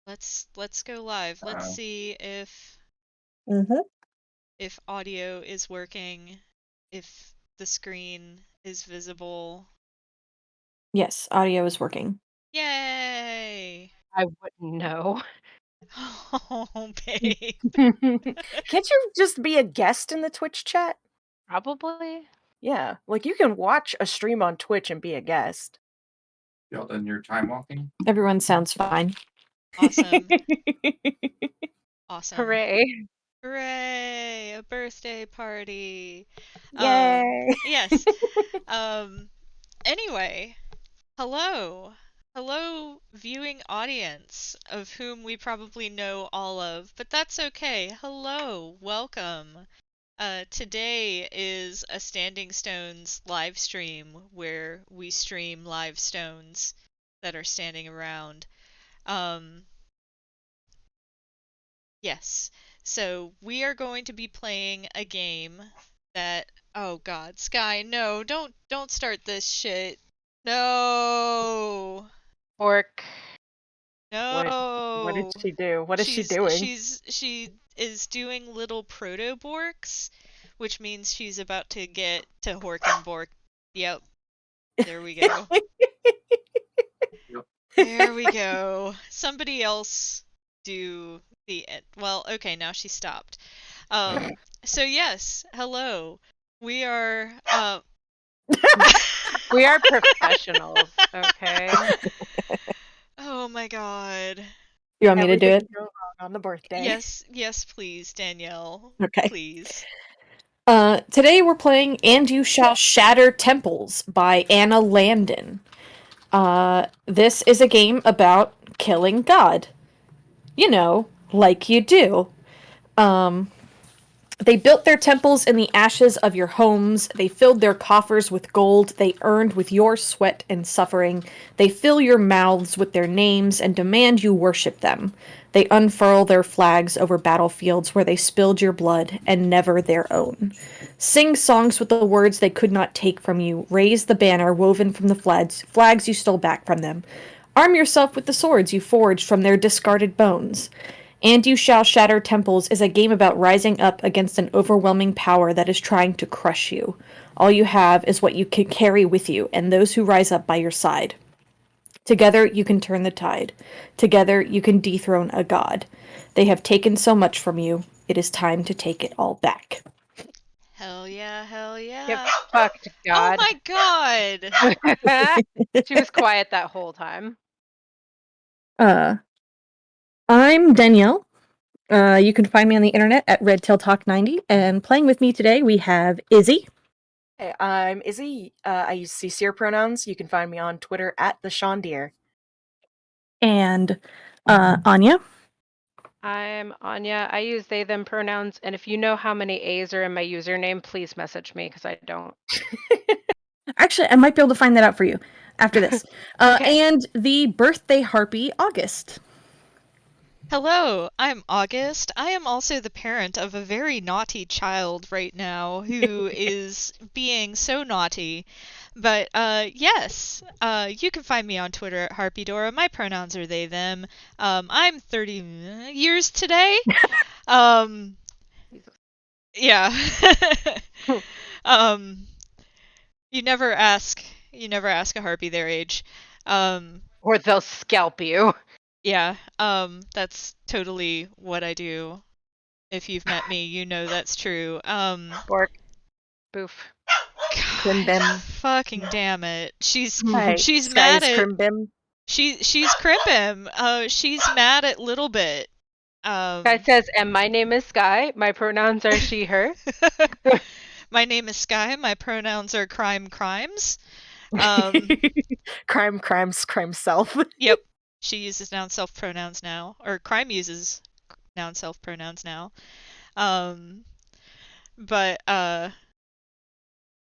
Let's go live. Let's see Mm-hmm. if audio is working, if the screen is visible. Yes, audio is working. Yay! I wouldn't know. Oh, babe. Can't you just be a guest in the Twitch chat? Probably. Yeah, like you can watch a stream on Twitch and be a guest. Y'all done your time walking? Everyone sounds fine. Awesome. Awesome. Hooray. Hooray! A birthday party. Yay! Yes. Um, anyway, hello. Hello, viewing audience, of whom we probably know all of, but that's okay. Hello, welcome. Today is a Standing Stones live stream where we stream live stones that are standing around. Um, yes. So we are going to be playing a game that, oh God, Sky, no, don't start this shit. No. Orc. What did No. she do? What is she She's doing? she's she is doing little proto-borks, which means she's about to get to Horkenbork. Yep, there we go. Yep. There we go. Somebody else do the well, okay, now she stopped. So yes, hello. We are We are professionals, okay? Oh my God. You want me to do Everything it? can go wrong on the birthday. Yes, please, Danielle. Okay. Please. Today we're playing And You Shall Shatter Temples by Anna Landon. This is a game about killing God. You know, like you do. They built their temples in the ashes of your homes. They filled their coffers with gold they earned with your sweat and suffering. They fill your mouths with their names and demand you worship them. They unfurl their flags over battlefields where they spilled your blood and never their own. Sing songs with the words they could not take from you. Raise the banner woven from the flags you stole back from them. Arm yourself with the swords you forged from their discarded bones. And You Shall Shatter Temples is a game about rising up against an overwhelming power that is trying to crush you. All you have is what you can carry with you and those who rise up by your side. Together you can turn the tide. Together you can dethrone a god. They have taken so much from you. It is time to take it all back. Hell yeah, hell Get yeah. fucked, Oh God. my God. She was quiet that whole time. I'm Danielle. You can find me on the internet at RedTailTalk90, and playing with me today we have Izzy. Hey, I'm Izzy. I use CCR pronouns. You can find me on Twitter at the Shondier. And Anya. I'm Anya. I use they, them pronouns, and if you know how many A's are in my username, please message me, because I don't. Actually, I might be able to find that out for you after this. Okay. And the birthday harpy, August. Hello, I'm August. I am also the parent of a very naughty child right now who is being so naughty. But yes, you can find me on Twitter at Harpydora. My pronouns are they, them. I'm 30 years today. Um, yeah. um, you never ask a harpy their age. Or they'll scalp you. Yeah, that's totally what I do. If you've met me, you know that's true. Bork. Boof. God, Crimbim. fucking damn it. She's Hi, she's Sky mad is at Crimbim. she's Crimpim. She's mad at Little Bit. Guy says, and my name is Sky. My pronouns are she, her. My name is Sky. My pronouns are crimes. Crime, crimes, crime self. Yep. She uses noun self pronouns now, or crime uses noun self pronouns now. Um, but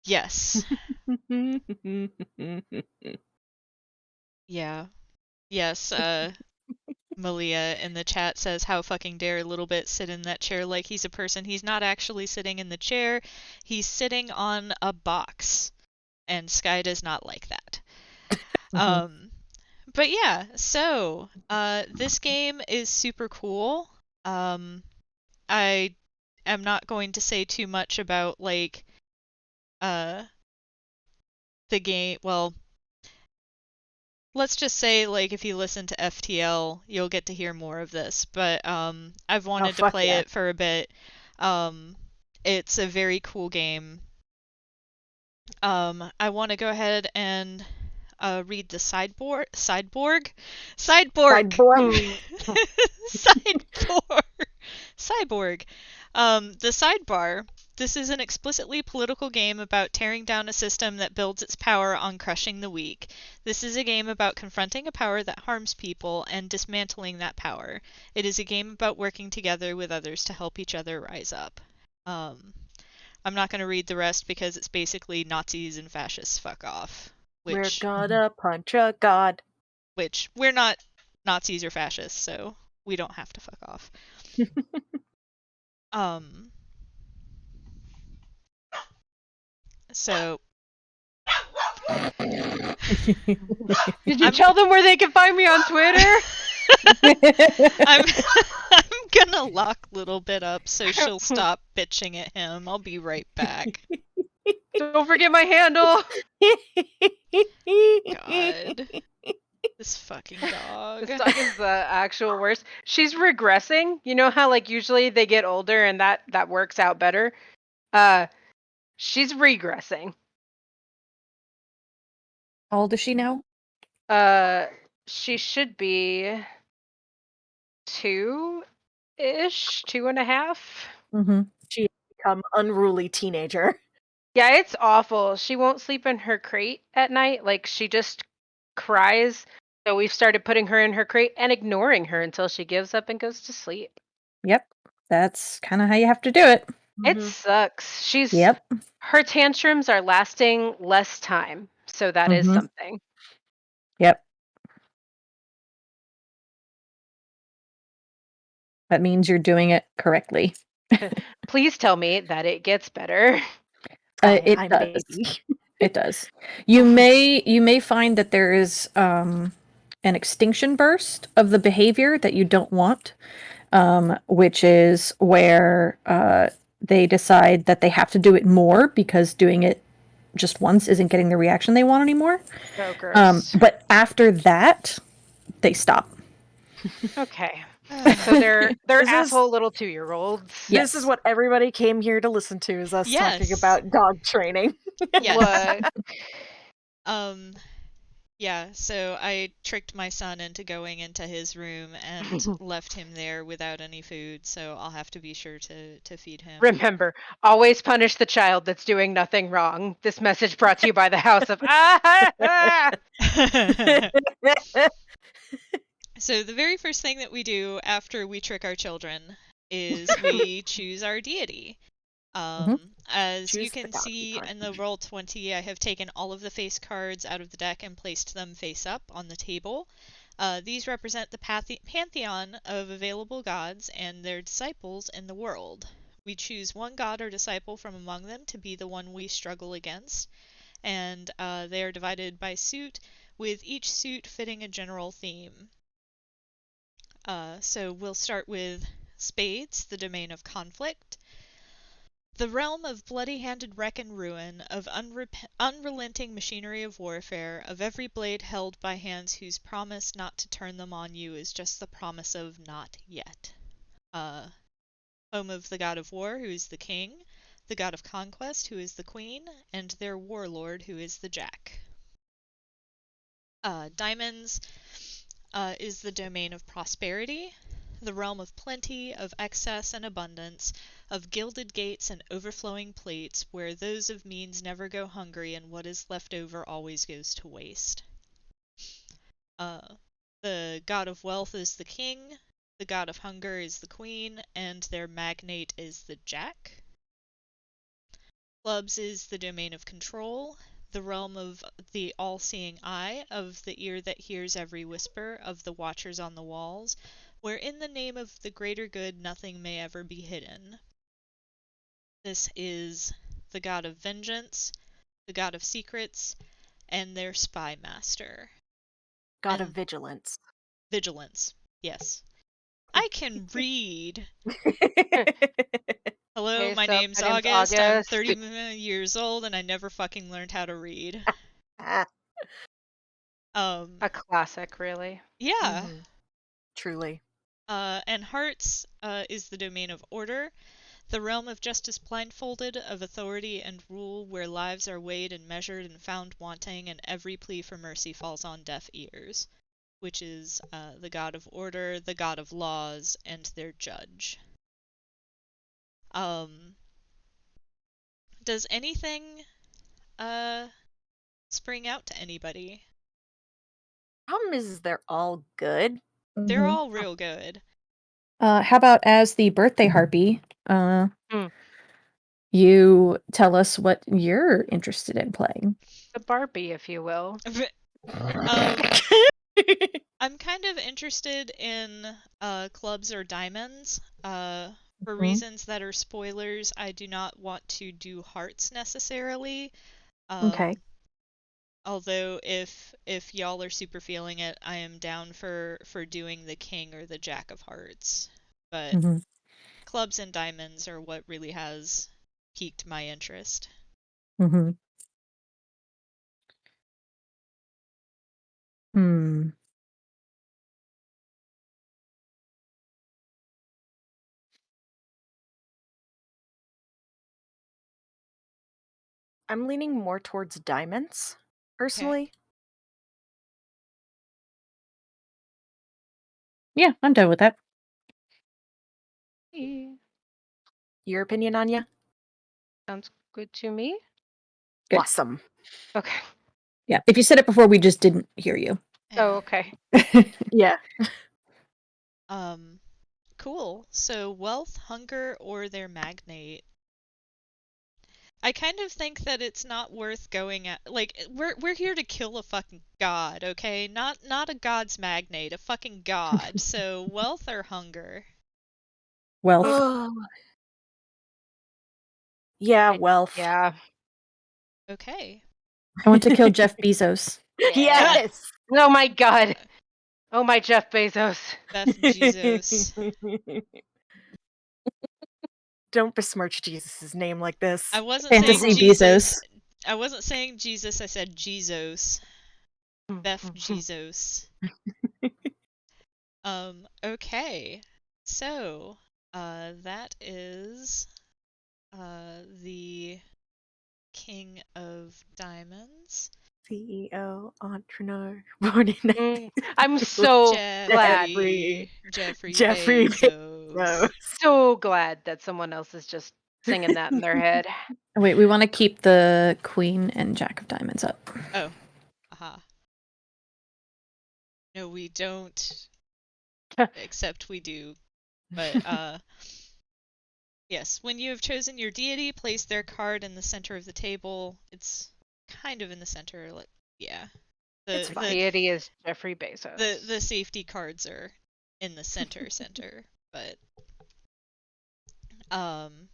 yes. Yeah. Yes, Malia in the chat says, how fucking dare Little Bit sit in that chair like he's a person. He's not actually sitting in the chair. He's sitting on a box. And Sky does not like that. Um, But yeah, so this game is super cool. I am not going to say too much about like uh the game. Well, let's just say like if you listen to FTL, you'll get to hear more of this. But I've Oh, wanted to fuck play yeah. it for a bit. Um, it's a very cool game. I want to go ahead and read the sideboard, Cyborg. sideboard, cyborg. The sidebar. This is an explicitly political game about tearing down a system that builds its power on crushing the weak. This is a game about confronting a power that harms people and dismantling that power. It is a game about working together with others to help each other rise up. I'm not going to read the rest because it's basically Nazis and fascists fuck off, We're which gonna punch a god. we're not Nazis or fascists, so we don't have to fuck off. Um so Did you I'm tell them where they can find me on Twitter? I'm I'm gonna lock Little Bit up so she'll stop bitching at him. I'll be right back. Don't forget my handle. God. This fucking dog. This dog is the actual worst. She's regressing. You know how like usually they get older and that works out better. She's regressing. How old is she now? She should be 2-ish, 2.5. Mm-hmm. She has become unruly teenager. Yeah, it's awful. She won't sleep in her crate at night. Like she just cries. So we've started putting her in her crate and ignoring her until she gives up and goes to sleep. Yep. That's kind of how you have to do it. It Mhm. sucks. Yep. Her tantrums are lasting less time. So that is Mhm. something. Yep. That means you're doing it correctly. Please tell me that it gets better. It I'm does. baby. It does. You may find that there is an extinction burst of the behavior that you don't want, which is where they decide that they have to do it more because doing it just once isn't getting the reaction they want anymore. Oh, gross. But after that, they stop. Okay. So they're This is- asshole little 2-year-olds. Yes. This is what everybody came here to listen to, is us talking Yes. about dog training. Yes. What? Yeah, so I tricked my son into going into his room and left him there without any food, so I'll have to be sure to feed him. Remember, always punish the child that's doing nothing wrong. This message brought to you by the House of So the very first thing that we do after we trick our children is we choose our deity. As you Choose the can god see card. in the Roll20, I have taken all of the face cards out of the deck and placed them face up on the table. These represent the pantheon of available gods and their disciples in the world. We choose one god or disciple from among them to be the one we struggle against, and they are divided by suit, with each suit fitting a general theme. So we'll start with spades, the domain of conflict. The realm of bloody-handed wreck and ruin, of unrelenting machinery of warfare, of every blade held by hands whose promise not to turn them on you is just the promise of not yet. Home of the god of war, who is the king, the god of conquest, who is the queen, and their warlord, who is the jack. Diamonds is the domain of prosperity, the realm of plenty, of excess and abundance, of gilded gates and overflowing plates, where those of means never go hungry and what is left over always goes to waste. The god of wealth is the king, the god of hunger is the queen, and their magnate is the jack. Clubs is the domain of control, the realm of the all-seeing eye, of the ear that hears every whisper, of the watchers on the walls, where in the name of the greater good nothing may ever be hidden. This is the god of vengeance, the god of secrets, and their spy master. God of And vigilance. vigilance. Yes. I can read. Hello, Hey, my sup? name's My name's August. I'm August. 30 years old and I never fucking learned how to read. A classic, really. Yeah. Mhm. Truly. And hearts is the domain of order, the realm of justice blindfolded, of authority and rule, where lives are weighed and measured and found wanting, and every plea for mercy falls on deaf ears, which is the god of order, the god of laws, and their judge. Does anything spring out to anybody? Problem is they're all good. They're Mhm. all real good. How about as the birthday harpy, Hmm. you tell us what you're interested in playing. The Barbie, if you will. um, I'm kind of interested in clubs or diamonds. For Mhm. reasons that are spoilers, I do not want to do hearts necessarily. Okay. Although if y'all are super feeling it, I am down for doing the king or the jack of hearts. But Mhm. clubs and diamonds are what really has piqued my interest. Mhm. Hmm. I'm leaning more towards diamonds, Okay. personally. Yeah, I'm done with that. Your opinion, Anya? Sounds good to me. Good. Awesome. Okay. Yeah. If you said it before, we just didn't hear you. Oh, Yeah. okay. Yeah. Um, cool. So wealth, hunger, or their magnate. I kind of think that it's not worth going at like we're here to kill a fucking god, okay? Not a god's magnate, a fucking god. So wealth or hunger. Wealth. Oh. Yeah, wealth. Yeah. Okay. I want to kill Jeff Bezos. Yeah. Yes. Oh my god. Oh my Jeff Bezos. Beth Jesus. Don't besmirch Jesus' name like this. I wasn't saying Fantasy Jesus. Bezos. I wasn't saying Jesus, I said Jesus. Beth Mhm. Jesus. Okay. So, that is the King of Diamonds. CEO, entrepreneur, born in I'm so glad. Jeffrey Jeffrey Bezos. Bezos. So glad that someone else is just singing that in their head. Wait, we want to keep the Queen and Jack of Diamonds up. Oh, aha. No, we don't, except we do. But, yes, when you have chosen your deity, place their card in the center of the table. It's kind of in the center, like, yeah. It's The fine. the Deity is Jeffrey Bezos. the safety cards are in the center, but um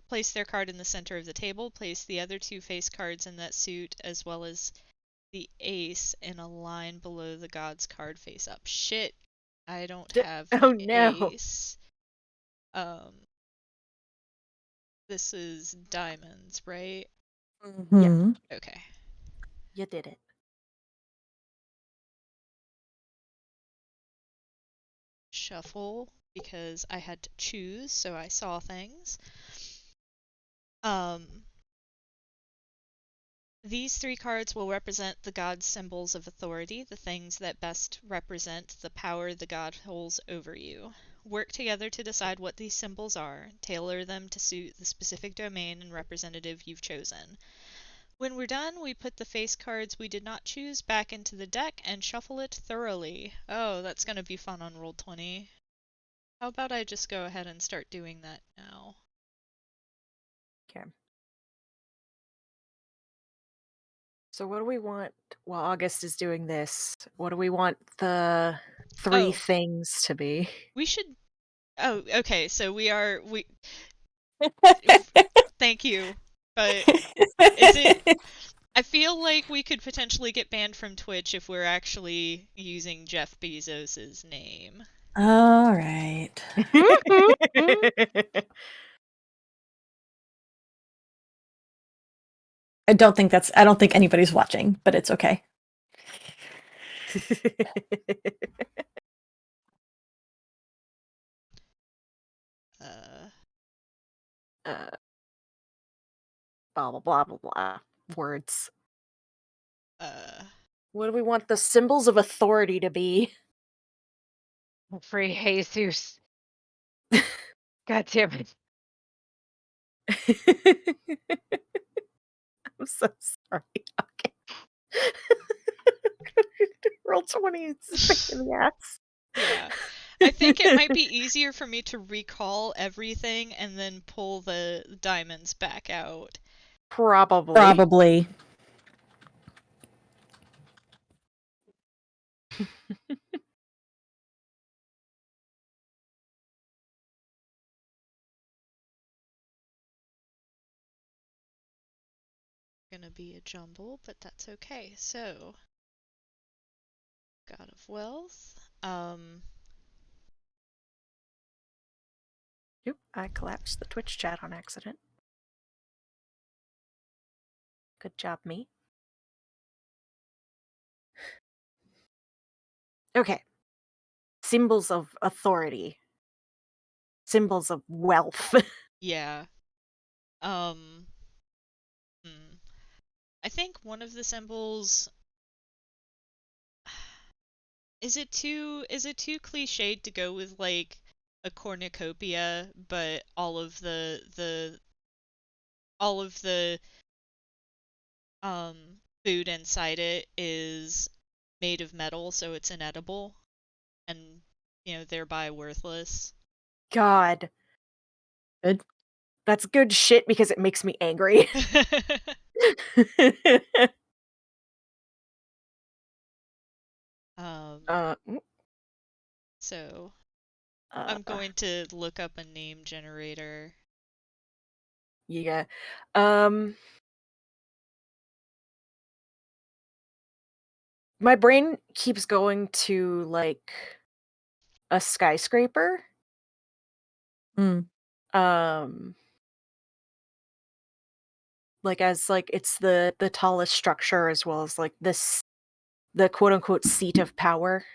place their card in the center of the table, place the other two face cards in that suit as well as the ace in a line below the god's card face up. Shit, I don't have Oh the no. ace. Um this is diamonds, right? Yeah, Hmm. Okay. you did it. Shuffle because I had to choose, so I saw things. Um These three cards will represent the god's symbols of authority, the things that best represent the power the god holds over you. Work together to decide what these symbols are, tailor them to suit the specific domain and representative you've chosen. When we're done, we put the face cards we did not choose back into the deck and shuffle it thoroughly. Oh, that's going to be fun on Roll20. How about I just go ahead and start doing that now? Okay. So what do we want while August is doing this? What do we want the three Oh, things to be? we should. Oh, okay, so we. Thank you. But is it I feel like we could potentially get banned from Twitch if we're actually using Jeff Bezos's name. All right. I don't think anybody's watching, but it's okay. Uh, Blah blah blah blah blah. Words. uh, What do we want the symbols of authority to be? Free Jesus. God damn it. I'm so sorry. Okay. Roll 20 and stick in the ass. yeah. I think it might be easier for me to recall everything and then pull the diamonds back out. Probably. Gonna be a jumble, but that's okay. So, God of Wealth. Oop, I collapsed the Twitch chat on accident. Good job, me. Okay. Symbols of authority. Symbols of wealth. Yeah. Um, I think one of the symbols. Is it too cliched to go with like a cornucopia, but all of the food inside it is made of metal, so it's inedible and thereby worthless. God. Good. That's good shit because it makes me angry. um Mm, so I'm going to look up a name generator. yeah. My brain keeps going to like a skyscraper. Mm. Like as like it's the tallest structure as well as like the quote unquote seat of power.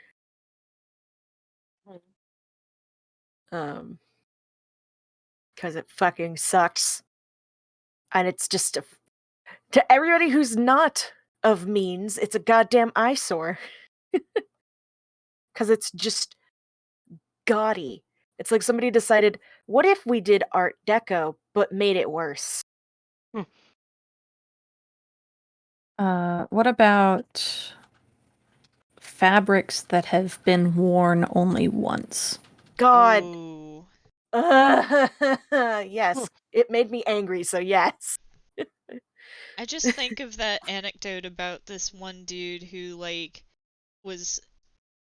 Because it fucking sucks. And it's just to everybody who's not of means, it's a goddamn eyesore. Because it's just gaudy. It's like somebody decided, what if we did Art Deco but made it worse? What about fabrics that have been worn only once? God. Oh, Yes. It made me angry, so yes. I just think of that anecdote about this one dude who like was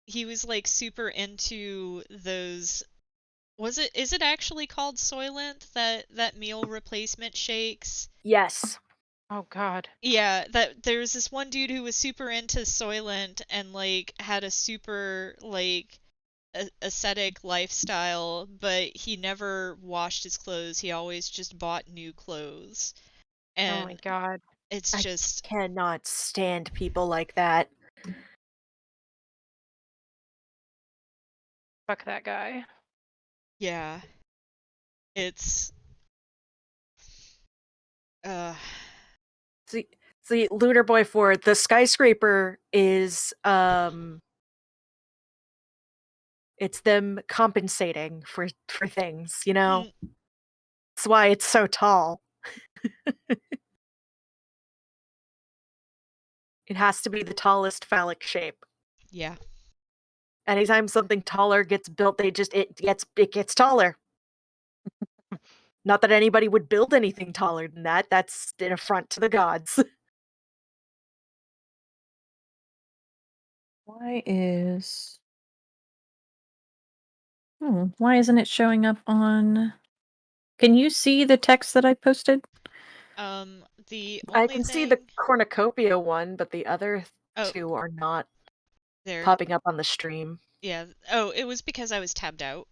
he was like super into those. Is it actually called Soylent, that meal replacement shakes? Yes. Oh God. Yeah, that there was this one dude who was super into Soylent and like had a super like ascetic lifestyle, but he never washed his clothes. He always just bought new clothes. Oh my And God. it's I just cannot stand people like that. Fuck that guy. yeah. It's uh See, Lunar Boy 4, the skyscraper is it's them compensating for things, you know? That's why it's so tall. It has to be the tallest phallic shape. yeah. Anytime something taller gets built, it gets taller. Not that anybody would build anything taller than that. That's an affront to the gods. Why isn't it showing up on... Can you see the text that I posted? The I only can see the thing. cornucopia one, but the other Oh, two are not there. popping up on the stream. Yeah. Oh, it was because I was tabbed out.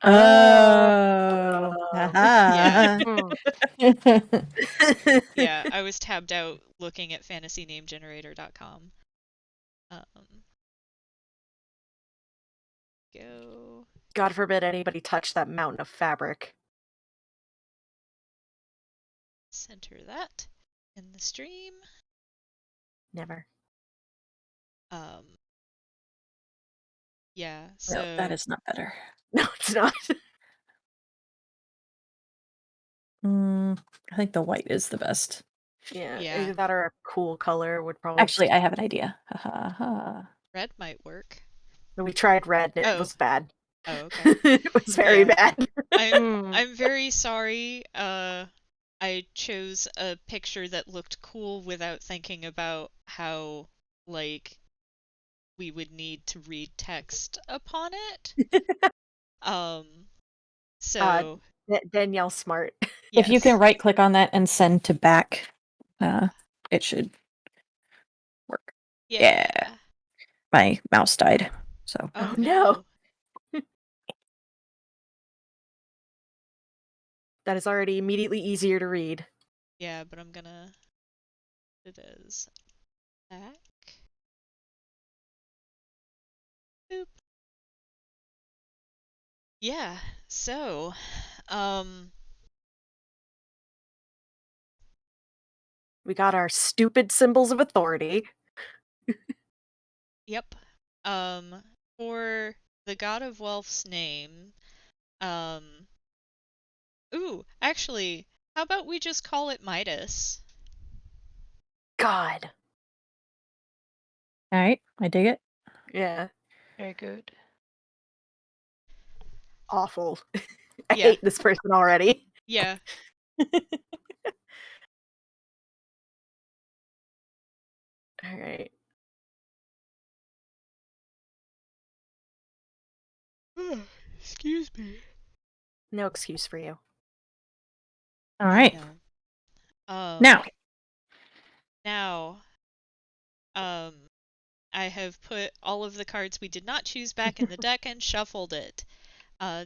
Oh, Yeah. haha. Hmm. Yeah, I was tabbed out looking at fantasynamegenerator.com. Um, go God forbid anybody touch that mountain of fabric. center that in the stream. Never. Um, yeah, No, that so is not better. No, it's not. I think the white is the best. Yeah, Yeah. either that or a cool color would probably. Actually, I have an idea. Ha ha ha. red might work. We tried red and it Oh. was bad. Oh, okay. It was very Yeah. bad. I'm very sorry. I chose a picture that looked cool without thinking about how, like, we would need to read text upon it. So Danielle's smart. If you can yes. right click on that and send to back, it should work. Yeah. Yeah. My mouse died. So Oh no. no. That is already immediately easier to read. Yeah, but I'm gonna put it as back. Boop. Yeah, so, We got our stupid symbols of authority. yep. For the God of Wealth's name, ooh, actually, how about we just call it Midas? God. all right, I dig it. Yeah. Very good. Awful. I Yeah. hate this person already. Yeah. All right. Excuse me. No excuse for you. All I right. know. Now, Now, um, I have put all of the cards we did not choose back in the deck and shuffled it.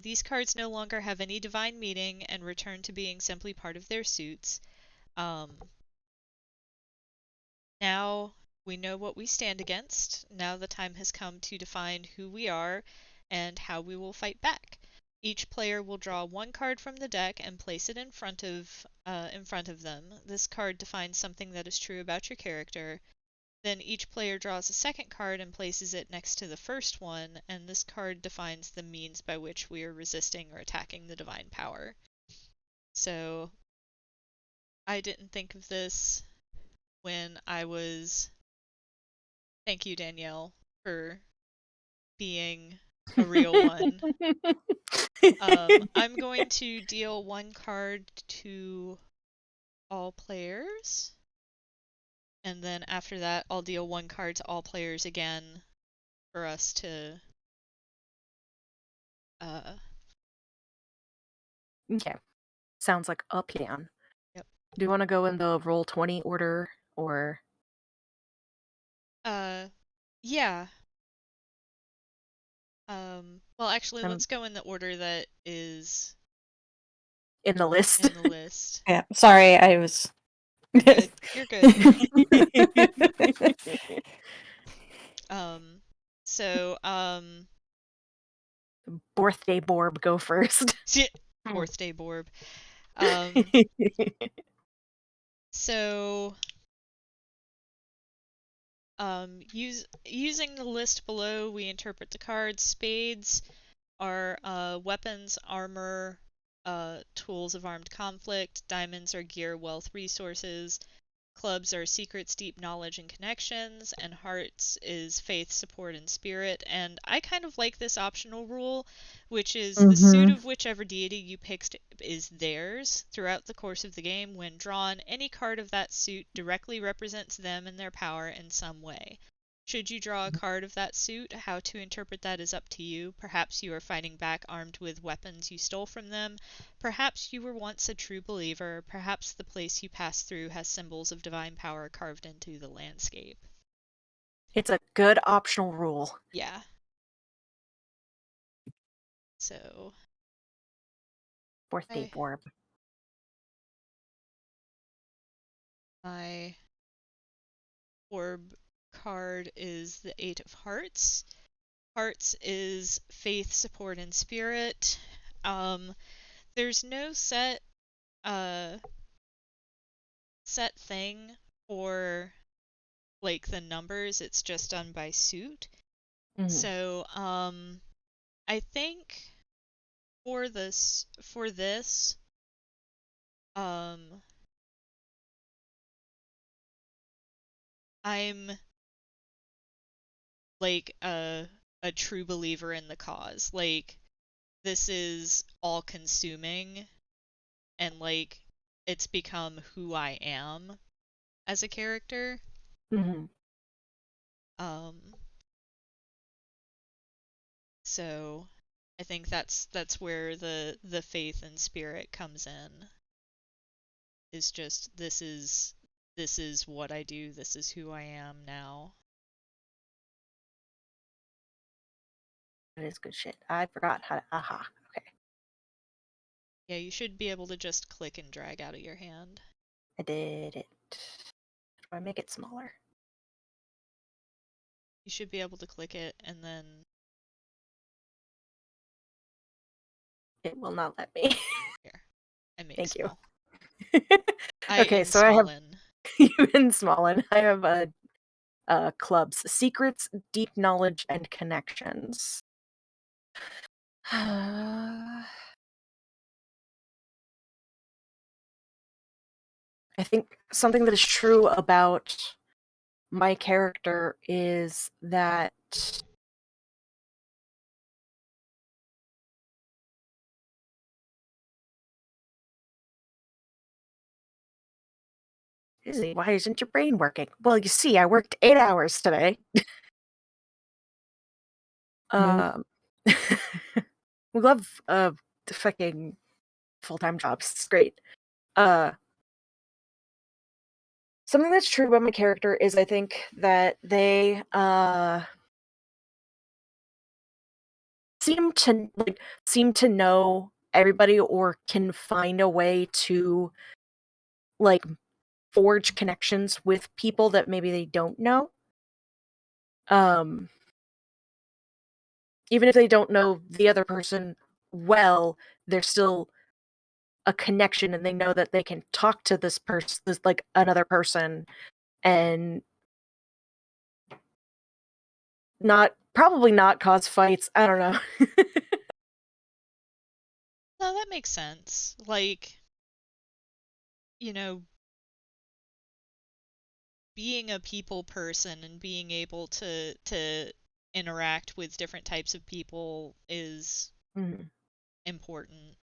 These cards no longer have any divine meaning and return to being simply part of their suits. Now we know what we stand against. Now the time has come to define who we are and how we will fight back. Each player will draw one card from the deck and place it in front of them. This card defines something that is true about your character. Then each player draws a second card and places it next to the first one, and this card defines the means by which we are resisting or attacking the divine power. So I didn't think of this when I was. Thank you, Danielle, for being a real one. I'm going to deal one card to all players, and then after that, I'll deal one card to all players again for us to. Okay. Sounds like a plan. Yep. Do you want to go in the roll 20 order or? Yeah. Well, actually, Um, let's go in the order that is in the list? in the list. yeah. Sorry, I was. Good. You're good. So, Birthday Borb, go first. birthday Borb. So, using the list below, we interpret the cards. Spades are weapons, armor, tools of armed conflict. Diamonds are gear, wealth, resources. Clubs are secrets, deep knowledge, and connections. And hearts is faith, support, and spirit. And I kind of like this optional rule, which is the suit of whichever deity you picked is theirs. Throughout the course of the game, when drawn, any card of that suit directly represents them and their power in some way. Should you draw a card of that suit, how to interpret that is up to you. Perhaps you are fighting back armed with weapons you stole from them. Perhaps you were once a true believer. Perhaps the place you passed through has symbols of divine power carved into the landscape. It's a good optional rule. Yeah. So, Birthday orb. my orb card is the Eight of Hearts. Hearts is faith, support, and spirit. There's no set thing for like the numbers. It's just done by suit. So I think for this I'm like a true believer in the cause. Like this is all consuming and like it's become who I am as a character. So I think that's where the faith and spirit comes in. Is just this is what I do. This is who I am now. That is good shit. I forgot how to. Aha. Okay. Yeah, you should be able to just click and drag out of your hand. I did it. Do I make it smaller? You should be able to click it and then It will not let me. here. I make Thank you. small. I Okay, in so I have small in. you in small, and I have clubs: secrets, deep knowledge, and connections. I think something that is true about my character is that Izzy, why isn't your brain working? Well, you see, I worked 8 hours today. Nope. We love fucking full-time jobs. It's great. Something that's true about my character is I think that they seem to know everybody or can find a way to like forge connections with people that maybe they don't know. Even if they don't know the other person well, there's still a connection and they know that they can talk to this person, this like another person, and probably not cause fights. I don't know. No, that makes sense. Like, being a people person and being able to interact with different types of people is important.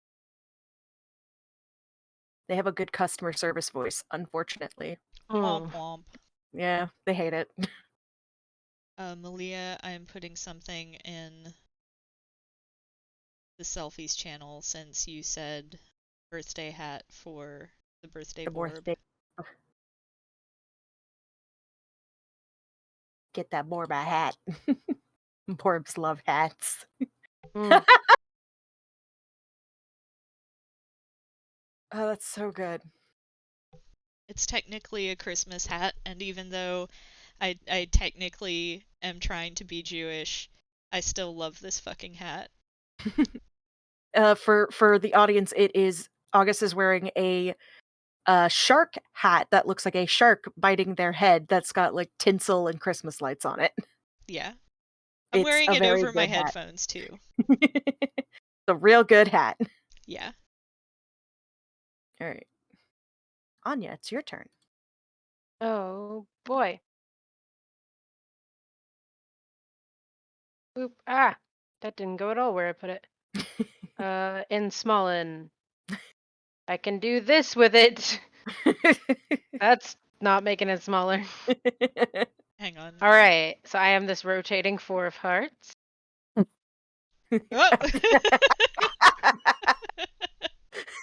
They have a good customer service voice, unfortunately. Womp womp. Yeah, they hate it. Malia, I'm putting something in the selfies channel since you said birthday hat for the birthday The borb. birthday. Get that Borba hat. Borbs love hats. Oh, that's so good. It's technically a Christmas hat, and even though I technically am trying to be Jewish, I still love this fucking hat. For the audience, it is August is wearing a shark hat that looks like a shark biting their head that's got like tinsel and Christmas lights on it. Yeah. I'm It's wearing a it very over my good hat. headphones too. It's a real good hat. Yeah. All right. Anya, it's your turn. Oh boy. Oop. Ah, that didn't go at all where I put it. In Smallin. I can do this with it. That's not making it smaller. Hang on. All right. So I am this rotating 4 of hearts. Oh!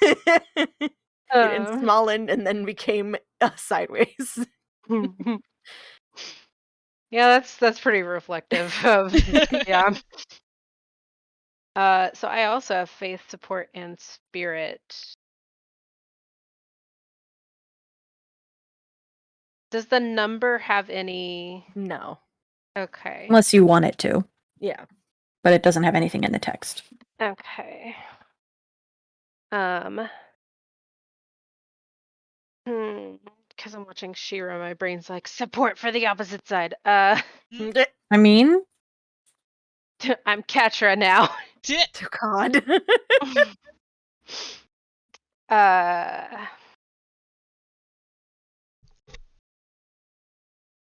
It Um, Smallen and then became sideways. yeah, that's pretty reflective of yeah. So I also have faith, support, and spirit. Does the number have any? No. Okay. Unless you want it to, Yeah. but it doesn't have anything in the text. Okay. Because I'm watching She-Ra, my brain's like support for the opposite side. I mean, I'm Katra now. Oh God.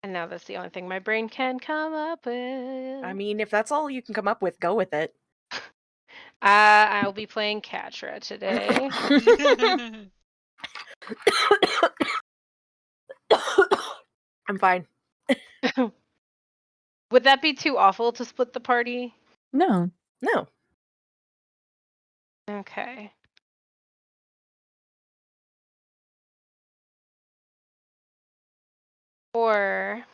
And now that's the only thing my brain can come up with. I mean, if that's all you can come up with, go with it. I'll be playing Katra today. I'm fine. Would that be too awful to split the party? no. No. Okay. Or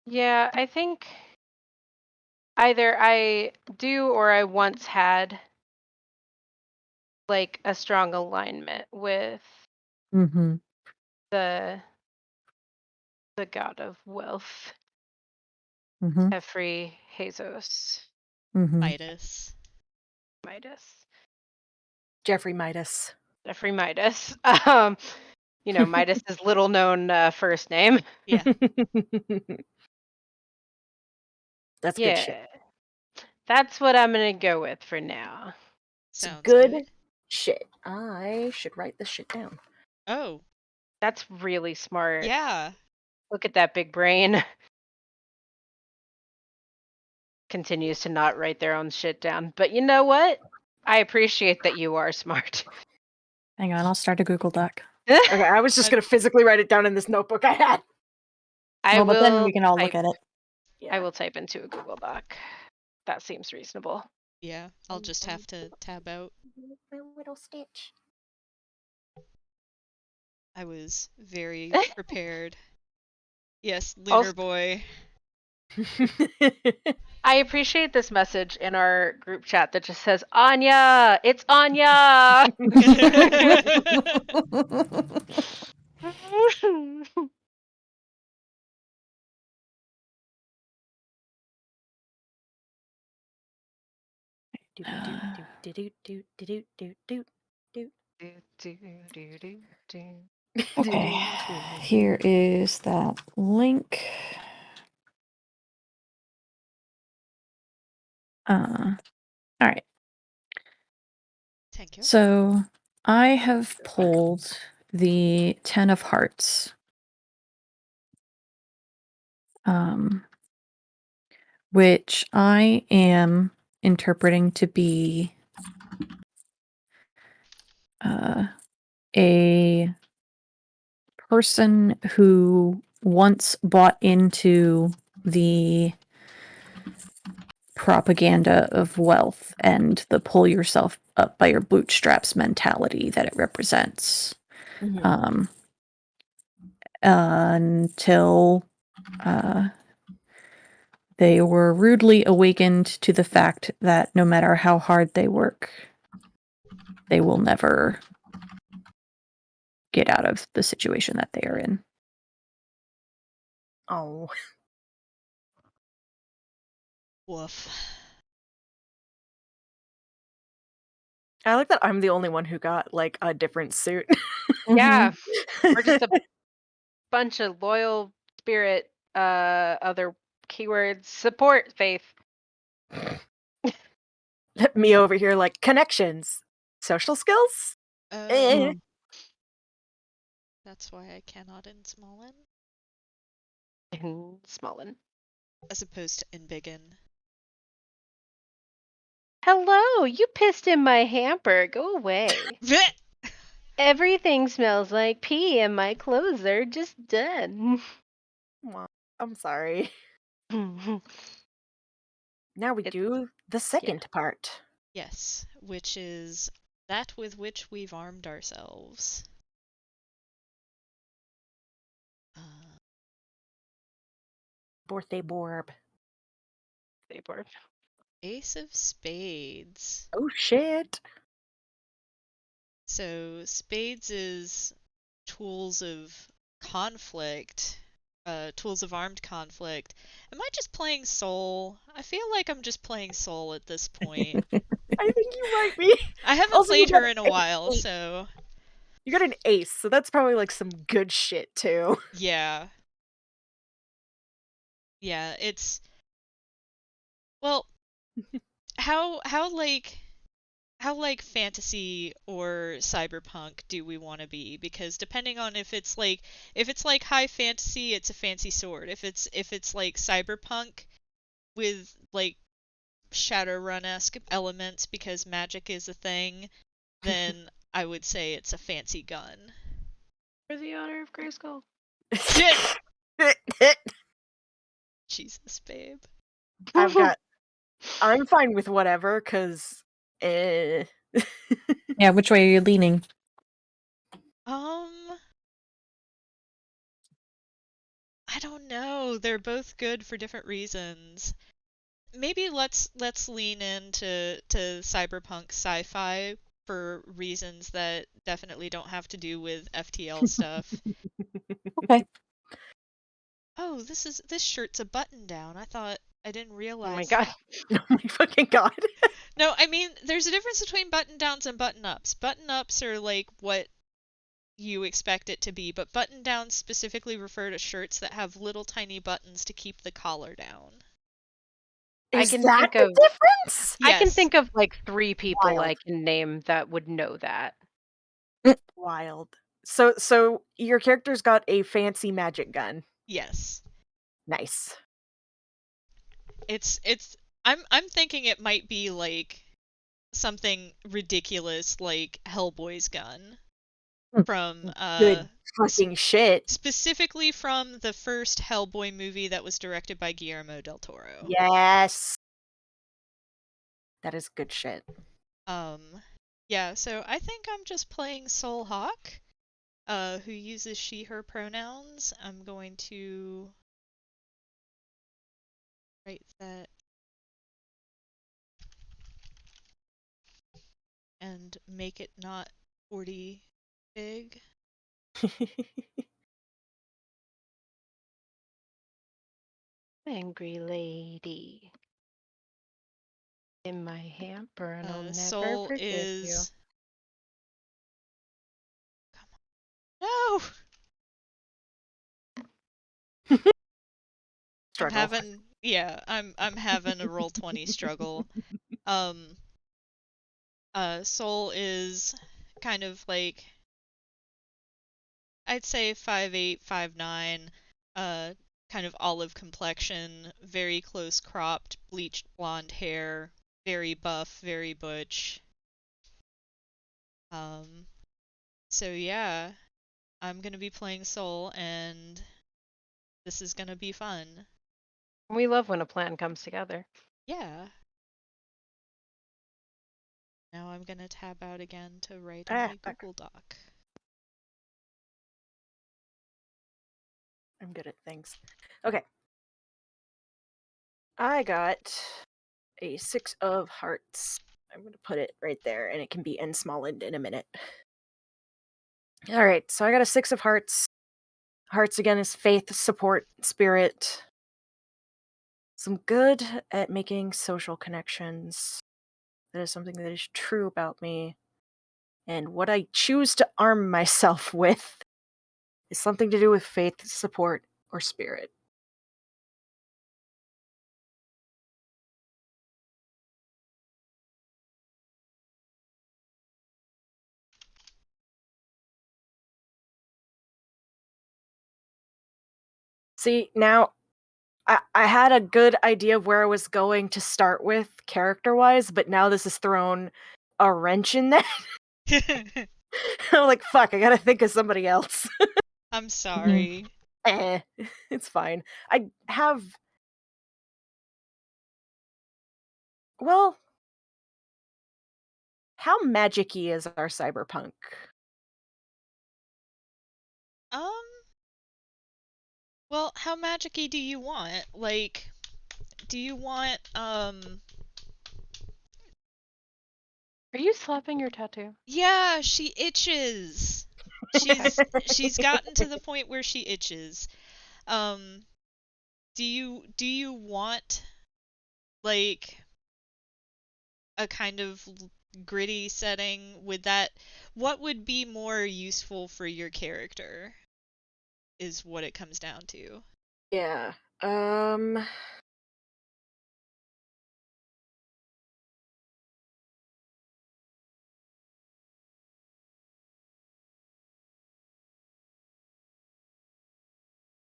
yeah, I think either I do or I once had like a strong alignment with Mm-hmm. the god of wealth, Mm-hmm. Jeffrey Jesus Mm-hmm. Midas. Midas. Jeffrey Midas. Jeffrey Midas. Midas's little known first name. Yeah. That's good shit. Yeah. That's what I'm gonna go with for now. Sounds good good. shit. I should write this shit down. Oh, That's really smart. yeah. Look at that big brain. Continues to not write their own shit down. But you know what? I appreciate that you are smart. Hang on, I'll start a Google Doc. Okay, I was just I- gonna physically write it down in this notebook I had. I But then will we can all type, look at it. Yeah. I will type into a Google Doc. That seems reasonable. Yeah, I'll just have to tab out. My little Stitch. I was very prepared. Yes, Lunar Also, Boy. I appreciate this message in our group chat that just says, Anya! It's Anya! Okay. Here is that link. All right. Thank you. So I have pulled the 10 of Hearts, which I am interpreting to be a person who once bought into the propaganda of wealth and the pull yourself up by your bootstraps mentality that it represents. Until they were rudely awakened to the fact that no matter how hard they work, they will never get out of the situation that they are in. Oh. Woof. I like that I'm the only one who got like a different suit. Yeah, we're just a bunch of loyal spirit, other keywords, support, faith. Me over here like connections. Social skills? Oh, that's why I cannot in Smallin, In Smallin. as opposed to in Biggin. Hello, you pissed in my hamper. Go away. Everything smells like pee, and my clothes are just done. Aw, I'm sorry. It's Now we do the second part. Yes, which is that with which we've armed ourselves. Uh, Birthday Borb. Saber. Ace of Spades. Oh shit. So spades is tools of conflict, tools of armed conflict. Am I just playing Soul? I feel like I'm just playing Soul at this point. I think you might be. I haven't Also, you played got her in a an while, ace. so You got an ace, so that's probably like some good shit too. yeah. Yeah, it's well, how how like fantasy or cyberpunk do we want to be? Because depending on if it's like high fantasy, it's a fancy sword. If it's like cyberpunk with like Shadowrun-esque elements because magic is a thing, then I would say it's a fancy gun. For the honor of Grayskull. Jesus, babe. I'm fine with whatever, cause Yeah, which way are you leaning? I don't know. They're both good for different reasons. Maybe let's lean into cyberpunk sci-fi for reasons that definitely don't have to do with FTL stuff. Okay. Oh, this shirt's a button down. I didn't Oh realize. my god. oh my fucking god. No, I mean there's a difference between button downs and button ups. Button ups are like what you expect it to be, but button downs specifically refer to shirts that have little tiny buttons to keep the collar down. I Is can that think the of difference? I can Yes. think of like 3 people I Wild. can name that would know that. Wild. So your character's got a fancy magic gun. Yes. Nice. It's I'm thinking it might be like something ridiculous like Hellboy's gun from Good fucking shit. specifically from the first Hellboy movie that was directed by Guillermo del Toro. Yes. That is good shit. Yeah, so I think I'm just playing Soul Hawk, who uses she her pronouns. I'm going to write that and make it not 40 big. Angry lady. In my hamper, and I'll never Soul forgive you. is no. Struggle. I'm having a roll 20 struggle. Um Soul is kind of like I'd say 5'8", 5'9", kind of olive complexion, very close cropped, bleached blonde hair, very buff, very butch. Um so yeah, I'm gonna be playing Soul and this is gonna be fun. We love when a plan comes together. Yeah. Now I'm gonna tab out again to write in Ah, my fuck. Google Doc. I'm good at things. Okay. I got a 6 of hearts. I'm going to put it right there, and it can be ensmallened in a minute. Alright, so I got a 6 of hearts. Hearts again is faith, support, spirit. So I'm good at making social connections. That is something that is true about me. And what I choose to arm myself with is something to do with faith, support, or spirit. See, now I had a good idea of where I was going to start with character wise, but now this has thrown a wrench in that. I'm like, fuck, I gotta think of somebody else. I'm sorry. It's fine. I have. Well, how magic-y is our cyberpunk? Um, well, how magic-y do you want? Like, do you want, Are you slapping your tattoo? yeah, she itches. She's gotten to the point where she itches. Um, do you want like a kind of gritty setting? Would that what would be more useful for your character is what it comes down to. Yeah.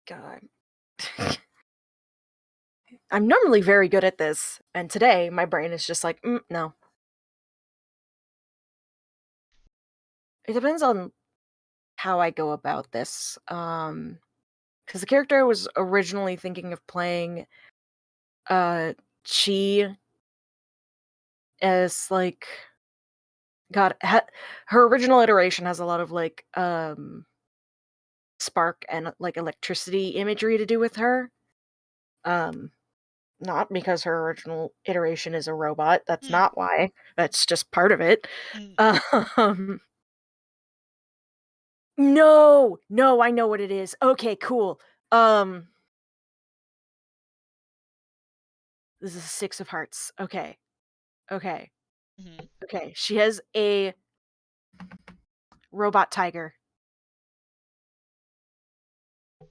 God. I'm normally very good at this, and today my brain is just like, no. It depends on how I go about this. Because the character I was originally thinking of playing, she is like, God, her original iteration has a lot of like, spark and like electricity imagery to do with her. Um, Not because her original iteration is a robot. That's Hmm. not why. That's just part of it. Mm. Um, no, I know what it is. Okay, cool. Um, this is a 6 of hearts. Okay, okay, Mhm. okay. She has a robot tiger.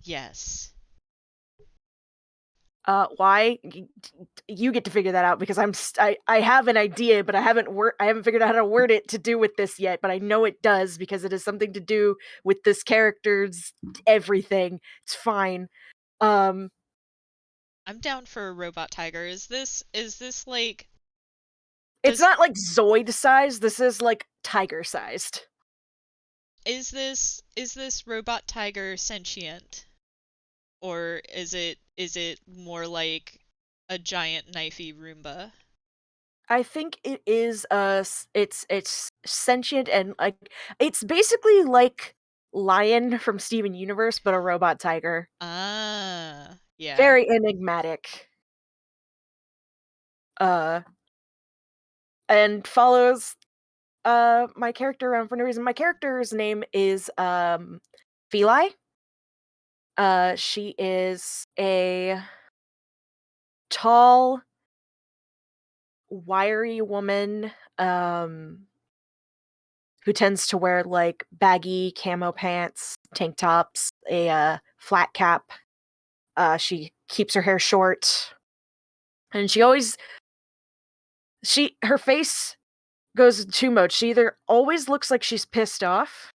Yes. Why? You get to figure that out because I have an idea, but I haven't figured out how to word it to do with this yet. But I know it does because it has something to do with this character's everything. It's fine. Um, I'm down for a robot tiger. Is this like it's does not like Zoid sized. This is like tiger sized. is this robot tiger sentient? Or is it more like a giant knifey Roomba? I think it is it's sentient and like it's basically like Lion from Steven Universe, but a robot tiger. Ah, yeah. Very enigmatic. Uh and follows my character around for no reason. My character's name is Feli. She is a tall, wiry woman who tends to wear like baggy camo pants, tank tops, a flat cap. She keeps her hair short, and her face goes in two modes. She either always looks like she's pissed off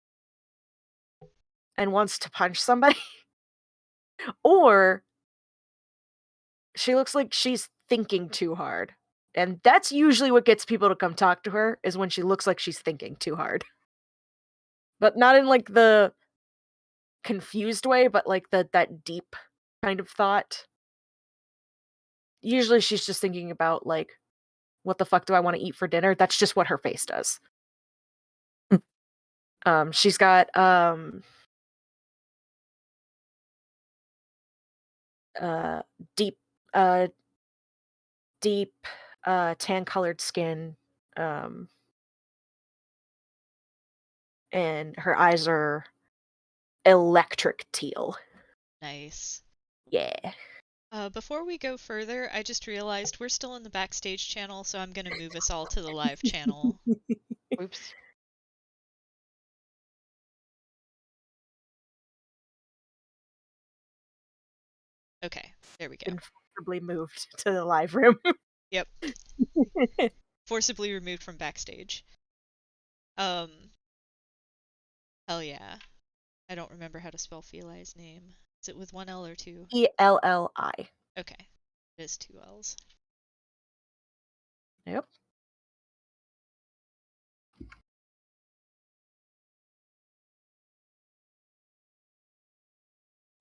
and wants to punch somebody, or she looks like she's thinking too hard. And that's usually what gets people to come talk to her is when she looks like she's thinking too hard. But not in like the confused way, but like that deep kind of thought. Usually she's just thinking about like what the fuck do I want to eat for dinner? That's just what her face does. She's got uh deep uh deep tan colored skin, um and her eyes are electric teal. Nice. Yeah. Before we go further, I just realized we're still in the backstage channel, so I'm gonna move us all to the live channel. Oops. Okay, there we go. Been forcibly moved to the live room. Yep, forcibly removed from backstage. Um, hell yeah. I don't remember how to spell Feli's name. Is it with one L or two? Elli. Okay, it is two L's. Yep.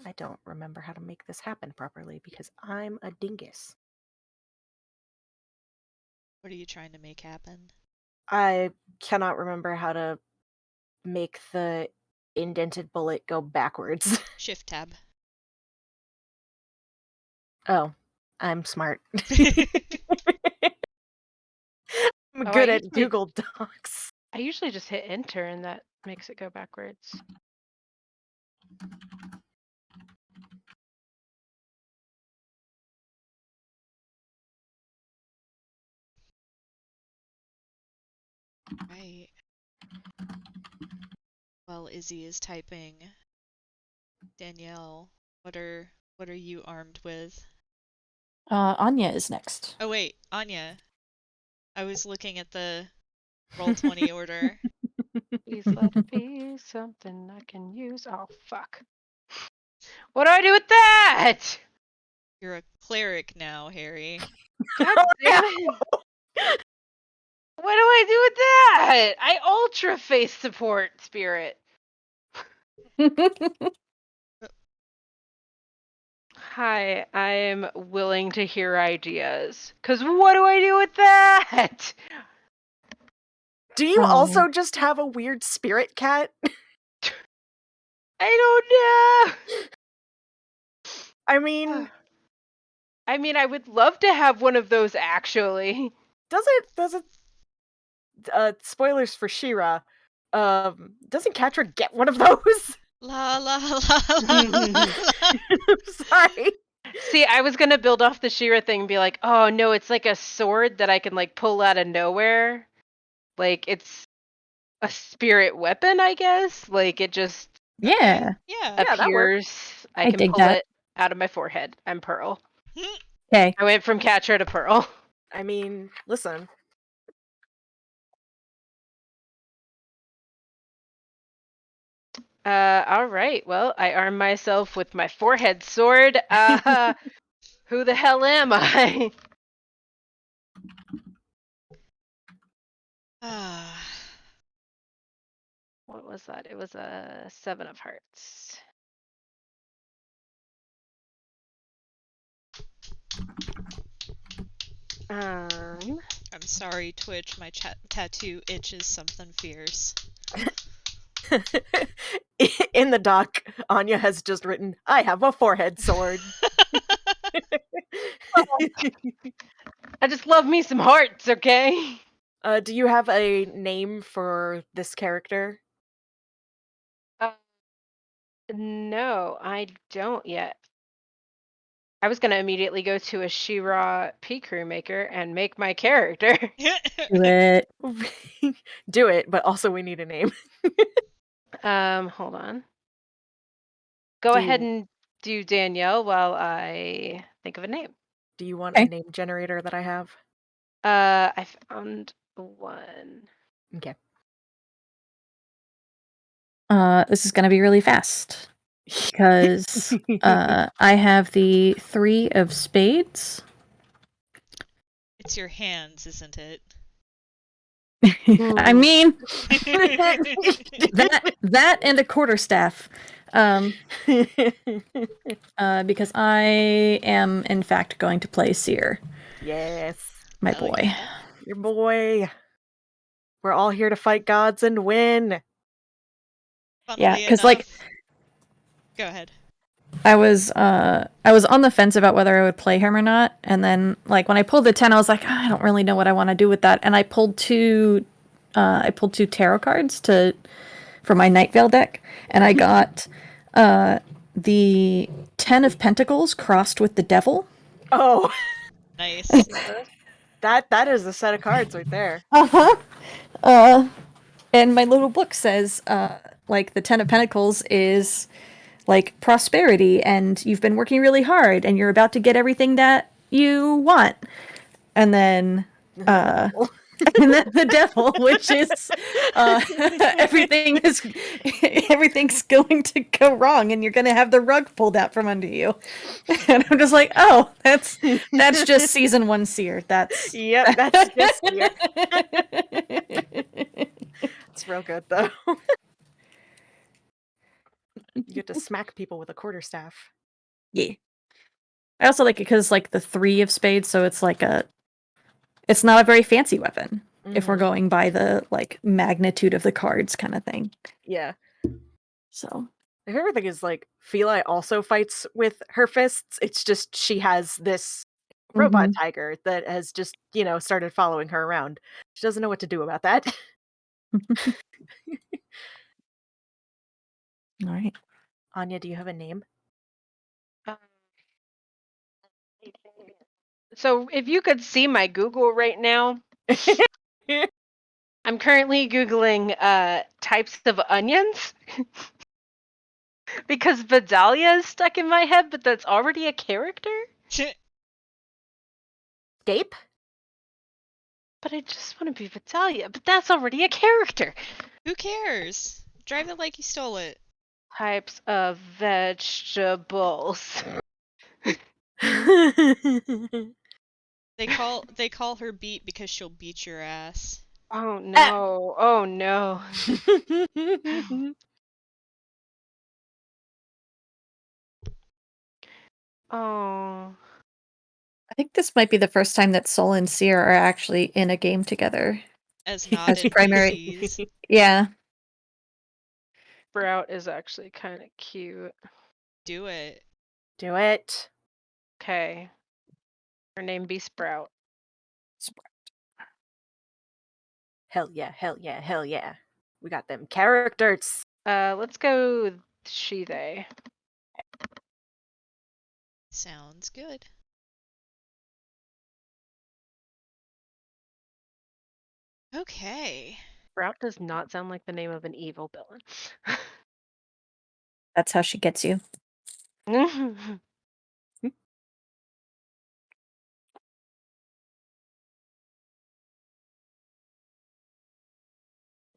I don't remember how to make this happen properly because I'm a dingus. What are you trying to make happen? I cannot remember how to make the indented bullet go backwards. Shift tab. Oh, I'm smart. I'm Oh, good at Google Docs. I usually just hit enter and that makes it go backwards. Right. While Izzy is typing, Danielle, what are you armed with? Anya is next. Oh wait, Anya. I was looking at the Roll20 order. Please let it be something I can use. Oh, fuck. What do I do with that? You're a cleric now, Harry. God damn it. What do I do with that? I ultra face support spirit. Hi, I'm willing to hear ideas. Cause what do I do with that? Do you also just have a weird spirit cat? I don't know. I mean, I would love to have one of those actually. does it spoilers for She-Ra. Doesn't Catra get one of those? La la la la la. Sorry. See, I was gonna build off the She-Ra thing and be like, oh no, it's like a sword that I can like pull out of nowhere. Like it's a spirit weapon, I guess. Like it just Yeah. Yeah. that appears. I I can dig pull that. it out of my forehead. I'm Pearl. Okay. I went from Catra to Pearl. I mean, listen. All right. Well, I arm myself with my forehead sword. Who the hell am I? Ah. What was that? It was a 7 of hearts. I'm sorry, Twitch. My tattoo itches something fierce. In the doc, Anya has just written, I have a forehead sword. I just love me some hearts, okay? Do you have a name for this character? No, I don't yet. I was gonna immediately go to a She-Ra P-Crew maker and make my character. Do it. Do it, but also we need a name. Hold on. Go ahead and do Danielle while I think of a name. Do you want a Okay. name generator that I have? I found one. Okay. This is gonna be really fast because I have the 3 of spades. It's your hands, isn't it? I mean that and a quarterstaff. Because I am in fact going to play Seer, Yes. my Hell boy. yeah. Your boy. We're all here to fight gods and win. Yeah, Funnily 'cause, like, enough. Go ahead. I was on the fence about whether I would play him or not, and then like when I pulled the 10, I was like, I don't really know what I want to do with that, and I pulled two tarot cards for my Night Vale deck, and I got the 10 of Pentacles crossed with the Devil. Oh, Nice. that is a set of cards right there. Uh-huh. And my little book says, like, the 10 of Pentacles is like prosperity, and you've been working really hard, and you're about to get everything that you want. And then, and then the Devil, which is everything's going to go wrong, and you're going to have the rug pulled out from under you. And I'm just like, oh, that's just season 1 Seer. That's Yep, that's just Seer. It's real good though. You get to smack people with a quarterstaff. Yeah. I also like it because like the 3 of spades, so it's like it's not a very fancy weapon if we're Mhm. going by the like magnitude of the cards kind of thing. Yeah. So My favorite thing is like Feli also fights with her fists. It's just she has this robot Mhm. tiger that has just, started following her around. She doesn't know what to do about that. All right. Anya, do you have a name? Um, So if you could see my Google right now, I'm currently Googling types of onions because Vidalia is stuck in my head, but that's already a character. Escape? But I just want to be Vidalia, but that's already a character. Who cares? Drive it like you stole it. Types of vegetables. They call her beat because she'll beat your ass. Oh no. Oh no. Oh. I think this might be the first time that Sol and Seer are actually in a game together. As not As primary- NPCs. Yeah. Sprout is actually kind of cute. Do it. Do it. Okay. Her name be Sprout. Hell yeah, hell yeah, hell yeah. We got them characters. Let's go she they. Sounds good. Okay. Sprout does not sound like the name of an evil villain. That's how she gets you.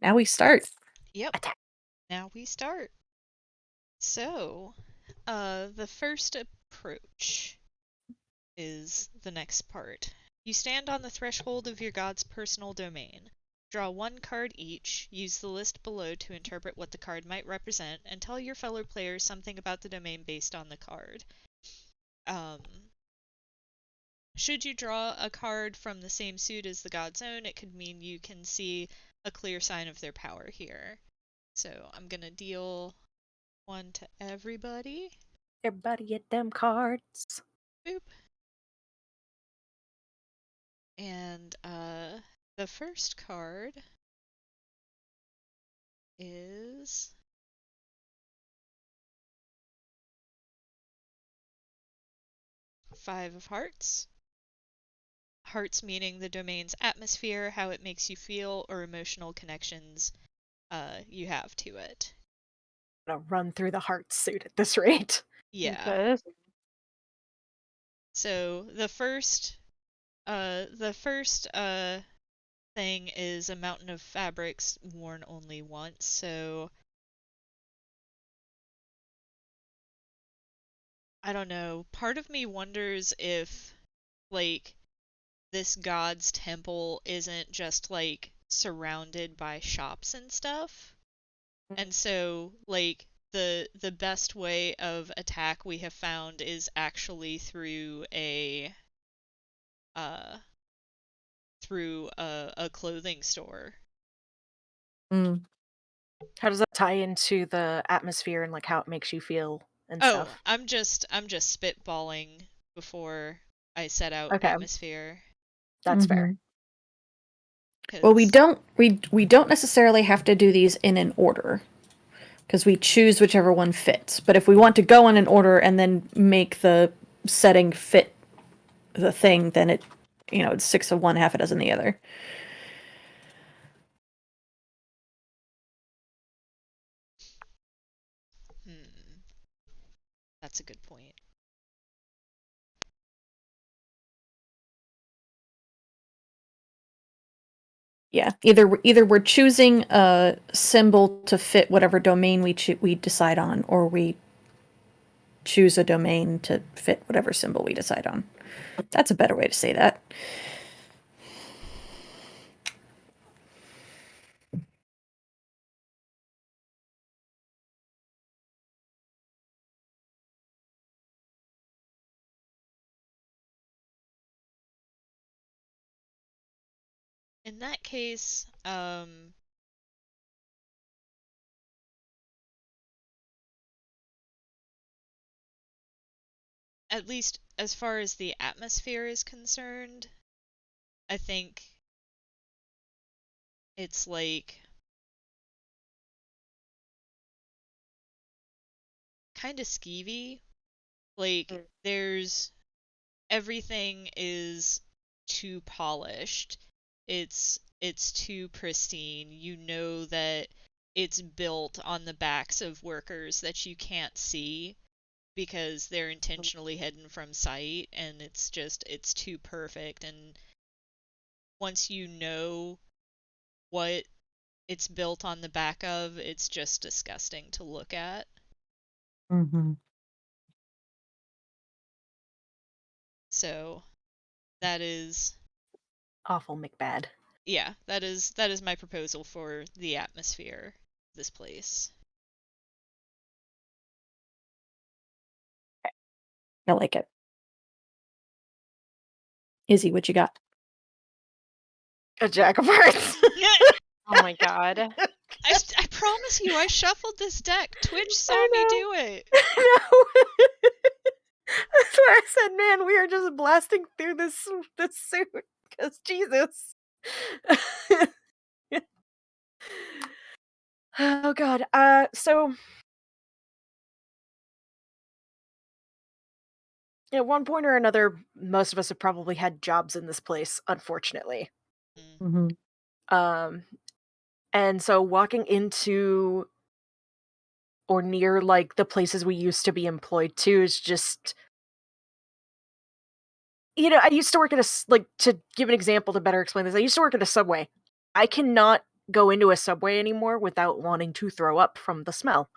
Now we start. Yep. Attack. Now we start. So, the first approach is the next part. You stand on the threshold of your god's personal domain. Draw one card each, use the list below to interpret what the card might represent, and tell your fellow players something about the domain based on the card. Should you draw a card from the same suit as the god's own, it could mean you can see a clear sign of their power here. So I'm gonna deal one to everybody. Everybody get them cards. Boop. And the first card is Five of Hearts. Hearts meaning the domain's atmosphere, how it makes you feel, or emotional connections you have to it. I'm gonna run through the heart suit at this rate. Yeah. Okay. So the first thing is a mountain of fabrics worn only once. So I don't know. Part of me wonders if like this god's temple isn't just like surrounded by shops and stuff. And so like the best way of attack we have found is actually uh through a clothing store. Mm. How does that tie into the atmosphere and like how it makes you feel and Oh, stuff? I'm just spitballing before I set out Okay, atmosphere that's fair. Mhm. Well, we because don't necessarily have to do these in an order because we choose whichever one fits. But if we want to go in an order and then make the setting fit the thing, then it's 6 of one, half a dozen the other. that's a good point. Yeah, either we're choosing a symbol to fit whatever domain we decide on, or we choose a domain to fit whatever symbol we decide on. That's a better way to say that. In that case, at least as far as the atmosphere is concerned, I think it's like kind of skeevy. Like Mm. there's everything is too polished. It's too pristine. You know that it's built on the backs of workers that you can't see because they're intentionally hidden from sight, and it's too perfect. And once you know what it's built on the back of, it's just disgusting to look at. Mm-hmm. So that is, Awful McBad. yeah, that is my proposal for the atmosphere of this place. I like it. Izzy, what you got? A jack of hearts. Oh my god. I promise you, I shuffled this deck. Twitch saw I me know. do it. No. That's why I said, man, we are just blasting through this suit. Because Jesus. Oh god. So at one point or another, most of us have probably had jobs in this place, unfortunately. Mm, Mm-hmm. Um, and so walking into or near like the places we used to be employed to is just, I used to work at like, to give an example to better explain this, I used to work at a Subway. I cannot go into a Subway anymore without wanting to throw up from the smell.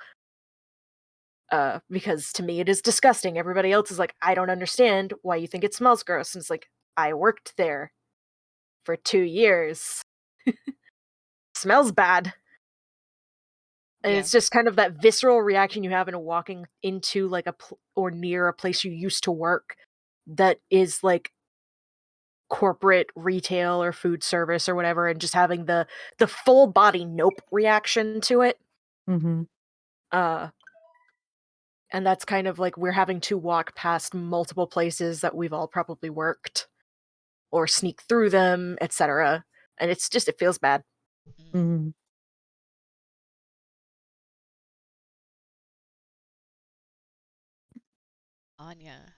Because to me it is disgusting. Everybody else is like, I don't understand why you think it smells gross. And it's like, I worked there for 2 years. Smells bad. And yeah. it's just kind of that visceral reaction you have in walking into like or near a place you used to work that is like corporate retail or food service or whatever, and just having the full body nope reaction to it. Mm-hmm. Uh and that's kind of like we're having to walk past multiple places that we've all probably worked or sneak through them, etc. And it's just, it feels bad. Mm, Mm-hmm. Anya.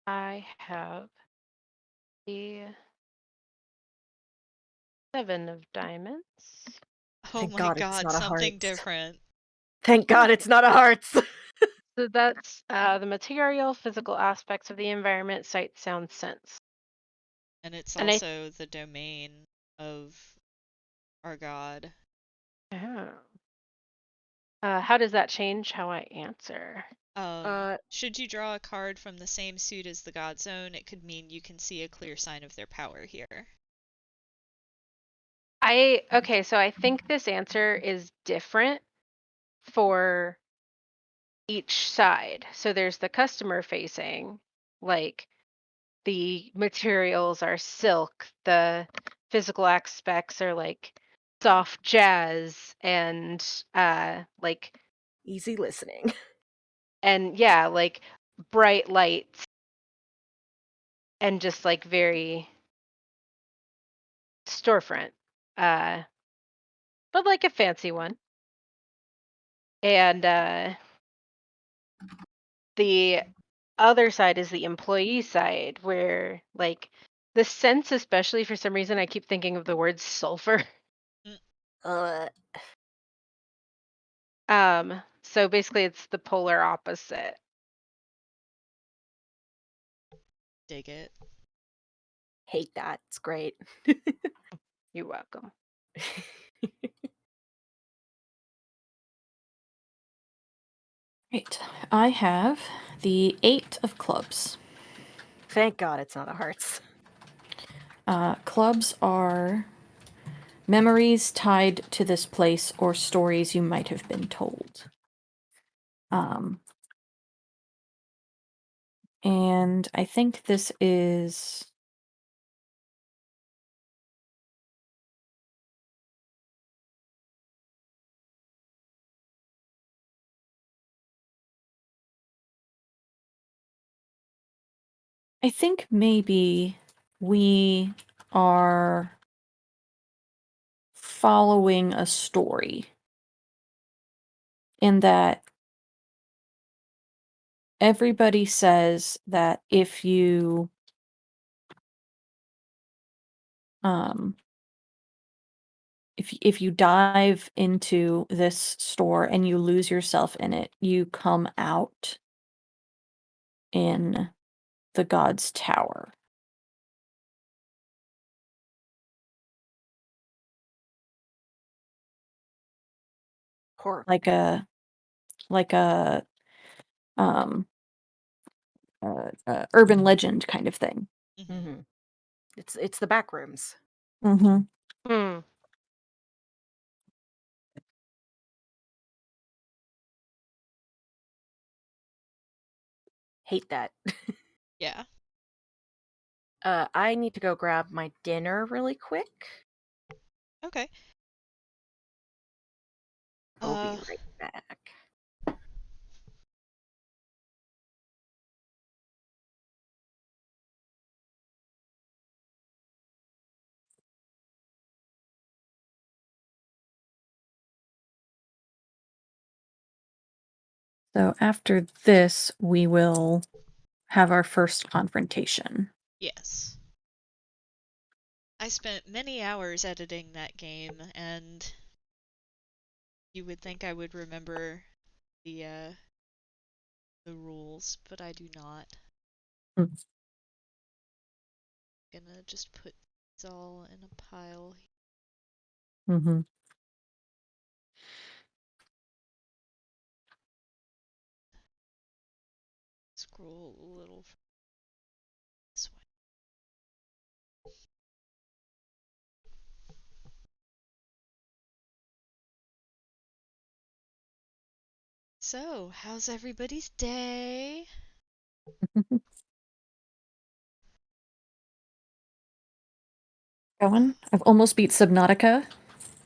I have the 7 of diamonds. Oh Thank my God it's god, not a something hearts. different. Thank God it's not a hearts. So that's the material, physical aspects of the environment, sight, sound, sense. And it's And I also the domain of our god. oh. How does that change how I answer? uh Should you draw a card from the same suit as the god zone, it could mean you can see a clear sign of their power here. Okay, so I think this answer is different for each side. So there's the customer facing, like the materials are silk, the physical aspects are like soft jazz and like Easy listening. and yeah, like bright lights and just like very storefront. Uh but like a fancy one. And the other side is the employee side where like the sense, especially for some reason I keep thinking of the word sulfur. Mm, uh So basically it's the polar opposite. dig it. Hate that. It's great. You're welcome. Right. I have the 8 of clubs. Thank God it's not a hearts. Clubs are memories tied to this place or stories you might have been told. And I think this is I think maybe we are following a story in that everybody says that um if you dive into this store and you lose yourself in it, you come out in the God's Tower. Horror. Like a um urban legend kind of thing. Mm-hmm. It's the back rooms. Mm-hmm. Hmm. Hate that. Yeah. I need to go grab my dinner really quick. Okay. I'll be right back. So after this, we will have our first confrontation. Yes. I spent many hours editing that game, and you would think I would remember the rules, but I do not. Mm. Gonna just put these all in a pile. Mm-hmm. Scroll a little this way. So, how's everybody's day? Going. I've almost beat Subnautica.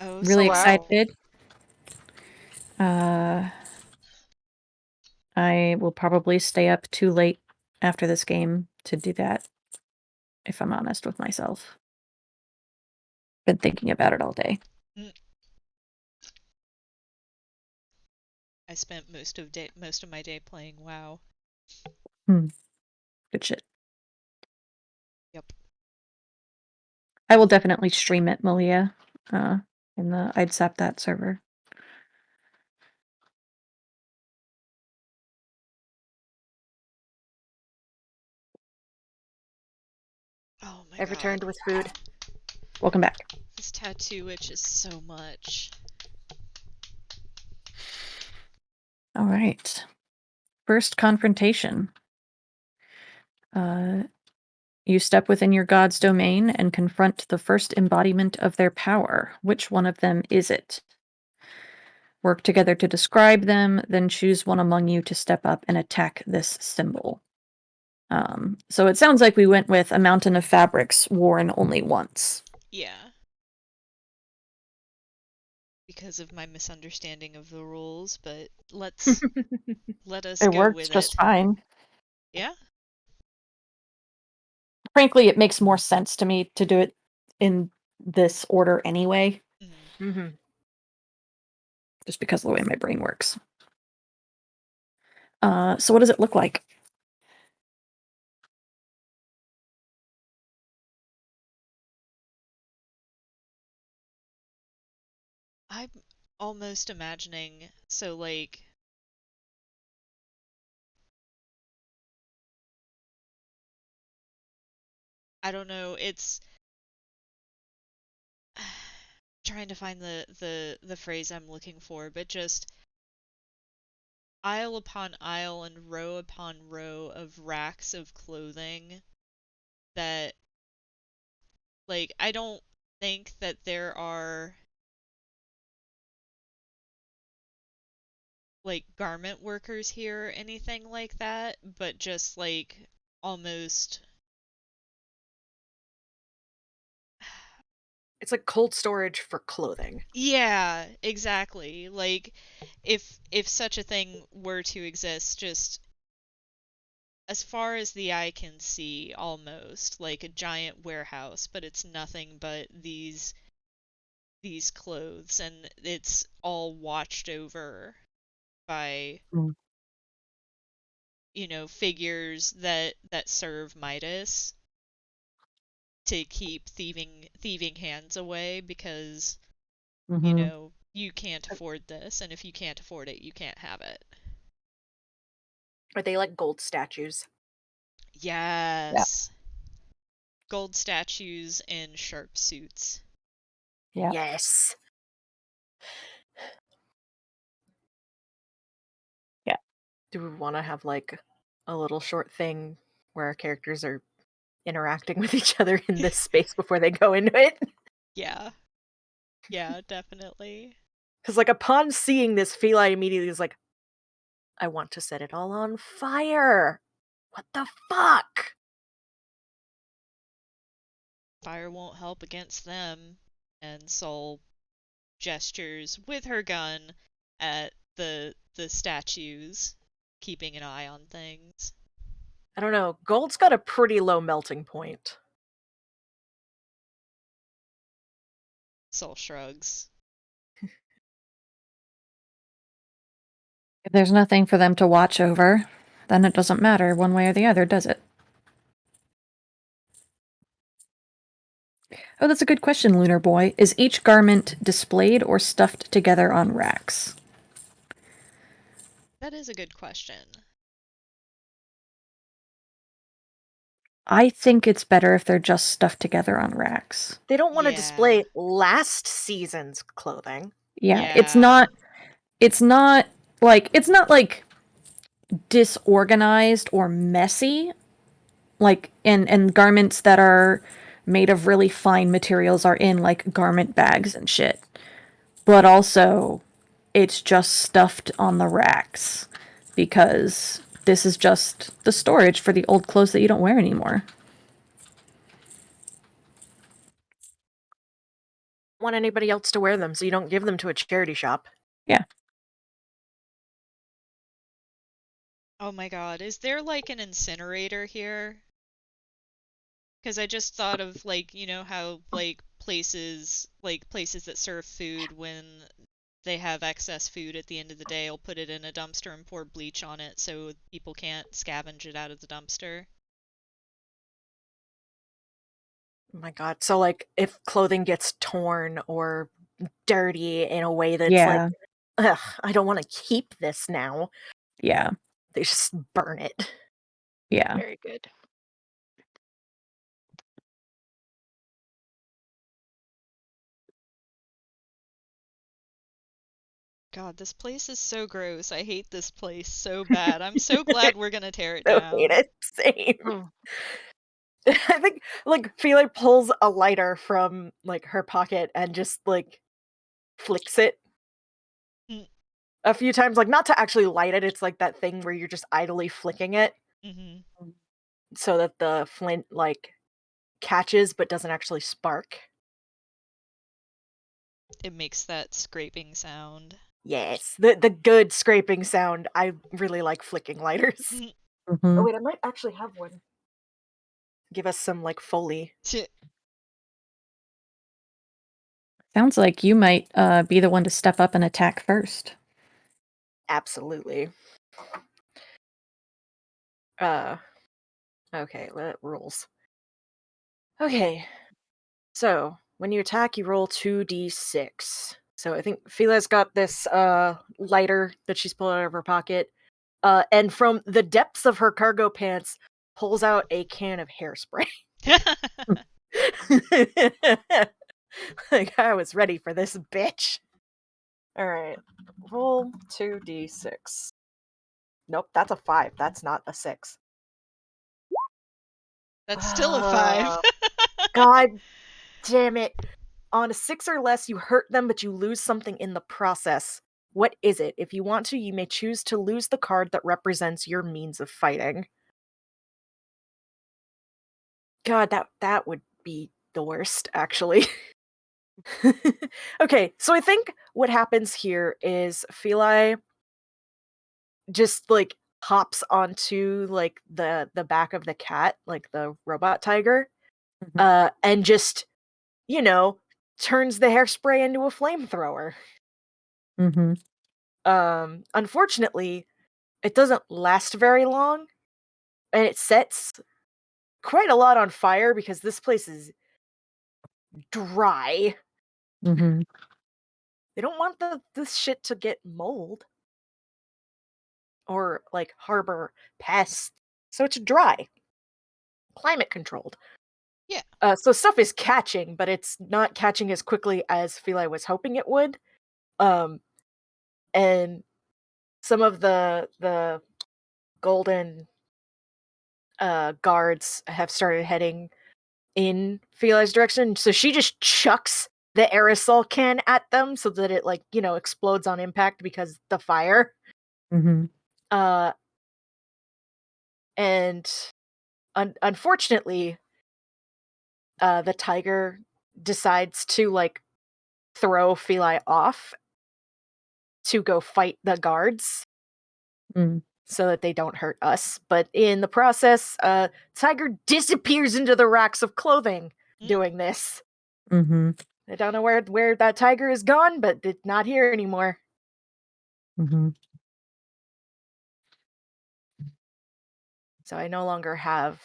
Oh, Really Oh, wow. excited. I will probably stay up too late after this game to do that, if I'm honest with myself. Been thinking about it all day. Mm. I spent most of my day playing WoW. Good shit. Yep. I will definitely stream it, Malia, in the IDSAP that server. Oh my I've god. returned with food. Welcome back. This tattoo itches so much. All right. First confrontation. You step within your god's domain and confront the first embodiment of their power. Which one of them is it? Work together to describe them, then choose one among you to step up and attack this symbol. So it sounds like we went with a mountain of fabrics worn only once. Yeah. Because of my misunderstanding of the rules, but let us It go works with just it. fine. Yeah? Frankly, it makes more sense to me to do it in this order anyway, Mm. Mm-hmm. just because of the way my brain works. So what does it look like? I'm almost imagining, so like, I don't know, it's trying to find the phrase I'm looking for, but just aisle upon aisle and row upon row of racks of clothing that, like, I don't think that there are like garment workers here or anything like that, but just like almost It's like cold storage for clothing. yeah, exactly. Like if such a thing were to exist, just as far as the eye can see, almost like a giant warehouse, but it's nothing but these clothes, and it's all watched over by Mm. figures that serve Midas to keep thieving hands away, because Mm-hmm. you can't afford this, and if you can't afford it, you can't have it. Are they like gold statues? Yeah. Yes. Gold statues in sharp suits. Yeah. Yes. Yeah. Do we want to have like a little short thing where our characters are interacting with each other in this space before they go into it? Yeah. Yeah, definitely. Because like upon seeing this, Feli immediately is like, I want to set it all on fire. What the fuck? Fire won't help against them. And Sol gestures with her gun at the statues, keeping an eye on things. I don't know. Gold's got a pretty low melting point. Sol shrugs. If there's nothing for them to watch over, then it doesn't matter one way or the other, does it? Oh, that's a good question, Lunar Boy. Is each garment displayed or stuffed together on racks? That is a good question. I think it's better if they're just stuffed together on racks. They don't want to Yeah. display last season's clothing. Yeah, Yeah. it's not it's not like disorganized or messy, like and garments that are made of really fine materials are in like garment bags and shit. But also it's just stuffed on the racks because this is just the storage for the old clothes that you don't wear anymore. Want anybody else to wear them, so you don't give them to a charity shop. Yeah. Oh my god, is there like an incinerator here? Because I just thought of like, how like places that serve food, when they have excess food at the end of the day, will put it in a dumpster and pour bleach on it so people can't scavenge it out of the dumpster. Oh my god. So like if clothing gets torn or dirty in a way that's like, Yeah. ugh, I don't want to keep this now. Yeah. They just burn it. Yeah. Very good. God, this place is so gross. I hate this place so bad. I'm so glad we're gonna tear it So hate down. it. Same. Hmm. I think like Feli pulls a lighter from like her pocket and just like flicks it Mm. a few times, like not to actually light it. It's like that thing where you're just idly flicking it Mhm. so that the flint like catches but doesn't actually spark. It makes that scraping sound. Yes, the good scraping sound. I really like flicking lighters. Oh Mm-hmm. wait, I might actually have one. Give us some like Foley. Sounds like you might be the one to step up and attack first. Absolutely. Okay, rules. Okay. So, when you attack, you roll 2d6. So I think Fila's got this lighter that she's pulled out of her pocket. And from the depths of her cargo pants pulls out a can of hairspray. Like I was ready for this bitch. All right. Roll 2d6. Nope, that's a 5. That's not a 6. That's still a 5. God damn it. On a 6 or less, you hurt them, but you lose something in the process. What is it? If you want to, you may choose to lose the card that represents your means of fighting. God, that would be the worst, actually. Okay, so I think what happens here is Feli just like hops onto like the back of the cat, like the robot tiger, and just, you know, turns the hairspray into a flamethrower. Mm-hmm. Unfortunately, it doesn't last very long, and it sets quite a lot on fire because this place is dry. Mm-hmm. They don't want this shit to get mold or like harbor pests, so it's dry, climate controlled. Yeah. So stuff is catching, but it's not catching as quickly as Feli was hoping it would. And some of the golden guards have started heading in Feli's direction, so she just chucks the aerosol can at them so that it, like, you know, explodes on impact because the fire. Mm-hmm. And unfortunately, the tiger decides to like throw Feli off to go fight the guards Mm. so that they don't hurt us. But in the process, tiger disappears into the racks of clothing doing this. Mm-hmm. I don't know where that tiger is gone, but it's not here anymore. Mm-hmm. So I no longer have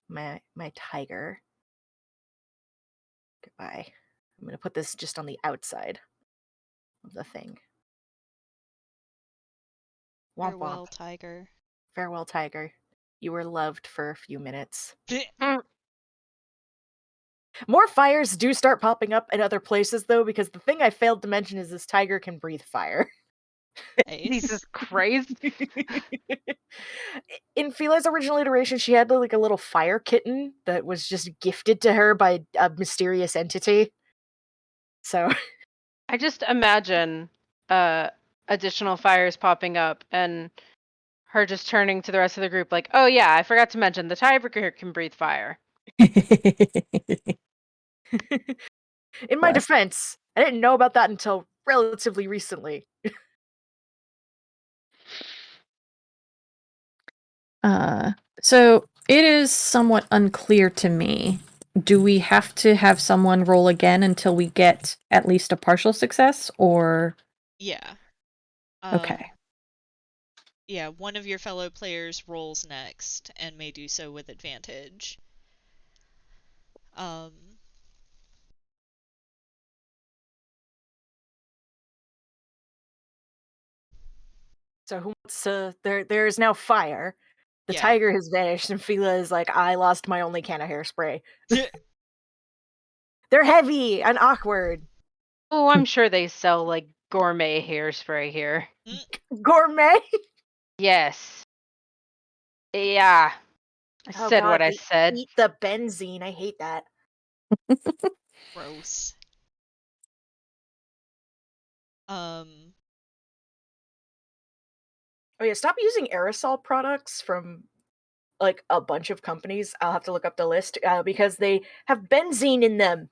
my tiger. Goodbye. I'm gonna put this just on the outside of the thing. Womp womp. Farewell, tiger. Farewell, tiger. You were loved for a few minutes. More fires do start popping up in other places, though, because the thing I failed to mention is this tiger can breathe fire. Nice. Jesus Christ. In Feli's original iteration, she had like a little fire kitten that was just gifted to her by a mysterious entity. So I just imagine additional fires popping up and her just turning to the rest of the group like, "Oh yeah, I forgot to mention the tiebreaker can breathe fire." in my defense, I didn't know about that until relatively recently. So it is somewhat unclear to me. Do we have to have someone roll again until we get at least a partial success, or Yeah. okay? Yeah, one of your fellow players rolls next and may do so with advantage. Um, So who wants to? There is now fire. The yeah. tiger has vanished, and Fila is like, I lost my only can of hairspray. They're heavy and awkward. Oh, I'm sure they sell like gourmet hairspray here. Gourmet. Yes. Yeah. I Oh said god, what I they said. eat the benzene. I hate that. Gross. Um, Oh yeah, stop using aerosol products from like a bunch of companies. I'll have to look up the list because they have benzene in them.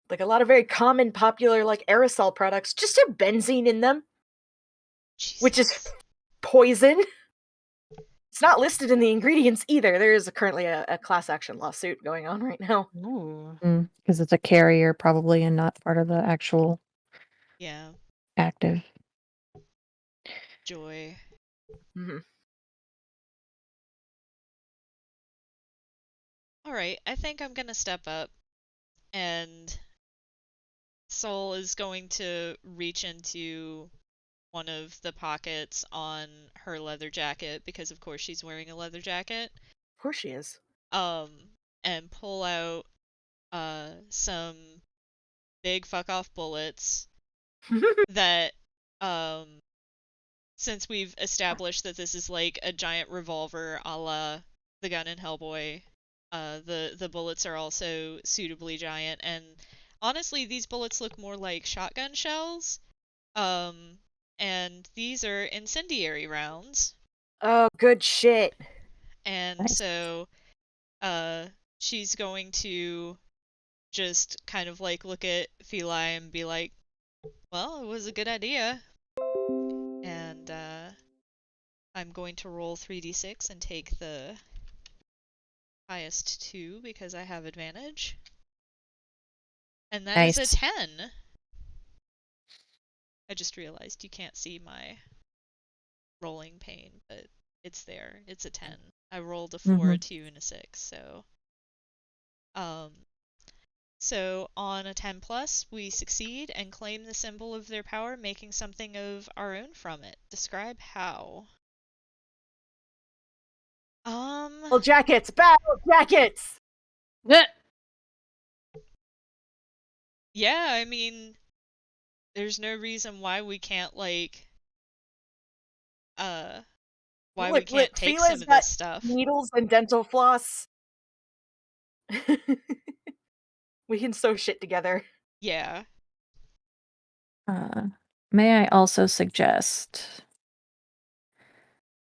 Like a lot of very common, popular like aerosol products just have benzene in them, which is Jesus. poison. It's not listed in the ingredients either. There is currently a class action lawsuit going on right now. Ooh. Because it's a carrier, probably, and not part of the actual Yeah, active. joy. Mm-hmm. Alright, I think I'm gonna step up, and Soul is going to reach into one of the pockets on her leather jacket, because of course she's wearing a leather jacket, Of course she is. and pull out some big fuck off bullets that, since we've established that this is like a giant revolver a la the gun in Hellboy, the bullets are also suitably giant, and honestly these bullets look more like shotgun shells. And these are incendiary rounds. Oh, good shit. And Nice. so she's going to just kind of like look at Feli and be like, well, it was a good idea. And I'm going to roll 3d6 and take the highest 2 because I have advantage. And that is a Nice. 10. I just realized you can't see my rolling pane, but it's there. It's a 10. I rolled a 4, a 2, and a 6, so... So on a 10 plus, we succeed and claim the symbol of their power, making something of our own from it. Describe how. Battle jackets! Battle jackets! Yeah, I mean, there's no reason why we can't, like, why we can't Look, take some Fila's of got this stuff. needles and dental floss. We can sew shit together. Yeah. May I also suggest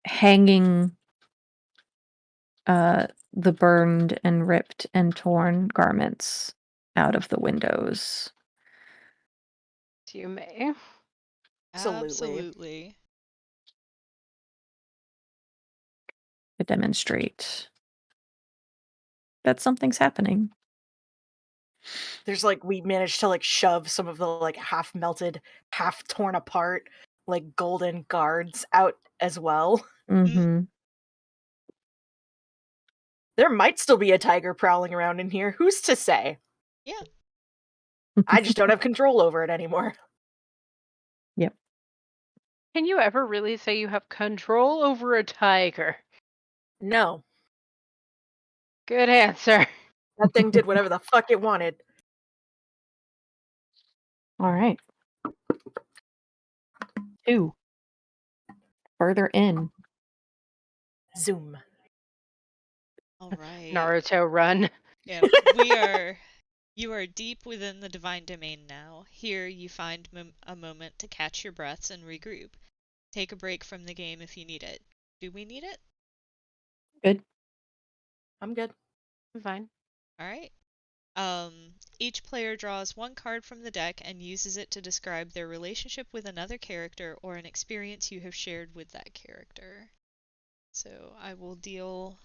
hanging the burned and ripped and torn garments out of the windows You may. Absolutely. to demonstrate that something's happening. There's like we managed to like shove some of the like half melted, half torn apart, like golden guards out as well. Mm-hmm. There might still be a tiger prowling around in here. Who's to say? Yeah. I just don't have control over it anymore. Yep. Can you ever really say you have control over a tiger? No. Good answer. That thing did whatever the fuck it wanted. All right. 2. Further in. Zoom. All right. Naruto run. Yeah, you are deep within the divine domain now. Here you find a moment to catch your breaths and regroup. Take a break from the game if you need it. Do we need it? Good. I'm good. I'm fine. All right. Each player draws one card from the deck and uses it to describe their relationship with another character or an experience you have shared with that character. So I will deal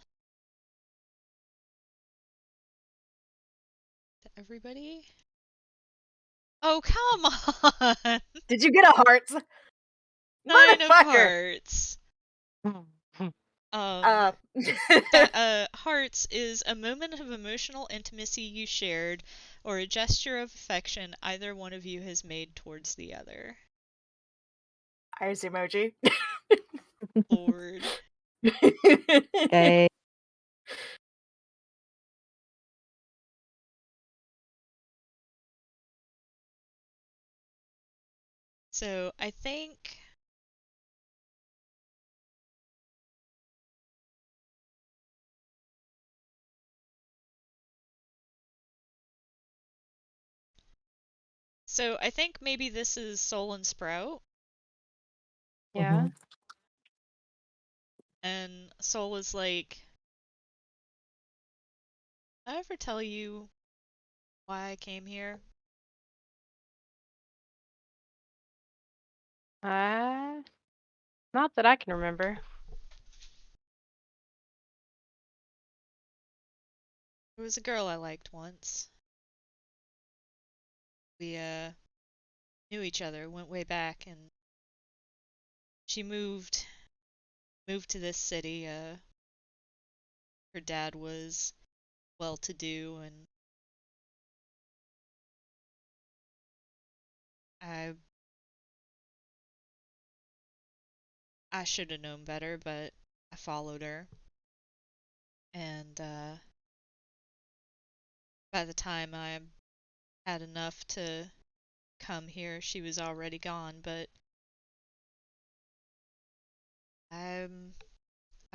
to everybody. Oh, come on! Did you get a heart? 9 of Motherfucker! hearts. Uh, Hearts is a moment of emotional intimacy you shared, or a gesture of affection either one of you has made towards the other. Iris emoji. Lord. Okay. So I think maybe this is Soul and Sprout, Yeah. Mhm. and Soul is like, did I ever tell you why I came here? Not that I can remember. There was a girl I liked once. We knew each other, went way back, and she moved to this city. Her dad was well-to-do, and I should have known better, but I followed her. And by the time I had enough to come here, she was already gone, but I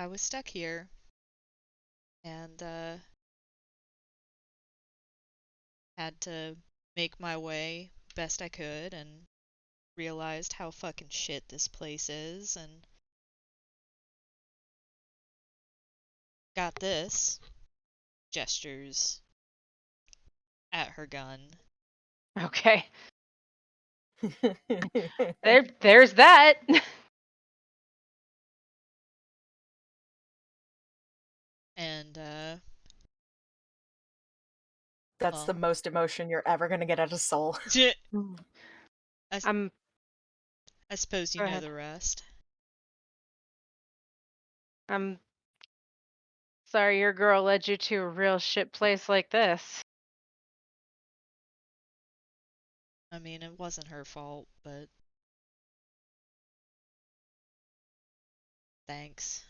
was stuck here, and had to make my way best I could, and realized how fucking shit this place is, and got this. Gestures at her gun. Okay. There's that. And That's the well, most emotion you're ever gonna get out of Soul. I I'm. suppose you Go know ahead. the rest. I'm sorry your girl led you to a real shit place like this. I mean, it wasn't her fault, but thanks.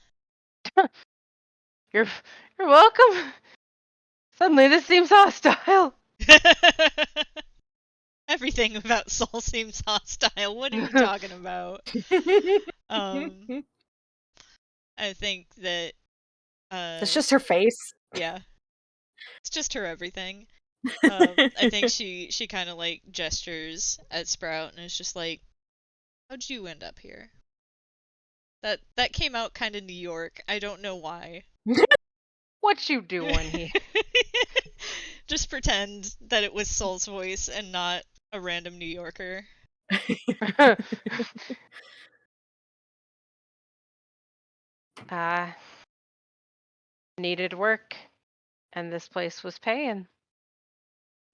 You're you're welcome. Suddenly this seems hostile. Everything about Soul seems hostile. What are you talking about? Um, I think that It's just her face. yeah, it's just her everything. I think she kind of like gestures at Sprout and is just like, "How'd you end up here?" That came out kind of New York. I don't know why. What you doing here? Just pretend that it was Soul's voice and not a random New Yorker. uh, needed work, and this place was paying.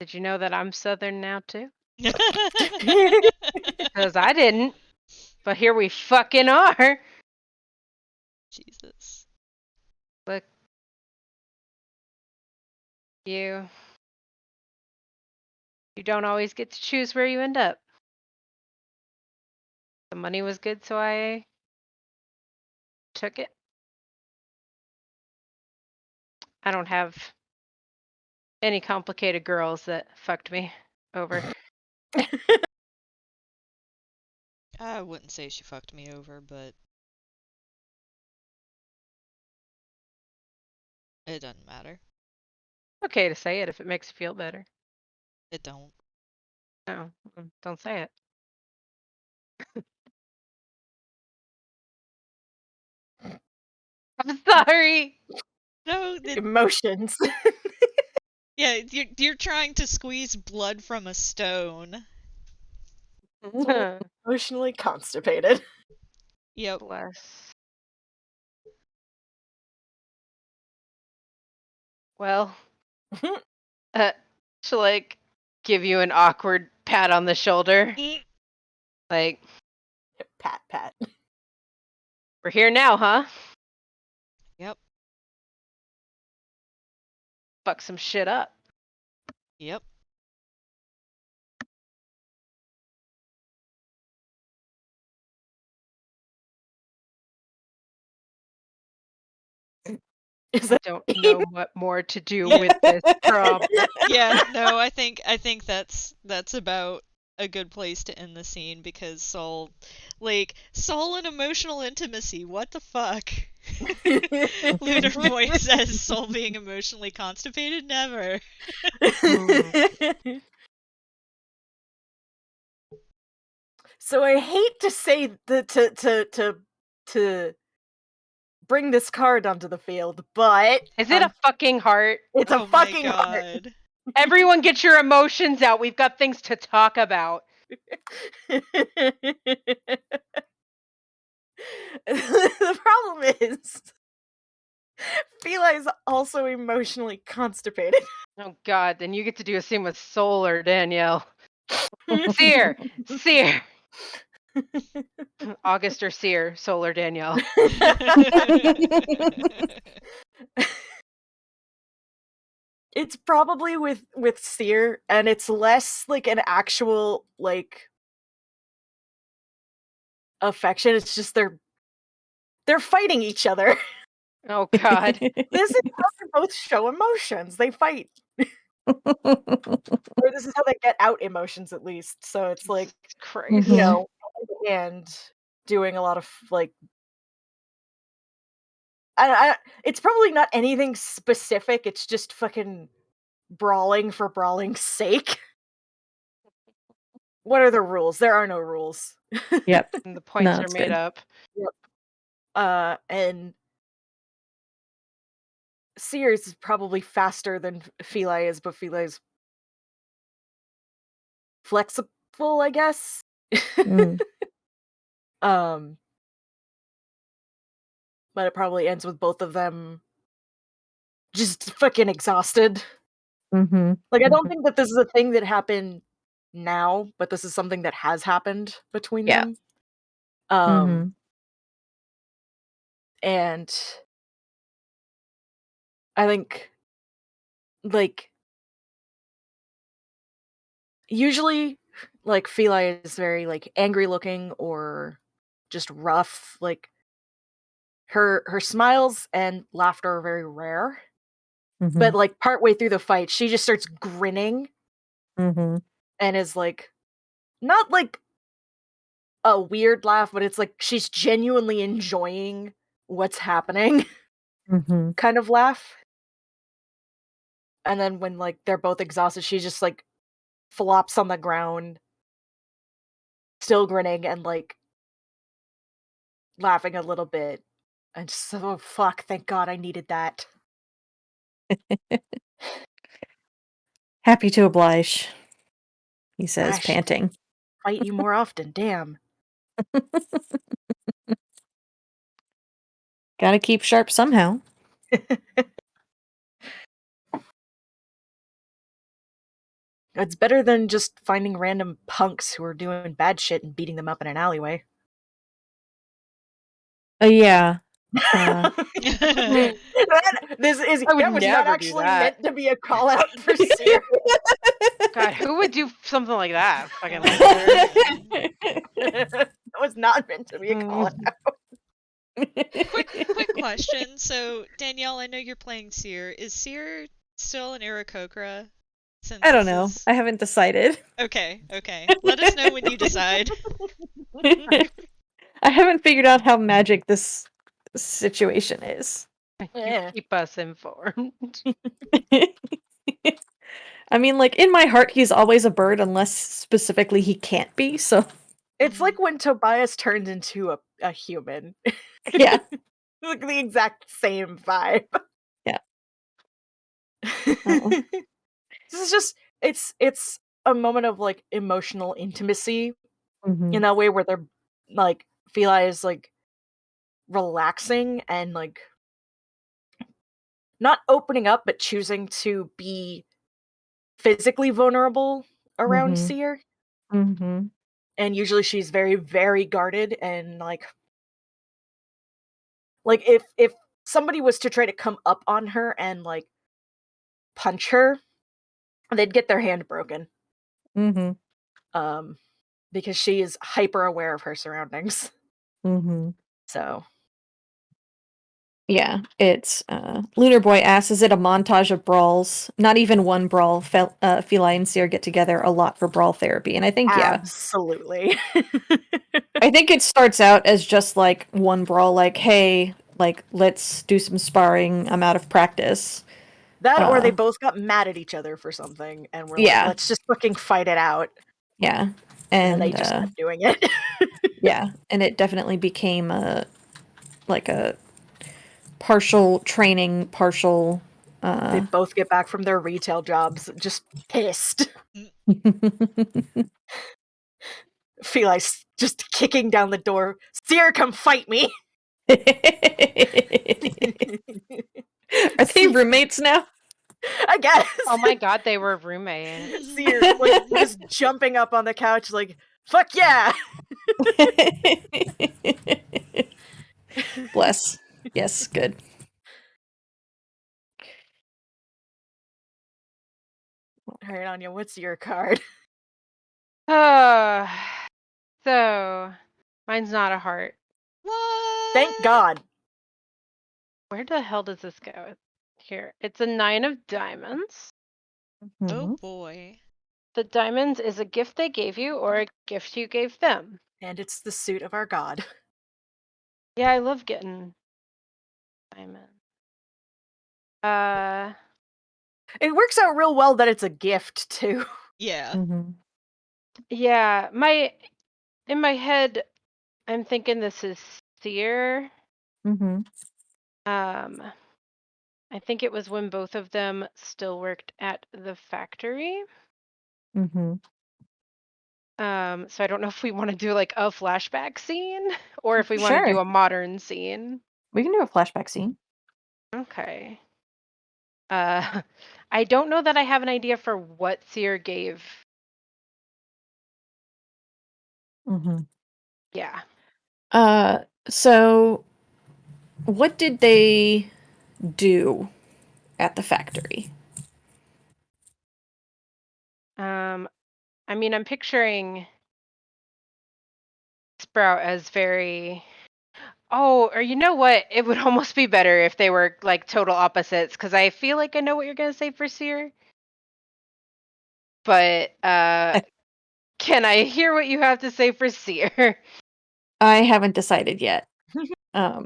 Did you know that I'm Southern now too? Because I didn't. But here we fucking are. Jesus. Look, you don't always get to choose where you end up. The money was good, so I took it. I don't have any complicated girls that fucked me over. I wouldn't say she fucked me over, but it doesn't matter. Okay to say it if it makes you feel better. It don't. No, don't say it. I'm sorry. No, Emotions. yeah, you're trying to squeeze blood from a stone. Emotionally constipated. Yep. Bless. Well, she'll like give you an awkward pat on the shoulder. Mm. Like, Pat, pat. we're here now, huh? Yep. Fuck some shit up. Yep. Is I that don't know what more to do Yeah. with this problem. Yeah, no, I think that's about a good place to end the scene because Soul and emotional intimacy, what the fuck? Lunar voice says Soul being emotionally constipated? Never. So I hate to say to bring this card onto the field, but Is it a fucking heart? it's a Oh my fucking heart. god. Everyone get your emotions out. We've got things to talk about. The problem is Fila is also emotionally constipated. Oh god, then you get to do a scene with Soul or Danielle. Seer! Seer! August or Seer, Soul or Danielle. It's probably with Seer, and it's less like an actual like affection. It's just they're fighting each other. Oh god. This is how they both show emotions. They fight. Or this is how they get out emotions at least. So it's like, Christ. you know, and doing a lot of like it's probably not anything specific. It's just fucking brawling for brawling's sake. What are the rules? There are no rules. Yep. And the points No, are it's made good. up. And Sears is probably faster than Feli is, but Feli is flexible, I guess. Mm. But it probably ends with both of them just fucking exhausted. Mm-hmm. Like, I don't think that this is a thing that happened now, but this is something that has happened between Yeah. them. Mm-hmm. And I think, like, usually, like, Feli is very, like, angry looking or just rough. Like, her smiles and laughter are very rare. Mm-hmm. But, like, partway through the fight, she just starts grinning Mm-hmm. and is, like, not, like, a weird laugh, but it's like she's genuinely enjoying what's happening Mm-hmm. kind of laugh. And then when, like, they're both exhausted, she just, like, flops on the ground, still grinning and, like, laughing a little bit. And just, "Oh, fuck, thank God I needed that." Happy to oblige, he I says, should panting. fight you more often, damn. Gotta keep sharp somehow. It's better than just finding random punks who are doing bad shit and beating them up in an alleyway. Yeah. I would That was not never do actually that. meant to be a call out for Seer. God, who would do something like that? Fucking loser. That was not meant to be a call out. quick question. So Danielle, I know you're playing Seer. Is Seer still an Aarakocra? Since I don't this know. is I haven't decided. okay. Let us know when you decide. I haven't figured out how magic this situation is. You Yeah. keep us informed. I mean, like, in my heart, he's always a bird unless specifically he can't be, so It's like when Tobias turned into a human. yeah. Like the exact same vibe. Yeah. Oh. This is just it's a moment of like emotional intimacy Mhm. in that way where they're like Feli is like relaxing and like not opening up but choosing to be physically vulnerable around Mhm. Seer. Mhm. And usually she's very, very guarded and like if somebody was to try to come up on her and like punch her, they'd get their hand broken. Mhm. Um because she is hyper aware of her surroundings. Mhm. So Yeah, it's Lunar Boy asks, is it a montage of brawls? Not even one brawl. Feli and Seer get together a lot for brawl therapy, and I think yeah. absolutely. I think it starts out as just like one brawl, like, hey, like, let's do some sparring. I'm out of practice. That or they both got mad at each other for something and were like, Yeah. let's just fucking fight it out. Yeah. And then they And just kept doing it. yeah, and it definitely became a partial training, partial They both get back from their retail jobs just pissed. Feli's just kicking down the door. Seer, come fight me. Are they roommates now? I guess. Oh my god, they were roommates. Seer, like, just jumping up on the couch, like, fuck yeah. Bless. Yes, good. All right, Anya, what's your card? So, mine's not a heart. What? Thank God. Where the hell does this go? Here. It's a 9 of diamonds. Oh Mhm. boy. The diamonds is a gift they gave you or a gift you gave them. And it's the suit of our god. Yeah, I love getting diamonds. It works out real well that it's a gift, too. Yeah. Mhm. Yeah, in my head, I'm thinking this is Seer. Mhm. I think it was when both of them still worked at the factory. Mhm. So I don't know if we want to do like a flashback scene or if we want to Sure. do a modern scene. We can do a flashback scene. Okay. I don't know that I have an idea for what Seer gave. Mm-hmm. Yeah. So what did they do at the factory? I mean, I'm picturing Sprout as very. Oh, or you know what? It would almost be better if they were like total opposites, because I feel like I know what you're gonna say for Seer. But can I hear what you have to say for Seer? I haven't decided yet. I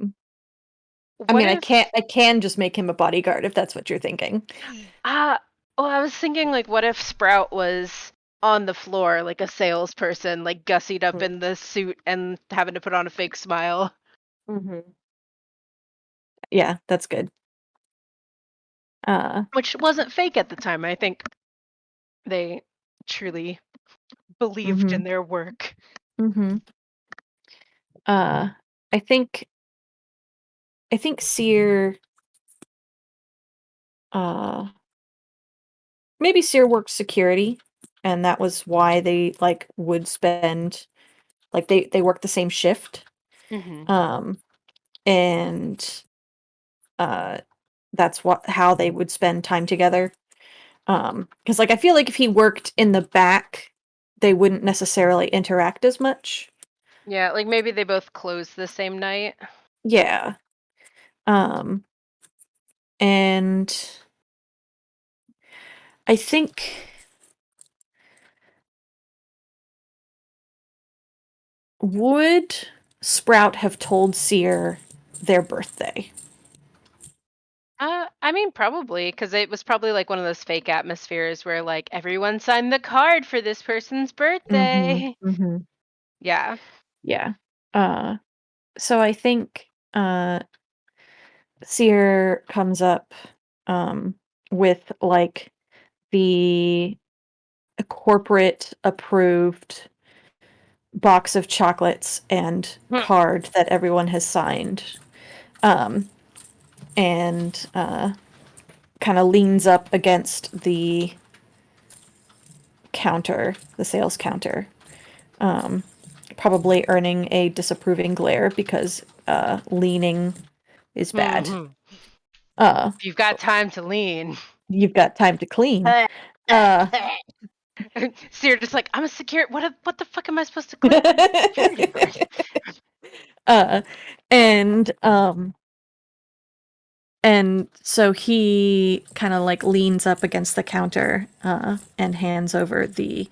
What mean, if I can just make him a bodyguard if that's what you're thinking. oh, I was thinking like what if Sprout was on the floor like a salesperson, like gussied up in the suit and having to put on a fake smile. Mm-hmm. Yeah, that's good. Which wasn't fake at the time. I think they truly believed Mm-hmm. in their work. Mm-hmm. I think Seer uh maybe Seer worked security, and that was why they like would spend like they work the same shift. Mm-hmm. Um and uh that's what how they would spend time together. Because like I feel like if he worked in the back, they wouldn't necessarily interact as much. Yeah, like maybe they both closed the same night. Yeah. Um and I think would Sprout have told Seer their birthday? I mean, probably, because it was probably like one of those fake atmospheres where like everyone signed the card for this person's Mhm. birthday. Mhm. Yeah. Yeah. Uh so I think Seer comes up with like the corporate approved box of chocolates and Hmm. card that everyone has signed. Um and kind of leans up against the counter, the sales counter. Um Probably earning a disapproving glare because leaning is bad. Mhm. Uh, If you've got time to lean. you've got time to clean. Uh, So you're just like, I'm a security. What the fuck am I supposed to glare at? I'm a security guard. uh, and and so he kind of like leans up against the counter and hands over the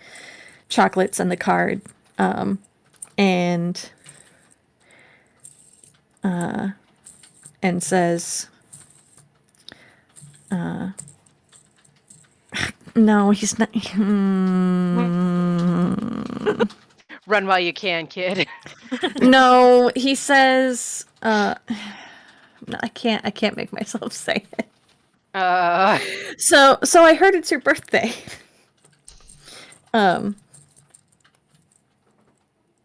chocolates and the card and and says no, he's not. Run while you can, kid. No, he says no, I can't make myself say it. Uh, So I heard it's your birthday. Um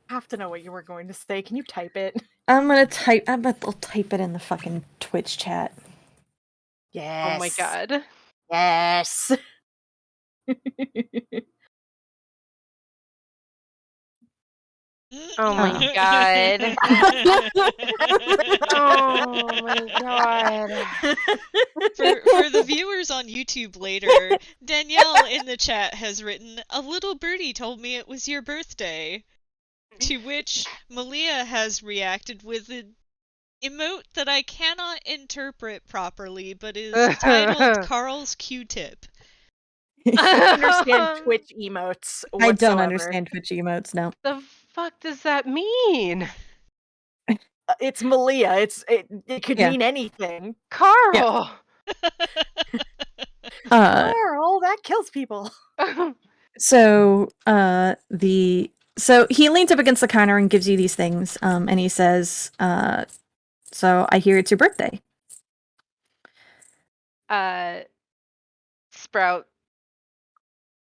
Have to know what you were going to say. Can you type it? I'm gonna type it in the fucking Twitch chat. oh my Yes. god. Yes. Oh my Uh. god. Oh my god. For the viewers on YouTube later, Danielle in the chat has written, "A little birdie told me it was your birthday." To which Malia has reacted with an emote that I cannot interpret properly, but is titled Carl's Q-tip. Understand Twitch emotes I don't whatsoever. understand Twitch emotes now. The fuck does that mean? It's Malia. It could Yeah. mean anything. Carl. Carl, that kills people. So he leans up against the counter and gives you these things, and he says, so I hear it's your birthday. Sprout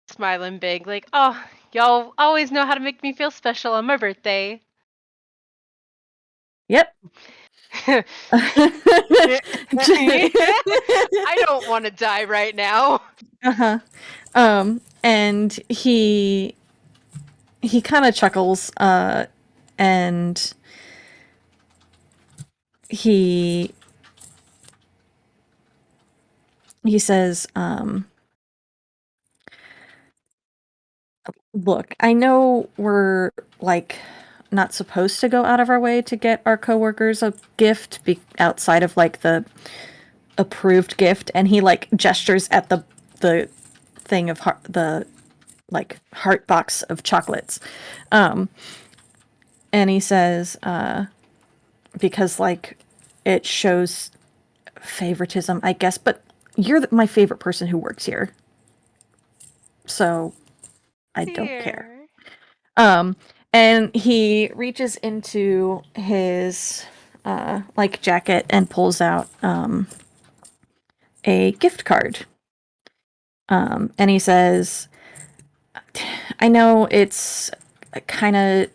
smiling big, like, oh, y'all always know how to make me feel special on my birthday. Yep. I don't want to die right now. Uh-huh. And he kind of chuckles, and he says, look, I know we're like not supposed to go out of our way to get our coworkers a gift outside of like the approved gift, and he like gestures at the thing of the like heart box of chocolates, and he says, because like it shows favoritism, I guess, but you're my favorite person who works here, so I don't care. Here. And he reaches into his like jacket and pulls out a gift card. And he says, I know it's kind of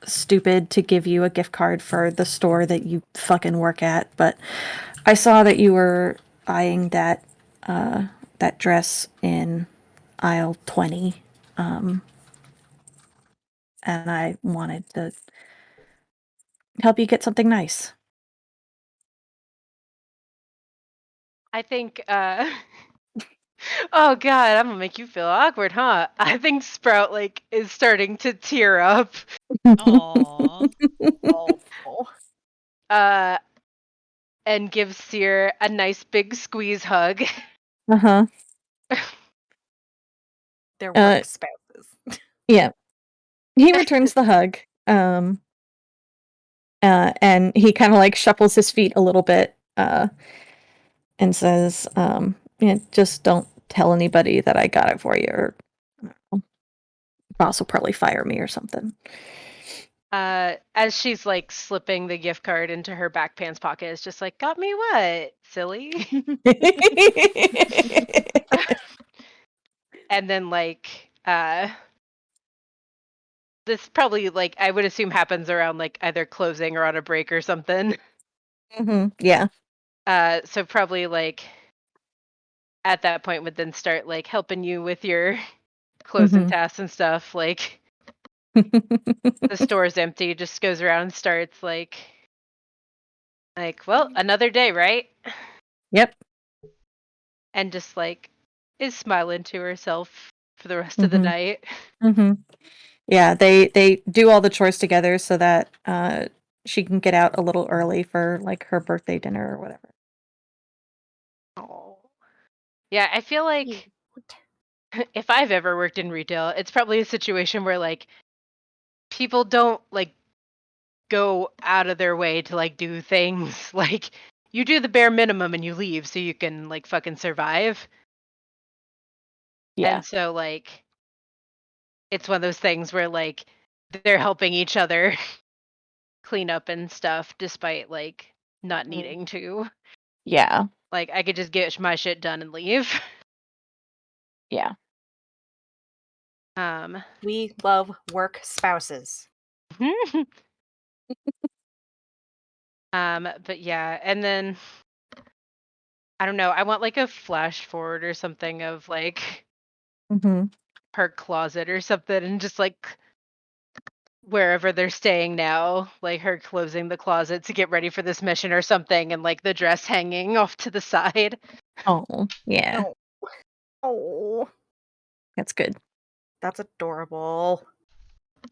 stupid to give you a gift card for the store that you fucking work at, but I saw that you were eyeing that dress in aisle 20. And I wanted to help you get something nice. I think oh god, I'm gonna make you feel awkward, huh? I think Sprout like is starting to tear up. Aw. Oh. Uh and gives Seer a nice big squeeze hug. Uh-huh. Their work spouses. Yeah. He returns the hug. And he kind of like shuffles his feet a little bit, and says, yeah, just don't tell anybody that I got it for you, or boss will probably fire me or something. As she's like slipping the gift card into her back pants pocket, it's just like, got me what, silly? And then like this probably like I would assume happens around like either closing or on a break or something. Yeah. So probably like at that point would then start like helping you with your closing tasks and stuff. Like the store's empty, just goes around and starts like, well, another day, right? Yep. And just like is smiling to herself for the rest of the night. Yeah, they do all the chores together so that she can get out a little early for like her birthday dinner or whatever. Oh. Yeah, I feel like if I've ever worked in retail, it's probably a situation where like people don't like go out of their way to like do things. Like you do the bare minimum and you leave so you can like fucking survive. Yeah. And so like it's one of those things where like they're helping each other clean up and stuff despite like not needing to. Yeah. Like I could just get my shit done and leave. Yeah. We love work spouses. But yeah, and then I don't know, I want like a flash forward or something of like her closet or something, and just like wherever they're staying now, like her closing the closet to get ready for this mission or something, and like the dress hanging off to the side. Oh, yeah. Oh, That's good. that's adorable.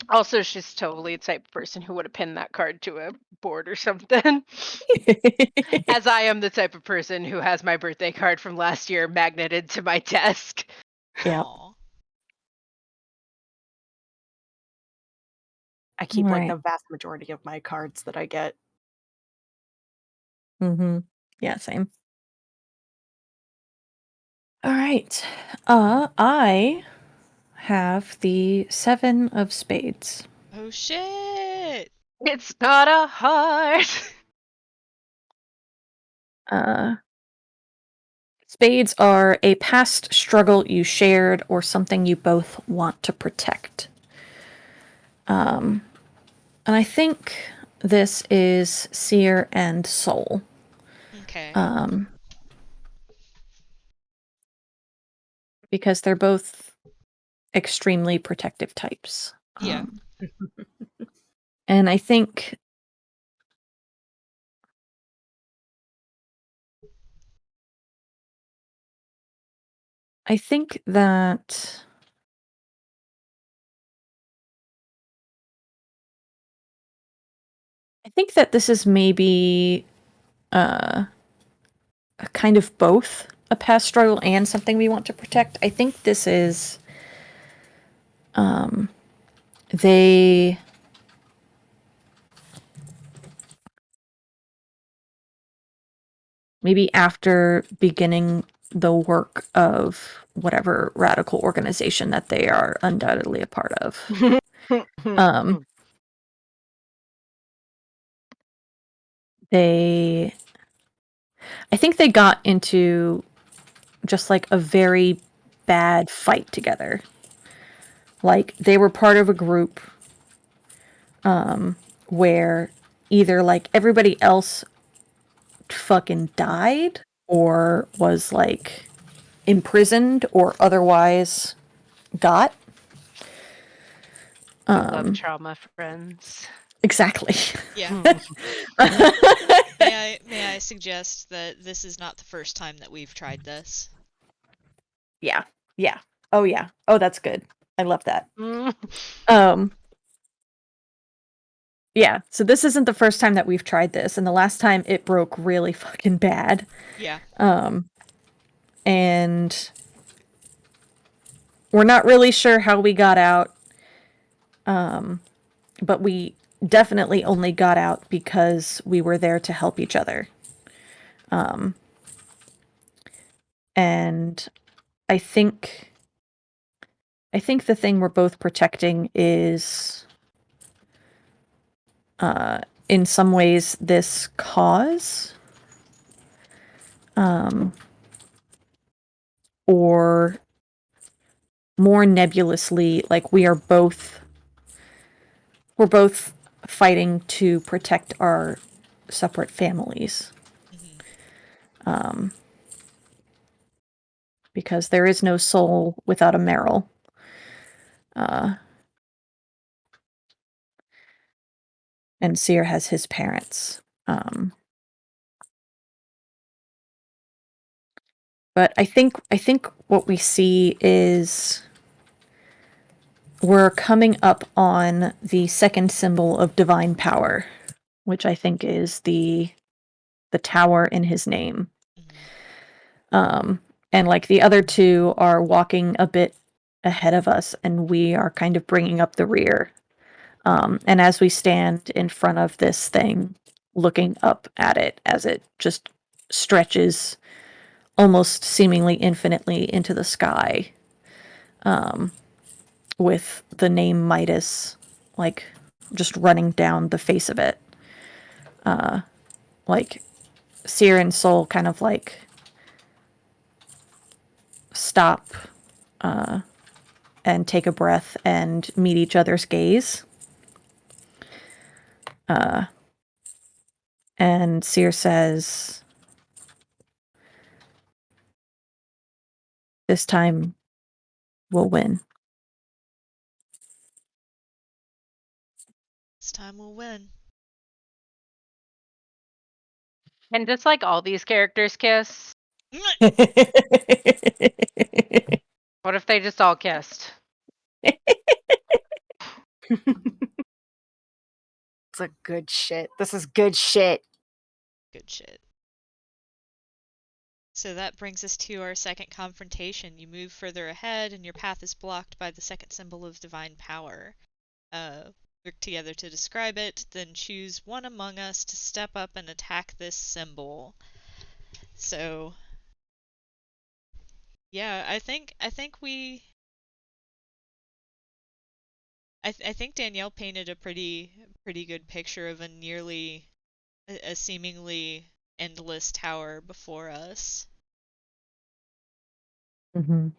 Also, she's totally the type of person who would have pinned that card to a board or something. As I am the type of person who has my birthday card from last year magneted to my desk. Yeah. Aw. I keep like Right. the vast majority of my cards that I get. Yeah, same. All right. I have the 7 of spades. Oh shit. It's not a heart. Spades are a past struggle you shared or something you both want to protect. And I think this is Seer and Soul. Okay. Because they're both extremely protective types. Yeah. And I think that this is maybe a kind of both a past struggle and something we want to protect. I think this is they maybe after beginning the work of whatever radical organization that they are undoubtedly a part of. I think they got into just like a very bad fight together. Like they were part of a group where either like everybody else fucking died or was like imprisoned or otherwise got. We love trauma friends. Exactly. Yeah. May I suggest that this is not the first time that we've tried this? Yeah. Yeah. Oh yeah. Oh, that's good. I love that. Um Yeah, so this isn't the first time that we've tried this, and the last time it broke really fucking bad. Yeah. And we're not really sure how we got out, but we definitely only got out because we were there to help each other. And I think the thing we're both protecting is in some ways this cause, or more nebulously, like we're both fighting to protect our separate families. Mm-hmm. Because there is no soul without a Meryl. And Seer has his parents. But I think what we see is we're coming up on the second symbol of divine power, which I think is the tower in his name. Mm-hmm. And like the other two are walking a bit ahead of us, and we are kind of bringing up the rear. And as we stand in front of this thing, looking up at it as it just stretches almost seemingly infinitely into the sky, with the name Midas, like, just running down the face of it. Like, Seer and Soul kind of, like, stop and take a breath and meet each other's gaze. And Seer says, "This time we'll win." This time we'll win. And just like all these characters kiss, what if they just all kissed? It's a good shit. This is good shit. Good shit. So that brings us to our second confrontation. You move further ahead, and your path is blocked by the second symbol of divine power. Work together to describe it, then choose one among us to step up and attack this symbol. So, yeah, I think I think Danielle painted a pretty good picture of a seemingly endless tower before us. Mm-hmm.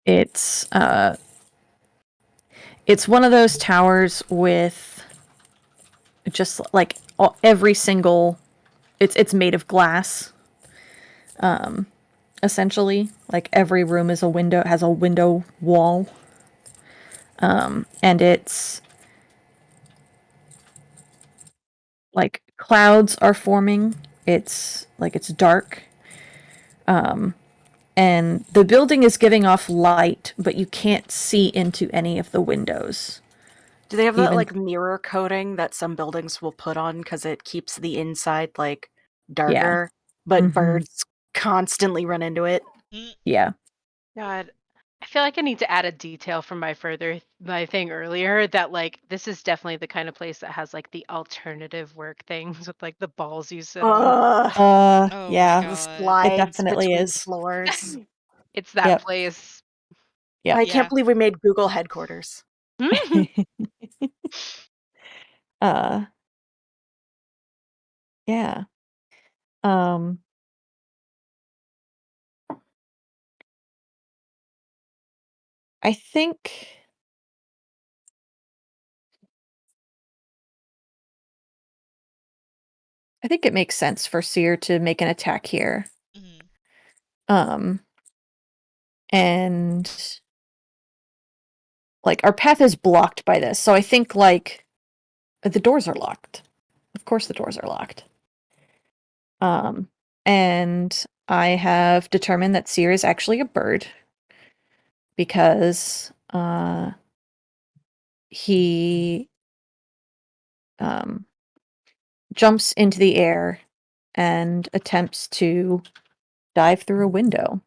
It's It's one of those towers with just like every single. It's made of glass. Essentially, like every room is a window, has a window wall. And it's like clouds are forming. It's like it's dark. And the building is giving off light, but you can't see into any of the windows. Do they have that Even like mirror coating that some buildings will put on because it keeps the inside like yeah. darker, but Mhm. birds constantly run into it? Mm, Yeah. God, I feel like I need to add a detail from my thing earlier that like this is definitely the kind of place that has like the alternative work things with like the balls you sit on. Ugh, oh my Yeah. the god. It slides definitely between is. floors. It's that Yep. place. Yep. I Yeah. can't believe we made Google headquarters. uh yeah. Um I think it makes sense for Seer to make an attack here. Mhm. Um and like our path is blocked by this. So I think like the doors are locked. Of course the doors are locked. Um and I have determined that Seer is actually a bird because he um jumps into the air and attempts to dive through a window.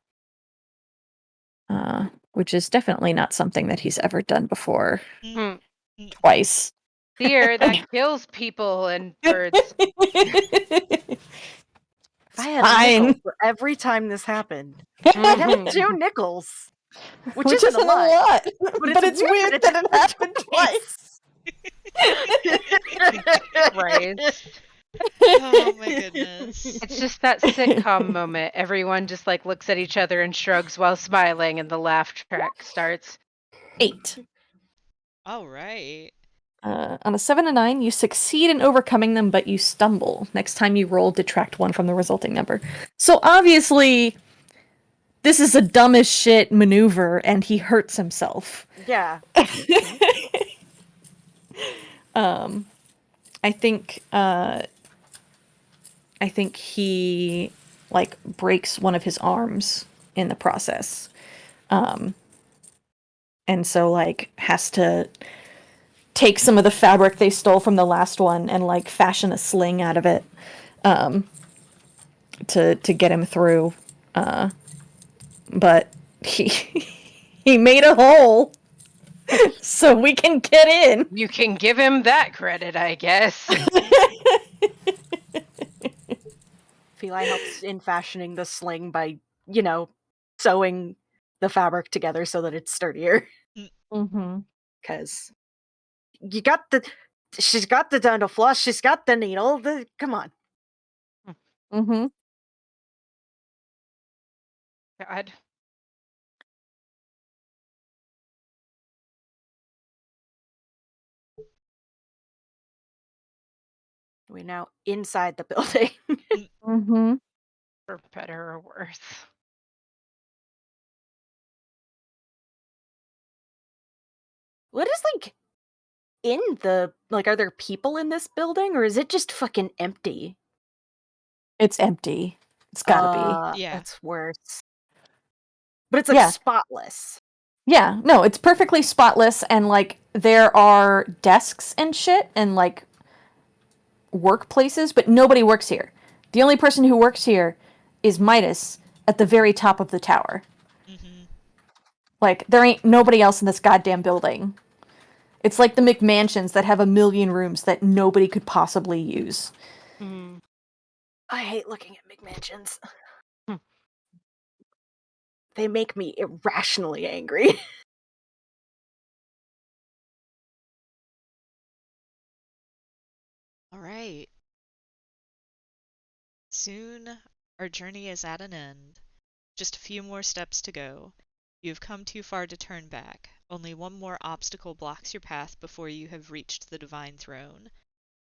Which is definitely not something that he's ever done before. Mm, Hmm. mm. Twice. Fear that kills people and birds. It's If I had a nickel fine. for every time this happened, I'd have Mhm. 2 nickels, which Which isn't a isn't a lot, lot. but it's But it's weird weird that that it it happened happened twice. Christ. Oh my goodness. It's just that sitcom moment. Everyone just like looks at each other and shrugs while smiling, and the laugh track starts. 8. All right. On a 7 and 9, you succeed in overcoming them, but you stumble. Next time you roll, detract 1 from the resulting number. So obviously, this is a dumb as shit maneuver, and he hurts himself. Yeah. I think he like breaks one of his arms in the process. And so like has to take some of the fabric they stole from the last one and like fashion a sling out of it to get him through. But he he made a hole so we can get in. You can give him that credit, I guess. Feli helps in fashioning the sling by, sewing the fabric together so that it's sturdier. Mm, Mm-hmm. Because she's got the dental floss, she's got the needle. Come on. Mm-hmm. God. We're now inside the building. mm. Mm-hmm. For better or worse. What is like in the like? Are there people in this building, or is it just fucking empty? It's empty. It's gotta be. Yeah. That's worse. But it's like Yeah. spotless. Yeah. No, it's perfectly spotless and like there are desks and shit and like workplaces, but nobody works here. The only person who works here is Midas at the very top of the tower. Mhm. Like, there ain't nobody else in this goddamn building. It's like the McMansions that have a million rooms that nobody could possibly use. Mm. I hate looking at McMansions. Hmm. They make me irrationally angry. All right. Soon our journey is at an end. Just a few more steps to go. You've come too far to turn back. Only one more obstacle blocks your path before you have reached the divine throne.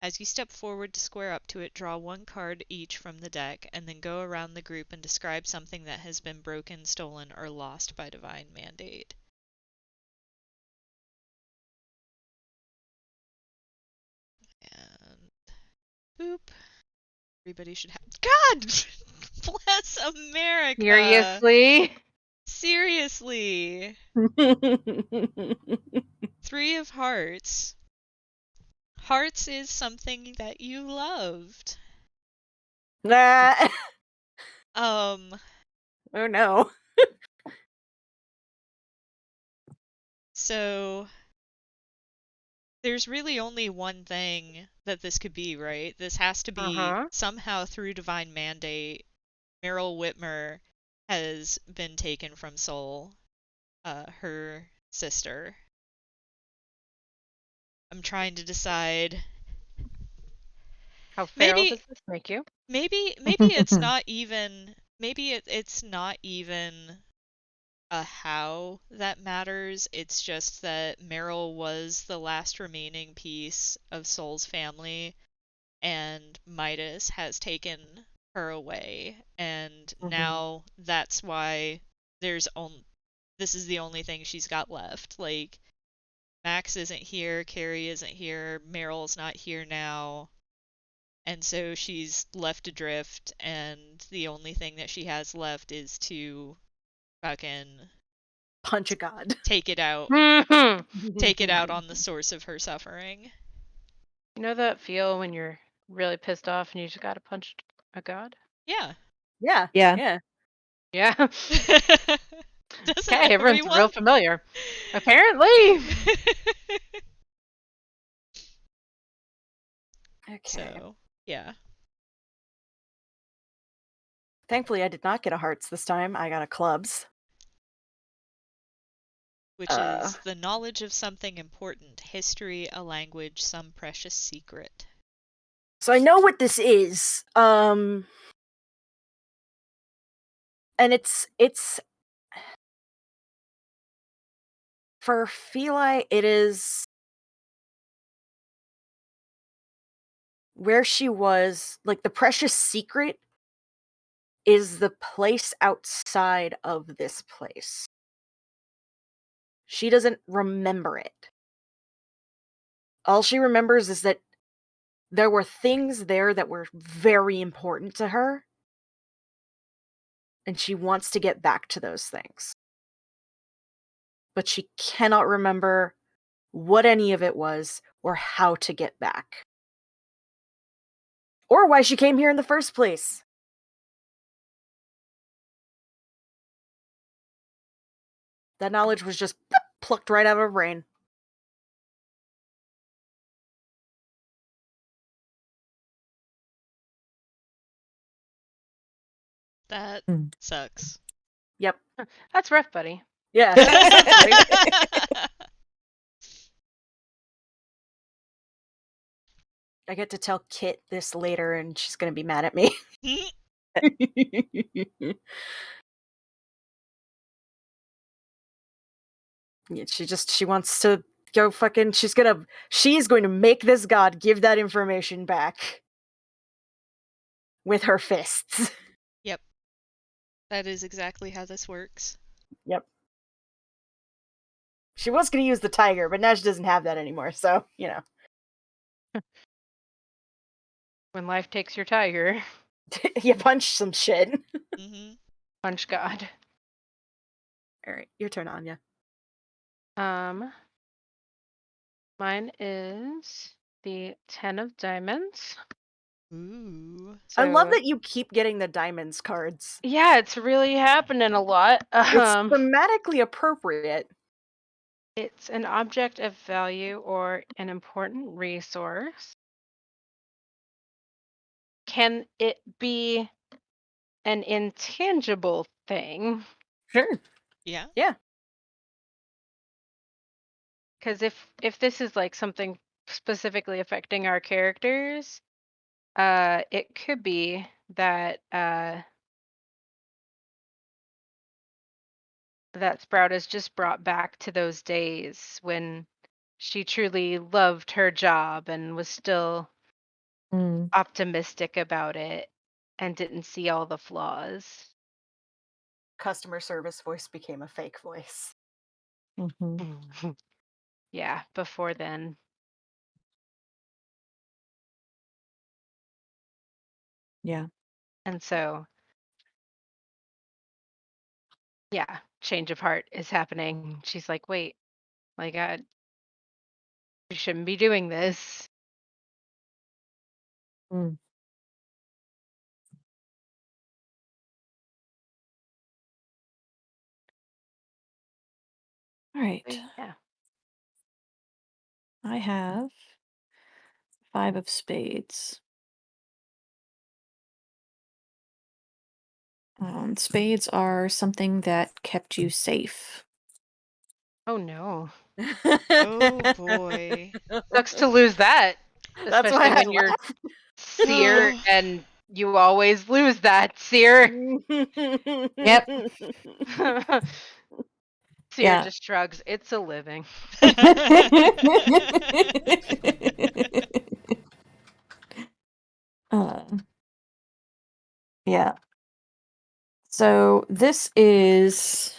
As you step forward to square up to it, draw one card each from the deck, and then go around the group and describe something that has been broken, stolen, or lost by divine mandate. And boop. Everybody should have. God! Bless America! Seriously? Seriously! 3 of Hearts. Hearts is something that you loved. Nah. Um, Oh no. so there's really only one thing that this could be, right? This has to be Uh-huh. somehow through divine mandate, Meryl Whitmer has been taken from Soul, her sister. I'm trying to decide. How feral Maybe does this make you? maybe it's not even it's not even a how that matters. It's just that Meryl was the last remaining piece of Soul's family, and Midas has taken her away, and now that's why this is the only thing she's got left. Like, Max isn't here, Carrie isn't here, Meryl's not here now, and so she's left adrift, and the only thing that she has left is to fucking Punch a god. take it out Mhm. on the source of her suffering. You know that feel when you're really pissed off and you just gotta punch a god? Yeah. Yeah. Yeah. Yeah. Yeah. Doesn't Okay, everyone's everyone? real familiar. Apparently. Okay. So, yeah. Thankfully, I did not get a hearts this time. I got a clubs. Which is the knowledge of something important, history, a language, some precious secret. So I know what this is. And it's for Feli, it is where she was, like the precious secret is the place outside of this place. She doesn't remember it. All she remembers is that there were things there that were very important to her, and she wants to get back to those things. But she cannot remember what any of it was or how to get back. Or why she came here in the first place. That knowledge was just plucked right out of her brain. That sucks. Yep. That's rough, buddy. Yeah. Sucks, buddy. I get to tell Kit this later, and she's gonna be mad at me. Yeah, she wants to go fucking. She's going to make this god give that information back with her fists. Yep. That is exactly how this works. Yep. She was gonna use the tiger, but now she doesn't have that anymore. So When life takes your tiger, you punch some shit. Mm-hmm. punch God. All right, your turn, Anya. Mine is the 10 of diamonds. Ooh. I love So- that you keep getting the diamonds cards. Yeah, it's really happening a lot. It's thematically appropriate. It's an object of value or an important resource. Can it be an intangible thing? Sure. Yeah. Yeah. Because if this is like something specifically affecting our characters, it could be that that Sprout is just brought back to those days when she truly loved her job and was still Mm, optimistic about it and didn't see all the flaws. Customer service voice became a fake voice. mhm. Yeah, before then. Yeah. And so, yeah, change of heart is happening. She's like, wait, like, you shouldn't be doing this. Mm. All right. Yeah. I have 5 of spades. Spades are something that kept you safe. Oh no. Oh boy. Sucks to lose that, That's why especially I when you're laughed. seer and you always lose that seer. Yep. Seer Yeah. just shrugs. It's a living. uh, yeah. So this is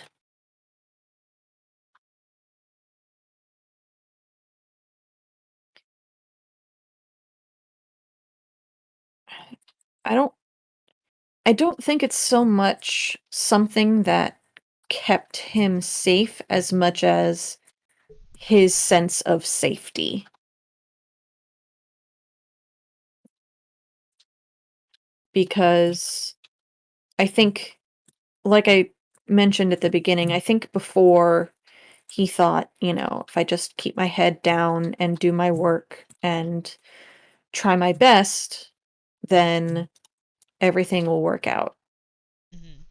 I don't I don't think it's so much something that kept him safe as much as his sense of safety. Because I think, like I mentioned at the beginning, I think before he thought, if I just keep my head down and do my work and try my best, then everything will work out. Mhm.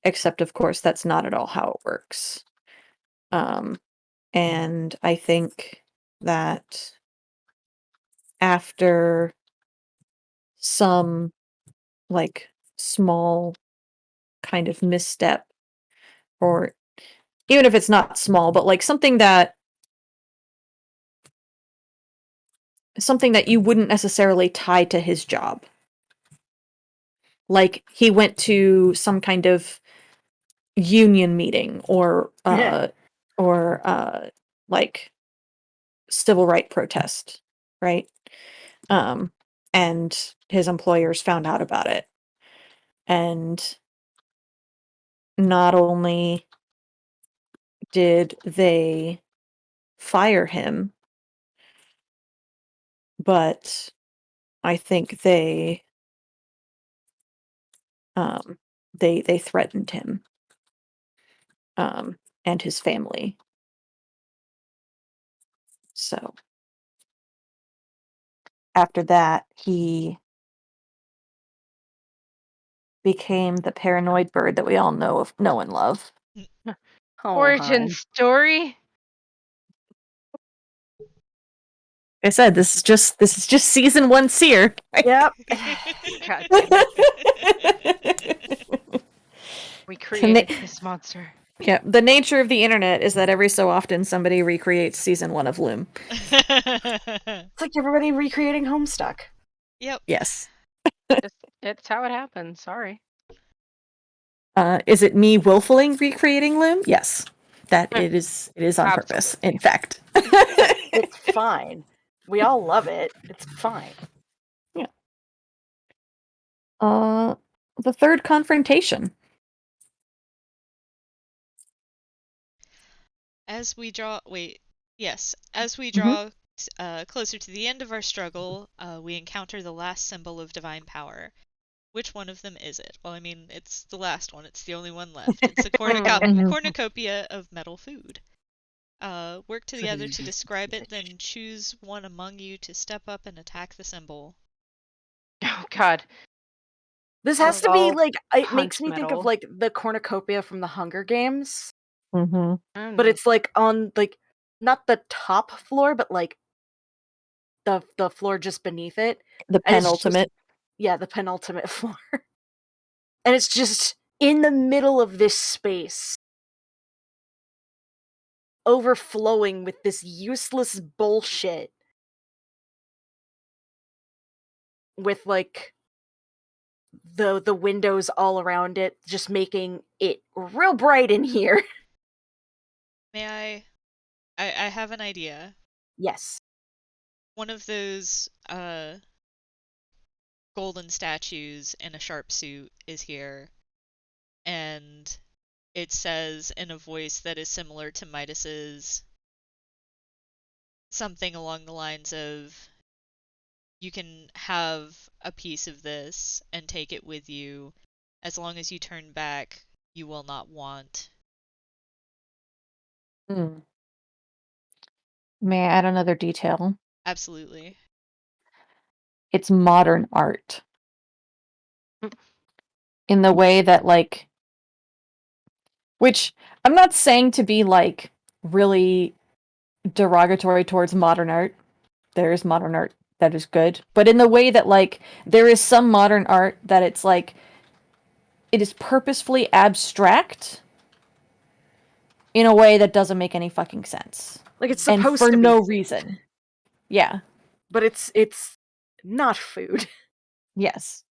Except, of course, that's not at all how it works. And I think that after some like small kind of misstep, or even if it's not small, but like something that you wouldn't necessarily tie to his job. Like he went to some kind of union meeting or like civil right protest, right? Um and his employers found out about it. And not only did they fire him, but I think um they threatened him and his family. So after that, he became the paranoid bird that we all know and love. Oh, Origin hon. story? I said this is just season 1 seer. Yep. God damn it. We The created na- this monster. yeah, the nature of the internet is that every so often somebody recreates season 1 of Loom. It's like everybody recreating Homestuck. Yep. Yes. It's how it happens. Sorry. Is it me willfully recreating Loom? Yes. That it is on purpose, Absolutely. in fact. It's fine. We all love it. It's fine. Yeah. The third confrontation. As we draw, wait, yes, as we Mhm. draw closer to the end of our struggle, we encounter the last symbol of divine power. Which one of them is it? Well, I mean, it's the last one. It's the only one left. It's a Mhm. cornucopia of metal food. Work together to Food. describe it, then choose one among you to step up and attack the symbol. Oh God. This Are has we to be all like, it makes punch me think of metal? like the cornucopia from the Hunger Games, Mhm. but it's like on like not the top floor, but like the floor just beneath it. The And it's just, penultimate. yeah, the penultimate floor. And it's just in the middle of this space. overflowing with this useless bullshit. With like the windows all around it, just making it real bright in here. May I have an idea. Yes. One of those golden statues in a sharp suit is here, and it says in a voice that is similar to Midas's something along the lines of, you can have a piece of this and take it with you. As long as you turn back, you will not want. Hmm. May I add another detail? Absolutely. It's modern art. In the way that, like, which I'm not saying to be, like, really derogatory towards modern art. There is modern art that is good. But in the way that, like, there is some modern art that it's, like, it is purposefully abstract in a way that doesn't make any fucking sense. Like it's And supposed for to be no food, reason. Yeah. but it's not food. Yes.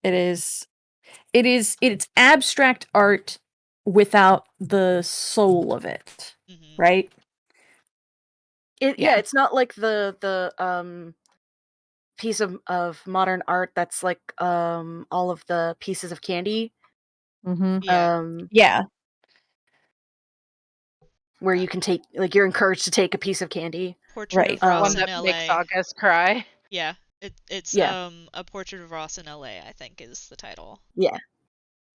It is. It's abstract art without the soul of it. Mm-hmm. Right? Yeah, it's not like the piece of modern art that's like all of the pieces of candy. Mm-hmm. Yeah. Yeah. Where you can take, like, you're encouraged to take a piece of candy. Portrait Right. of Ross One in that makes LA. August cry. Yeah. It's Yeah. A Portrait of Ross in LA, I think is the title. Yeah.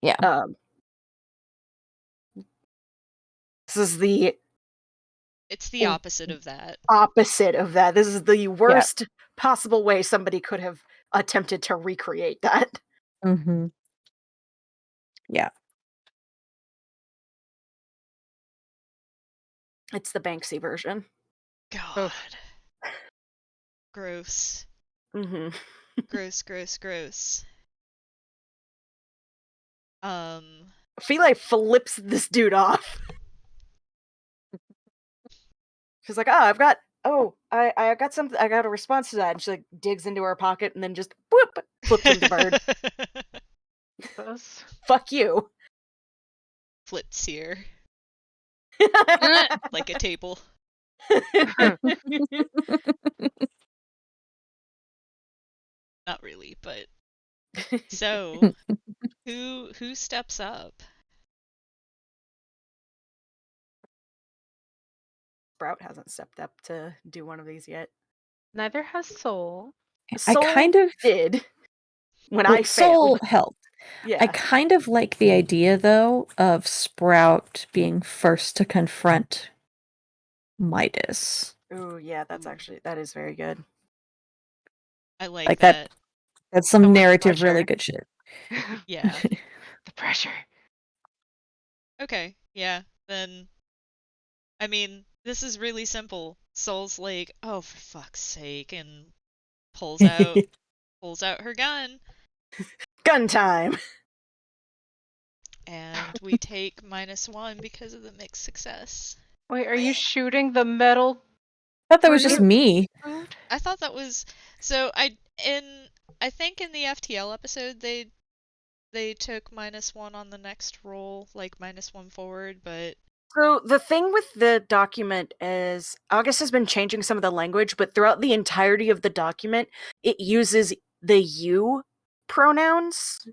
Yeah. This is the It's the opposite of that. opposite of that. This is the worst possible way somebody could have attempted to recreate that. Mm-hmm. Yeah. It's the Banksy version. God. Gross. Mm-hmm. Gross, gross, gross. Philae flips this dude off. She's like, I got something, I got a response to that. And she like digs into her pocket and then just whoop, flips him to bird. Fuck you. Flips here. Like a table. Not really, but so who steps up? Sprout hasn't stepped up to do one of these yet. Neither has Soul. I Soul kind of did when well, I soul failed. helped. Yeah. I kind of like the idea though of Sprout being first to confront Midas. Ooh, yeah, that is very good. I like Like that. that's So some much narrative really pressure. good shit. Yeah. The pressure. Okay, yeah. Then I mean, this is really simple. Soul's like, "Oh, for fuck's sake," and pulls out her gun, Gun time. and we take -1 because of the mixed success. Wait, are you shooting the metal I thought that was just fruit me. food? I thought that was so. I think in the FTL episode they took -1 on the next roll, like -1 forward, but So the thing with the document is August has been changing some of the language, but throughout the entirety of the document, it uses the you pronouns.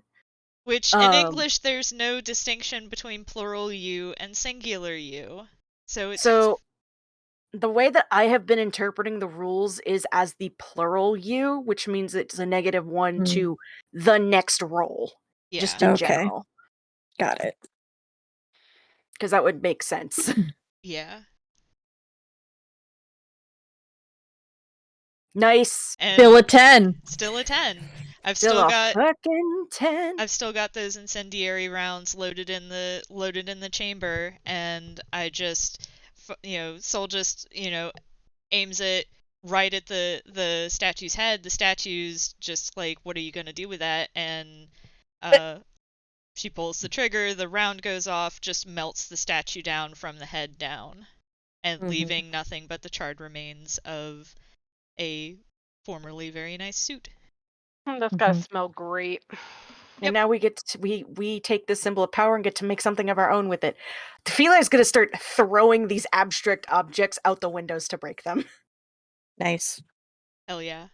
which in English there's no distinction between plural you and singular you. So it's So the way that I have been interpreting the rules is as the plural you, which means it's a -1 to the next roll. yeah. Just in Okay. general. Got it. Because that would make sense. Yeah. Nice. And Still a 10. Still a 10. I've Still still a got fucking 10. I've still got those incendiary rounds loaded in the chamber, and I just Soul just aims it right at the statue's head. The statue's just like, what are you gonna do with that? And she pulls the trigger, the round goes off, just melts the statue down from the head down. and leaving nothing but the charred remains of a formerly very nice suit. That's gotta smell great. And now we get to, we take this symbol of power and get to make something of our own with it. Tefila is going to start throwing these abstract objects out the windows to break them. Nice. Hell yeah.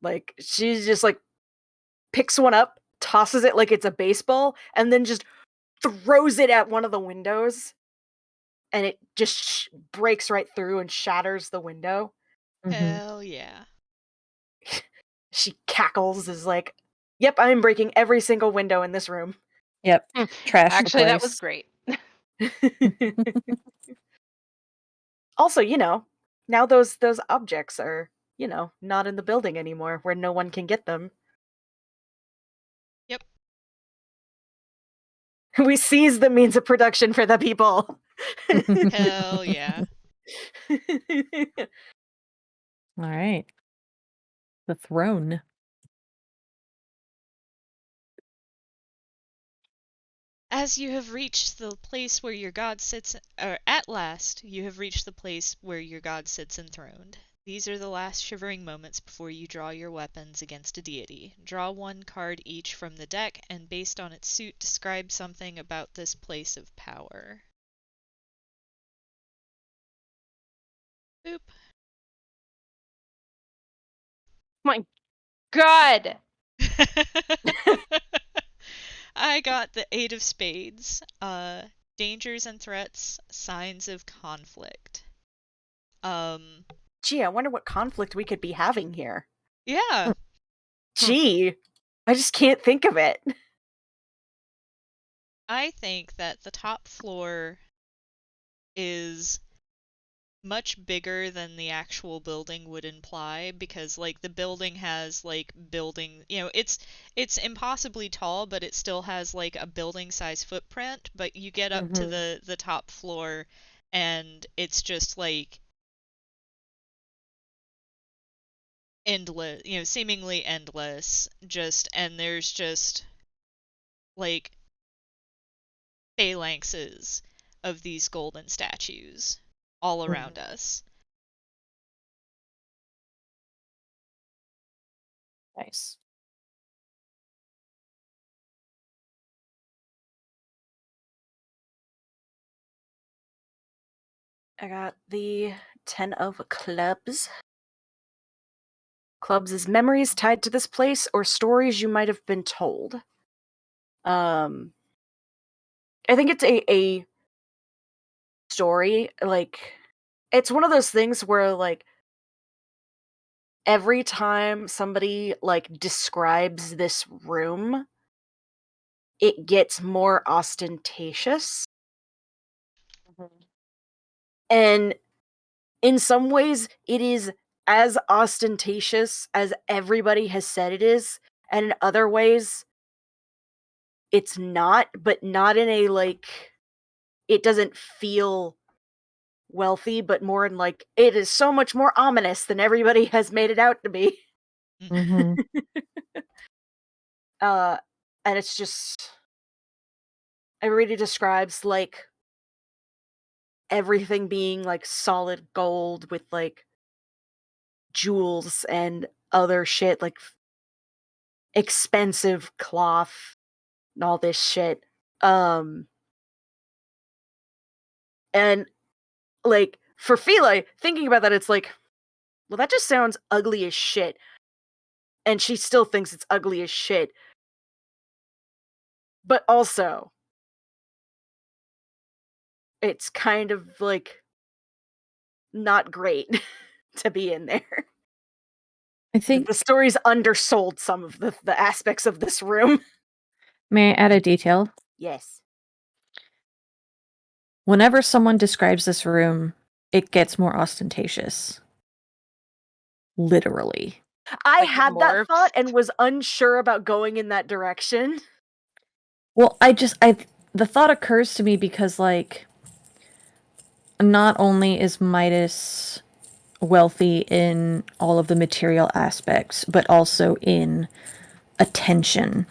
Like she's just like picks one up, tosses it like it's a baseball, and then just throws it at one of the windows, and it just breaks right through and shatters the window. Hell yeah. She cackles, is like, "Yep, I'm breaking every single window in this room." Yep. Trash the Actually, that was place. great. Also, now those objects are, not in the building anymore where no one can get them. Yep. We seize the means of production for the people. Hell yeah. All right. The throne. As you have reached the place where your god sits, or at last, you have reached the place where your god sits enthroned. These are the last shivering moments before you draw your weapons against a deity. Draw one card each from the deck, and based on its suit, describe something about this place of power. Boop. My God! I got the Eight of Spades. Dangers and threats, signs of conflict. Gee, I wonder what conflict we could be having here. Yeah. Gee, I just can't think of it. I think that the top floor is much bigger than the actual building would imply, because like the building has like building, it's impossibly tall, but it still has like a building size footprint. But you get up to the top floor and it's just like endless, seemingly endless, and there's just like phalanxes of these golden statues all around us. Nice. I got the 10 of clubs. Clubs is memories tied to this place or stories you might have been told. I think it's a story, like, it's one of those things where, like, every time somebody, like, describes this room, it gets more ostentatious. And in some ways, it is as ostentatious as everybody has said it is, and in other ways, it's not, but not in a, like, it doesn't feel wealthy, but more in, like, it is so much more ominous than everybody has made it out to be. Mm-hmm. And it's just, it really describes, like, everything being, like, solid gold with, like, jewels and other shit, like, expensive cloth and all this shit. And, like, for Fila, thinking about that, it's like, well, that just sounds ugly as shit. And she still thinks it's ugly as shit. But also, it's kind of, like, not great to be in there. I think, The story's undersold some of the aspects of this room. may I add a detail? Yes. Whenever someone describes this room, it gets more ostentatious. Literally. I Like had that morphs? thought and was unsure about going in that direction. Well, the thought occurs to me because, like, not only is Midas wealthy in all of the material aspects, but also in attention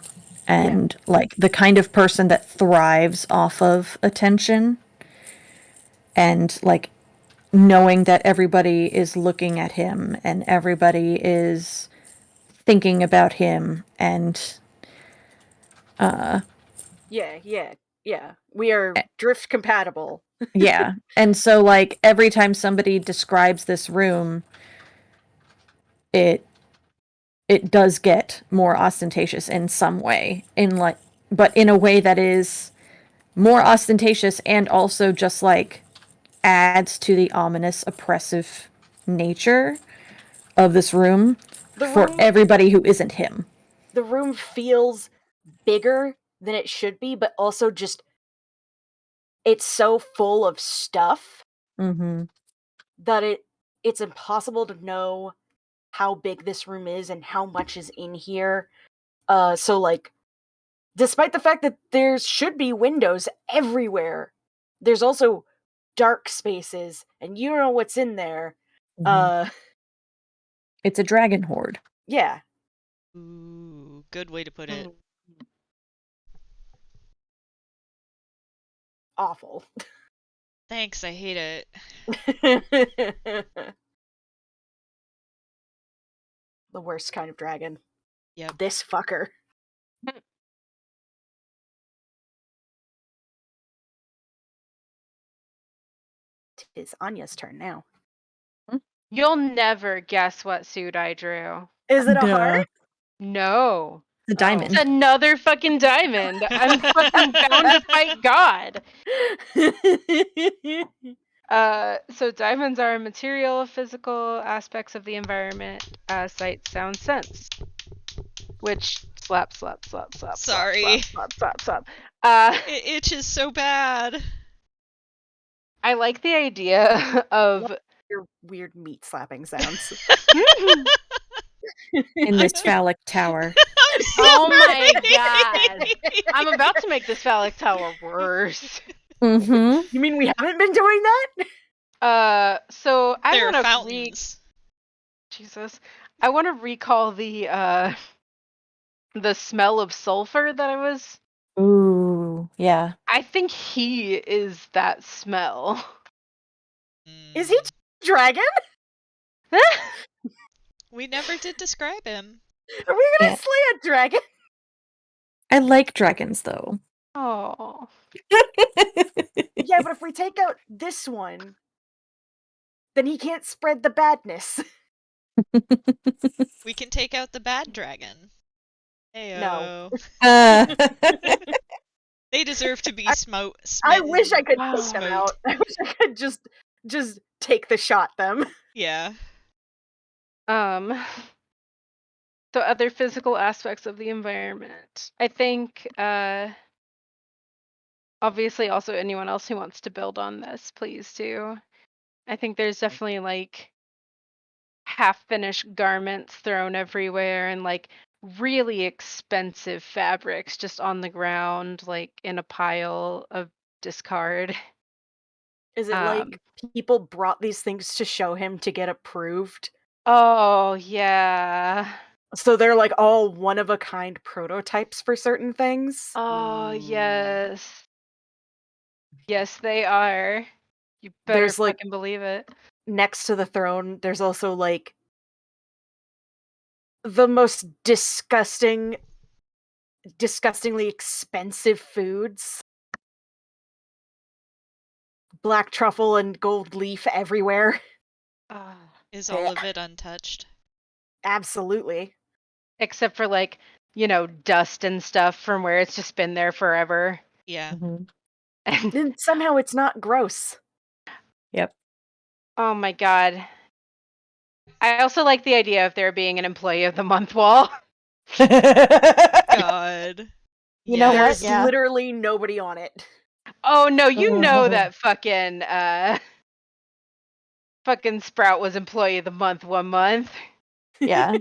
and like the kind of person that thrives off of attention and like knowing that everybody is looking at him and everybody is thinking about him and Yeah. We are drift compatible. yeah. And so like every time somebody describes this room, it does get more ostentatious in some way, in like, but in a way that is more ostentatious and also just like adds to the ominous oppressive nature of this room The for room everybody who isn't him. the room feels bigger than it should be, but also just it's so full of stuff Mm-hmm. that it's impossible to know how big this room is and how much is in here. So like despite the fact that there should be windows everywhere, there's also dark spaces and you don't know what's in there. Mm-hmm. It's a dragon horde. Yeah. Ooh, good way to put it. Awful. Thanks, I hate it. The worst kind of dragon. Yep. This fucker. It's Anya's turn now. You'll never guess what suit I drew. Is it a Duh. heart? No. It's a diamond. It's another fucking diamond. I'm fucking bound to fight God. So diamonds are material, physical aspects of the environment, sight, sound, sense. Which slap. Sorry. Slap. It itches so bad. I like the idea of Your weird meat slapping sounds. In this phallic tower. I'm Oh my sorry. God. I'm about to make this phallic tower worse. Mm-hmm. You mean we haven't been doing that? So I There are want to fountains. Jesus. I want to recall the smell of sulfur that I was. Ooh, yeah. I think he is that smell. Is he dragon? We never did describe him. Are we gonna Yeah. slay a dragon? I like dragons though. Oh. Yeah, but if we take out this one, then he can't spread the badness. We can take out the bad dragon. Heyo. No. They deserve to be I smitten. wish I could Wow. take them out. I wish I could just take the shot them. Yeah. So other physical aspects of the environment. I think obviously also anyone else who wants to build on this, please do. I think there's definitely like half-finished garments thrown everywhere and like really expensive fabrics just on the ground, like in a pile of discard. Is it like people brought these things to show him to get approved? Oh yeah. So they're like all one of a kind prototypes for certain things? Oh Ooh. yes. Yes, they are. You better There's like fucking believe it. next to the throne, there's also like the most disgustingly expensive foods. Black truffle and gold leaf everywhere. Is all of it untouched? Absolutely. Except for like, dust and stuff from where it's just been there forever. Yeah. Mhm. And somehow it's not gross. Yep. Oh my God. I also like the idea of there being an employee of the month wall. God. You know what? There's Yeah. literally nobody on it. Oh no, Oh. that fucking Sprout was employee of the month one month. Yeah.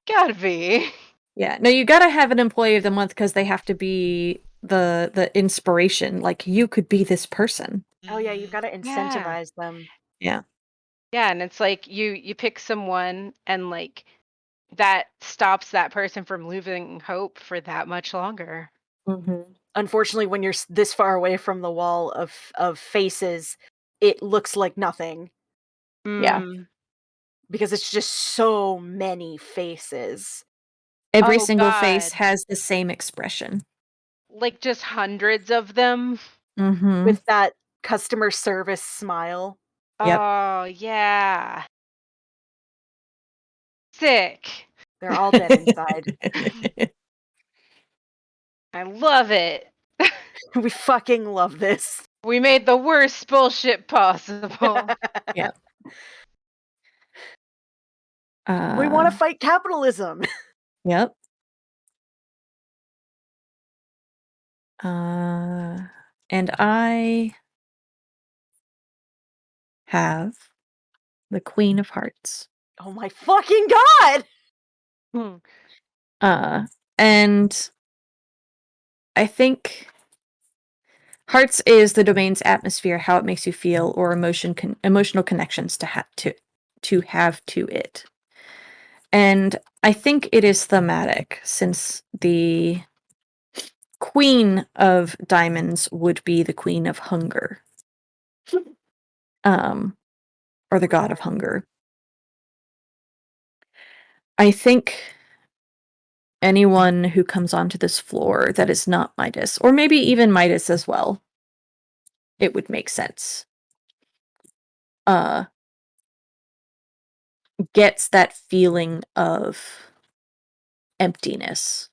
Gotta be. Yeah. No, you gotta have an employee of the month because they have to be the inspiration. Like you could be this person. Oh yeah, you've Mhm. got to incentivize them. Yeah. Yeah, and it's like you pick someone and like that stops that person from losing hope for that much longer. Mm-hmm. Unfortunately, when you're this far away from the wall of faces, it looks like nothing Yeah. Mm. because it's just so many faces. Every Oh, single face God. has the same expression. Like, just hundreds of them? Mm-hmm. With that customer service smile. Yep. Oh, yeah. Sick. They're all dead inside. I love it. We fucking love this. We made the worst bullshit possible. Yep. We want to fight capitalism. Yep. And I have the Queen of Hearts. Oh my fucking god! Hmm. And I think Hearts is the domain's atmosphere, how it makes you feel, or emotional connections to have to it. And I think it is thematic, since the Queen of Diamonds would be the Queen of Hunger. Or the God of Hunger. I think anyone who comes onto this floor that is not Midas, or maybe even Midas as well, it would make sense. Gets that feeling of emptiness,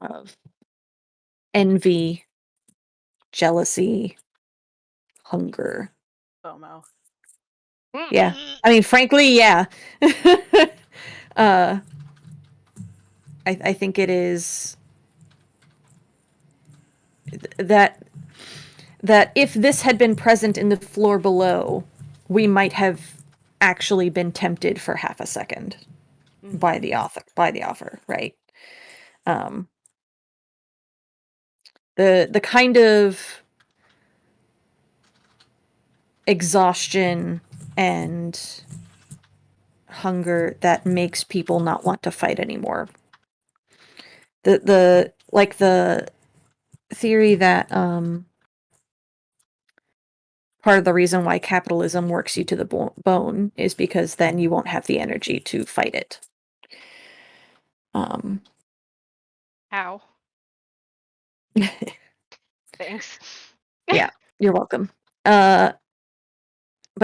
of envy, jealousy, hunger. FOMO. Yeah. Mm. I mean, frankly, yeah. uh, I think it is that if this had been present in the floor below, we might have actually been tempted for half a second by the offer, right? The kind of exhaustion and hunger that makes people not want to fight anymore. The theory that part of the reason why capitalism works you to the bone is because then you won't have the energy to fight it. Ow. Thanks. Yeah, you're welcome. But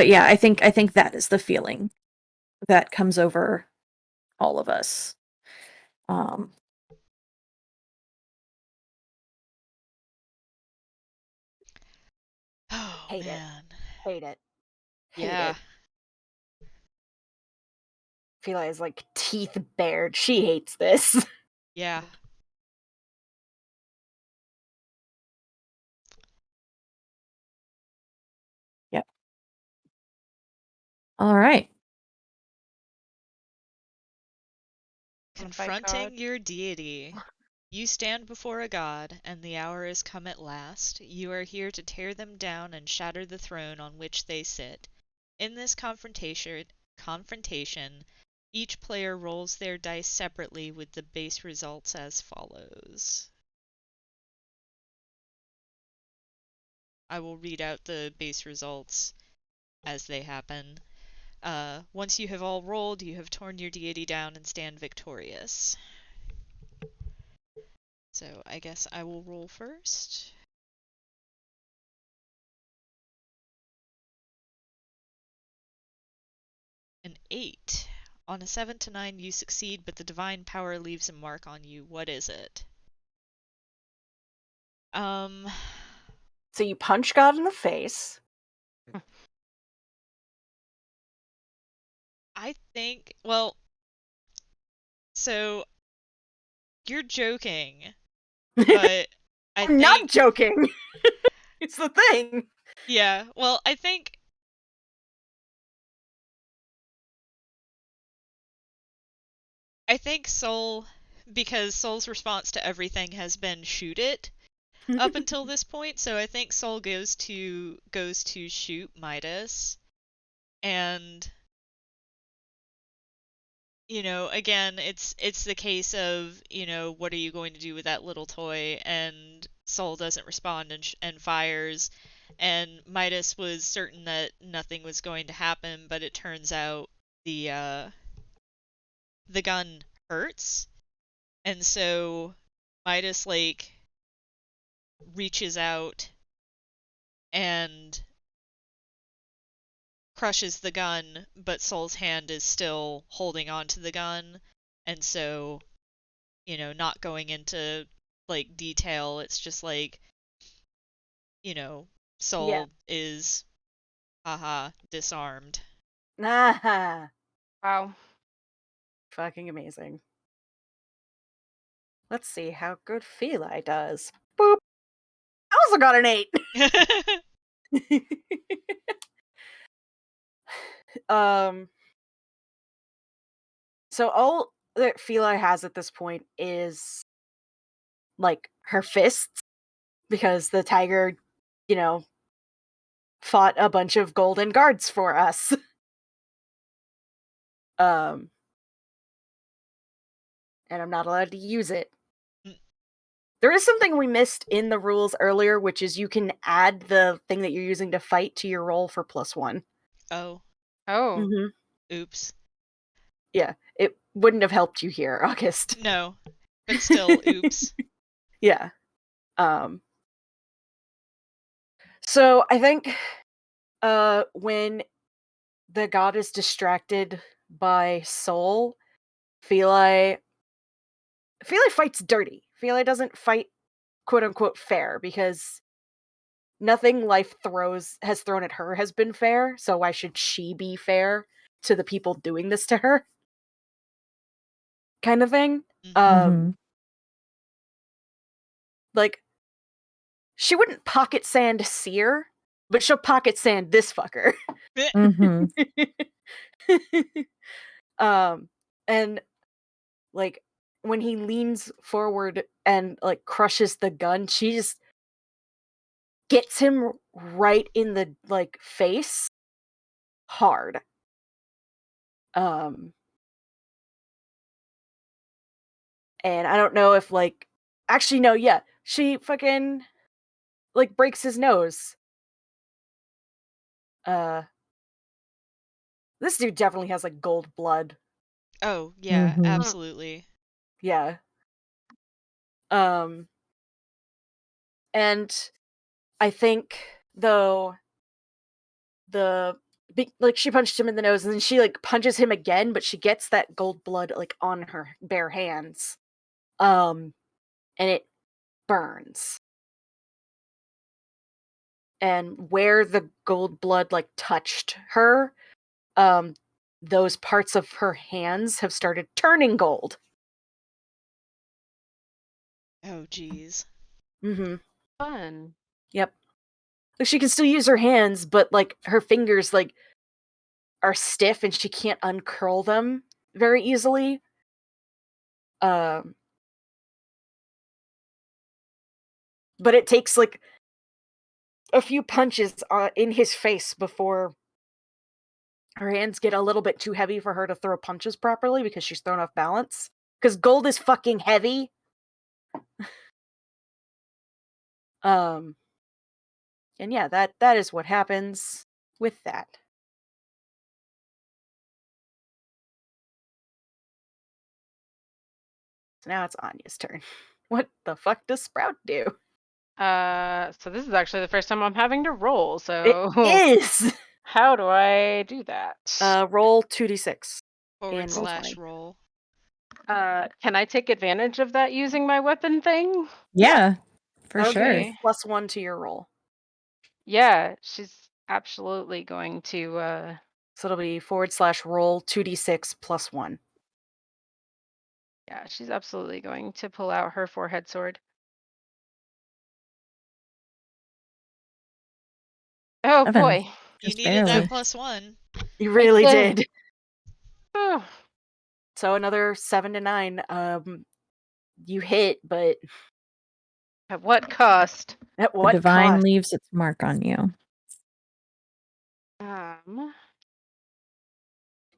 yeah, I think that is the feeling that comes over all of us. Oh Hate it. man. Hate it. Hate Yeah. it. Fila is like teeth bared. She hates this. Yeah. Yep. All right. Wanna fight Confronting God? your deity. You stand before a god, and the hour is come at last. You are here to tear them down and shatter the throne on which they sit. In this confrontation, each player rolls their dice separately with the base results as follows. I will read out the base results as they happen. Once you have all rolled, you have torn your deity down and stand victorious. So I guess I will roll first. An 8. On a 7 to 9, you succeed, but the divine power leaves a mark on you. What is it? Um, So you punch God in the face. I think, well, so you're joking, but I I'm not think, joking. It's the thing. yeah, well, I think Soul, because Soul's response to everything has been shoot it up until this point, so I think Soul goes to shoot Midas, and again, it's the case of, what are you going to do with that little toy? And Soul doesn't respond and fires. And Midas was certain that nothing was going to happen, but it turns out the gun hurts. And so Midas like reaches out and crushes the gun, but Soul's hand is still holding on to the gun. And so, not going into like detail, it's just like, Soul is haha disarmed. Ah, Wow. fucking amazing. Let's see how good Feli does. Boop. I also got an 8. So all that Feli has at this point is like her fists, because the tiger, you know, fought a bunch of golden guards for us. And I'm not allowed to use it. Mm. There is something we missed in the rules earlier, which is you can add the thing that you're using to fight to your roll for +1. Oh, Oh. Mm-hmm. oops. Yeah, it wouldn't have helped you here, August. No, but still, oops. Yeah. So I think when the god is distracted by Soul, Feli fights dirty. Feli doesn't fight quote unquote fair, because nothing life has thrown at her has been fair, so why should she be fair to the people doing this to her? Kind of thing. Mhm. Like, she wouldn't pocket sand Seer, but she'll pocket sand this fucker. Mm-hmm. And like when he leans forward and like crushes the gun, she just gets him right in the like face hard. And I don't know if like actually no, yeah, she fucking like breaks his nose. Uh this dude definitely has like gold blood. Oh, yeah, Mhm. absolutely. Yeah. Um and I think though like she punched him in the nose and then she like punches him again, but she gets that gold blood like on her bare hands. And it burns. And where the gold blood like touched her, um those parts of her hands have started turning gold. Oh, geez. Mhm. Fun. Yep. Like she can still use her hands, but like her fingers like are stiff and she can't uncurl them very easily. Um but it takes like a few punches in his face before her hands get a little bit too heavy for her to throw punches properly, because she's thrown off balance. Because gold is fucking heavy. Um, and yeah, that is what happens with that. So now it's Anya's turn. What the fuck does Sprout do? So this is actually the first time I'm having to roll, It so is how do I do that? roll 2d6 in Forward roll slash 20. roll. Can I take advantage of that using my weapon thing? Yeah, for sure. Okay. +1 to your roll. Yeah, she's absolutely going to So it'll be /roll 2d6 +1. yeah, she's absolutely going to pull out her forehead sword. Oh Seven. boy. You Just needed that barely. +1. You really I did. Oh, So another 7 to 9. You hit, but at what cost? at The what divine cost? leaves its mark on you. Um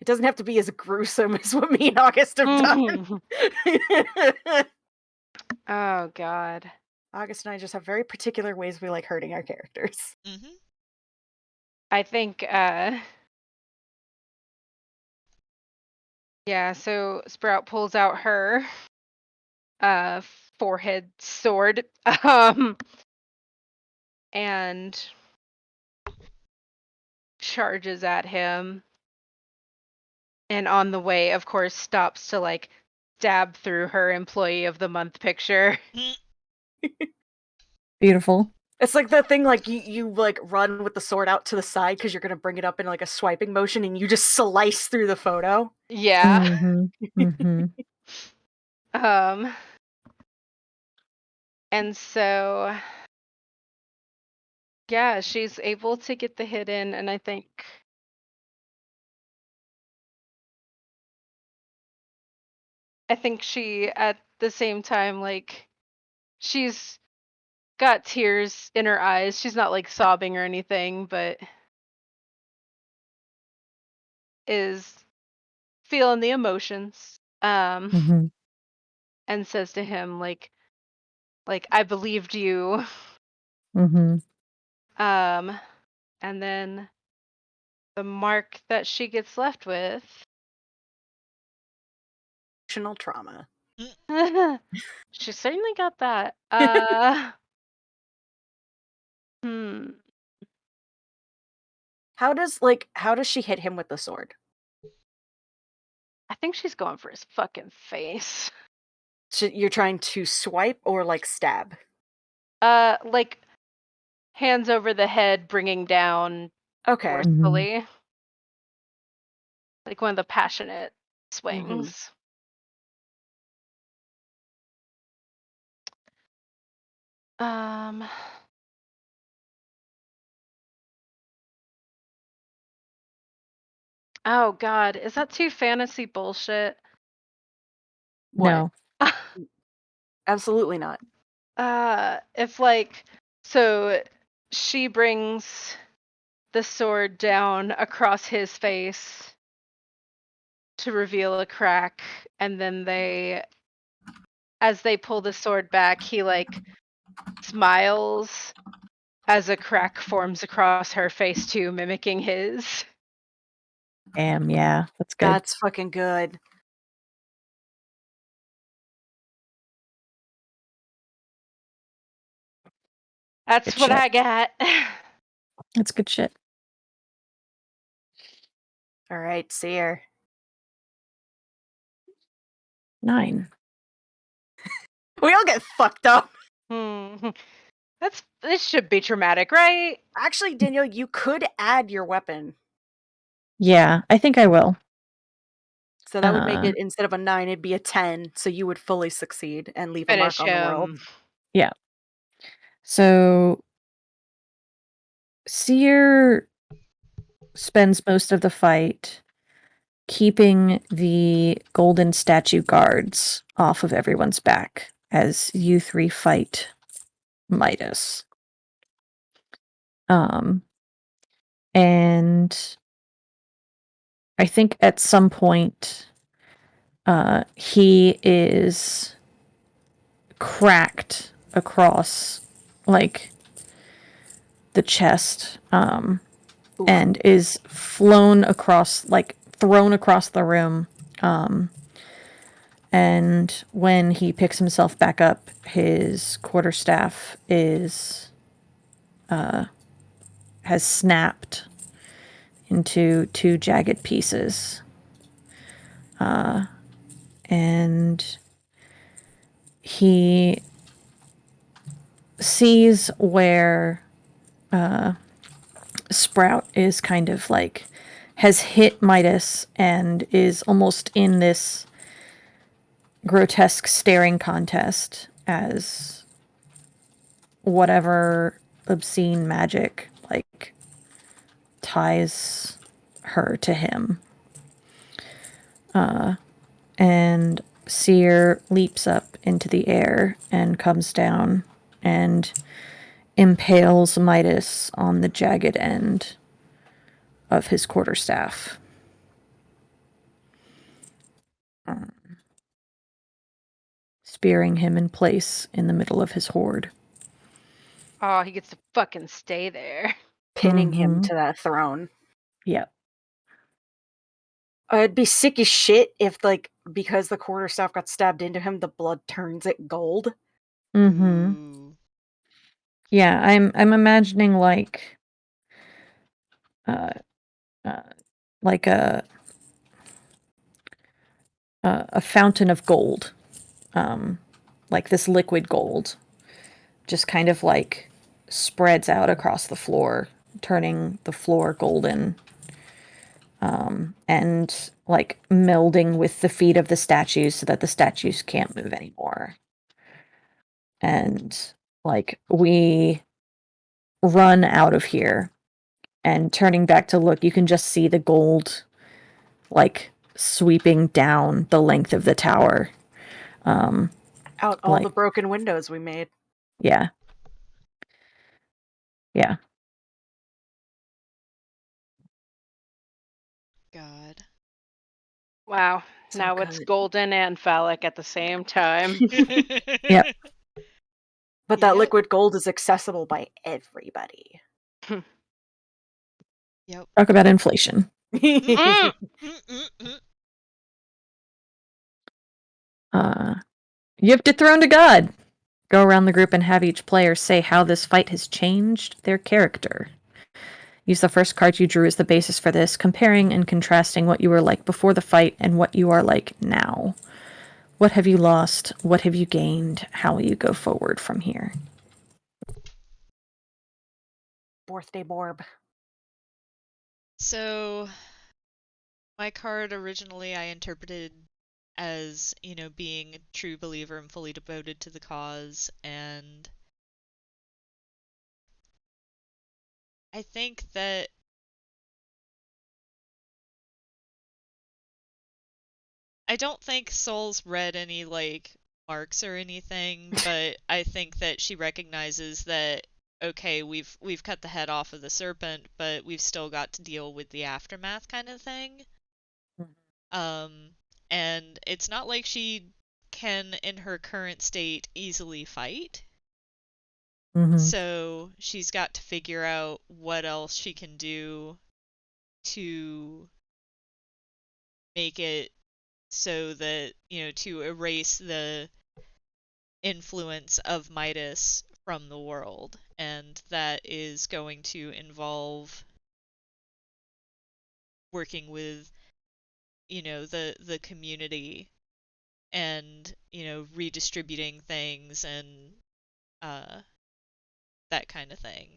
It doesn't have to be as gruesome as what me and August have done. Oh God. August and I just have very particular ways we like hurting our characters. Mm-hmm. I think yeah, so Sprout pulls out her uh forehead sword and charges at him, and on the way of course stops to like stab through her employee of the month picture. Beautiful. It's like the thing, like you like run with the sword out to the side because you're gonna bring it up in like a swiping motion, and you just slice through the photo. Yeah. Mm-hmm. Um and so yeah, she's able to get the hit in, and I think she at the same time, like, she's got tears in her eyes. She's not like sobbing or anything, but is feeling the emotions. Mm-hmm. And says to him like I believed you. Mm-hmm. Um and then the mark that she gets left with Emotional trauma. she certainly got that. Hmm. How does she hit him with the sword? I think she's going for his fucking face. You're trying to swipe or like stab? Like hands over the head, bringing down Okay. forcefully. Like one of the passionate Mm-hmm. swings. Um oh god, is that too fantasy bullshit? What? No. Absolutely not. If like, so she brings the sword down across his face to reveal a crack, and then as they pull the sword back, he like smiles as a crack forms across her face too, mimicking his. Damn, yeah. That's good. That's fucking good. That's Good what shit. I got. That's good shit. All right, Seer. 9. We all get fucked up. Hmm. This should be traumatic, right? Actually, Danielle, you could add your weapon. Yeah, I think I will. So that would make it, instead of a 9, it'd be a 10. So you would fully succeed and leave a mark Finish on the world. him. Yeah. So Seer spends most of the fight keeping the golden statue guards off of everyone's back as you 3 fight Midas. And I think at some point he is cracked across like the chest and is thrown across the room. And when he picks himself back up, his quarterstaff has snapped into 2 jagged pieces. And he sees where Sprout is kind of like has hit Midas and is almost in this grotesque staring contest as whatever obscene magic like ties her to him. And Seer leaps up into the air and comes down and impales Midas on the jagged end of his quarterstaff. spearing him in place in the middle of his hoard. Oh, he gets to fucking stay there. Pinning him Mhm. to that throne. Yep. It'd be sick as shit if, like, because the quarterstaff got stabbed into him, the blood turns it gold. Mhm. Ooh. Yeah, I'm imagining like uh, uh like a fountain of gold. Like this liquid gold just kind of like spreads out across the floor, turning the floor golden. And like melding with the feet of the statues so that the statues can't move anymore. And like we run out of here and turning back to look, you can just see the gold like sweeping down the length of the tower. Out all Like, the broken windows we made. yeah. Yeah. God. Wow. So Now it's good. golden and phallic at the same time. Yep. But that Yep. liquid gold is accessible by everybody. Yep. Talk about inflation. Mm. Mm. You've dethroned a god. Go around the group and have each player say how this fight has changed their character. Use the first card you drew as the basis for this, comparing and contrasting what you were like before the fight and what you are like now. What have you lost? What have you gained? How will you go forward from here? Birthday Borb. So, my card originally I interpreted as, being a true believer and fully devoted to the cause, and I think that I don't think Soul's read any like marks or anything, but I think that she recognizes that okay, we've cut the head off of the serpent, but we've still got to deal with the aftermath kind of thing. Um and it's not like she can in her current state easily fight. Mm-hmm. So she's got to figure out what else she can do to make it so that, to erase the influence of Midas from the world. And that is going to involve working with, the community and, redistributing things and uh, that kind of thing.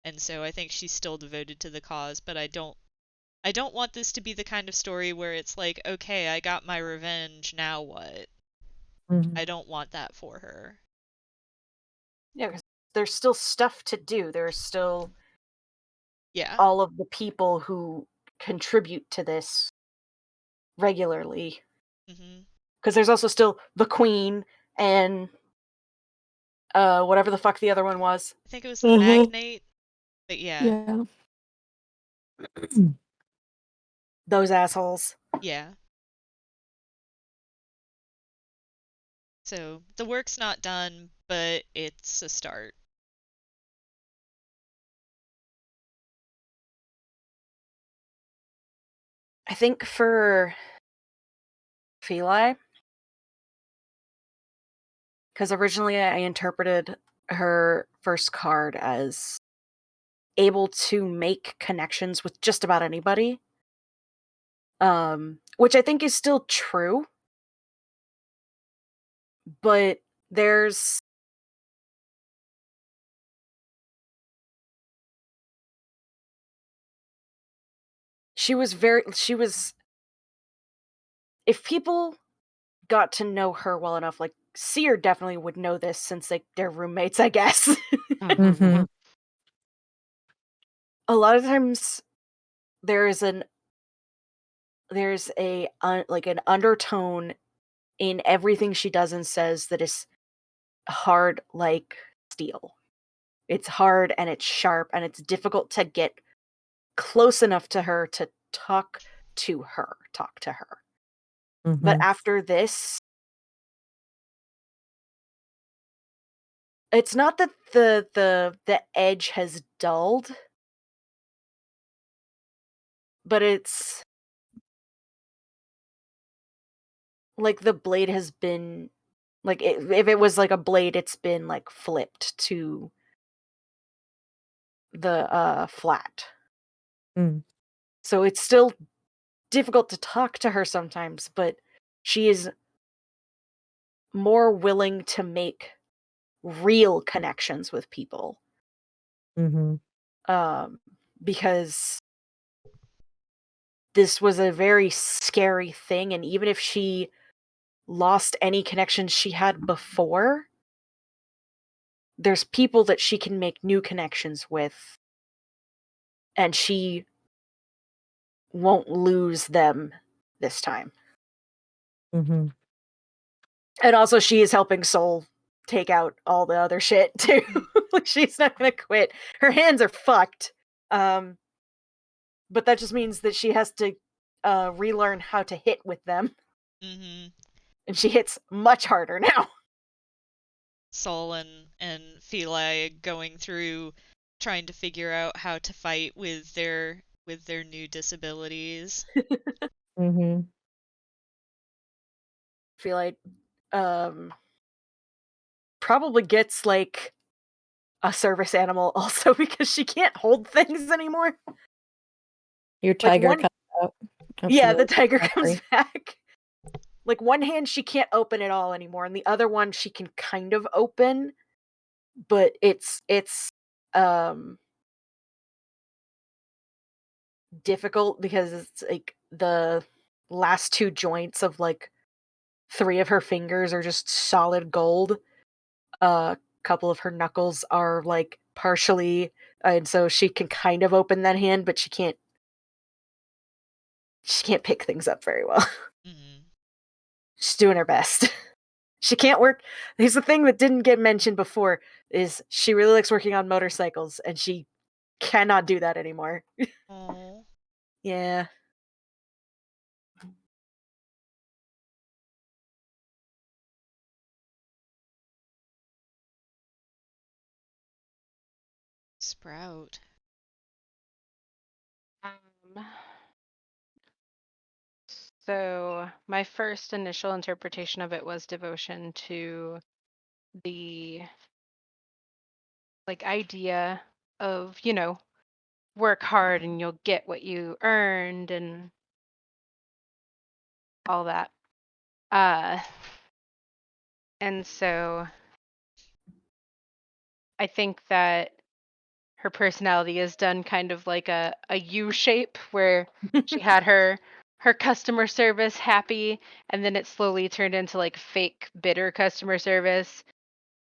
And so I think she's still devoted to the cause, but I don't want this to be the kind of story where it's like, okay, I got my revenge, now what? Mm-hmm. I don't want that for her. Yeah, because there's still stuff to do. There's still Yeah. all of the people who contribute to this regularly. Mhm. Because there's also still the Queen and whatever the fuck the other one was. I think it was the magnate, but yeah. Yeah. Those assholes. Yeah. So the work's not done, but it's a start. I think for Feli, because originally I interpreted her first card as able to make connections with just about anybody, which I think is still true, but there's she was if people got to know her well enough, like Seer definitely would know this since they're roommates, I guess. Mm-hmm. A lot of times there's like an undertone in everything she does and says that is hard like steel. It's hard and it's sharp and it's difficult to get close enough to her to talk to her. But Mm-hmm. after this, It's not that the edge has dulled, but it's like the blade has been like if it was like a blade, it's been like flipped to the flat. Mm. So it's still difficult to talk to her sometimes, but she is more willing to make real connections with people. Mm-hmm. Because this was a very scary thing, and even if she lost any connections she had before, there's people that she can make new connections with, and she won't lose them this time. Mm-hmm. And also, she is helping Soul take out all the other shit too. Like, she's not gonna quit. Her hands are fucked. But that just means that she has to relearn how to hit with them, Mm-hmm. and she hits much harder now. Sol and Feli going through trying to figure out how to fight with their new disabilities. Mm-hmm. Feel like probably gets like a service animal also because she can't hold things anymore. Your Like tiger one, comes out. Of yeah, the tiger factory. comes back. Like one hand she can't open at all anymore, and the other one she can kind of open, but it's um difficult because it's like the last two joints of like three of her fingers are just solid gold. A couple of her knuckles are like partially, and so she can kind of open that hand, but she can't pick things up very well. Mm-hmm. She's doing her best. She can't work. Here's the thing that didn't get mentioned before is she really likes working on motorcycles, and she cannot do that anymore. Oh. Yeah. Sprout. Um, so my first initial interpretation of it was devotion to the like idea of, work hard and you'll get what you earned and all that. And so I think that her personality is done kind of like a U shape where she had her customer service happy, and then it slowly turned into like fake bitter customer service,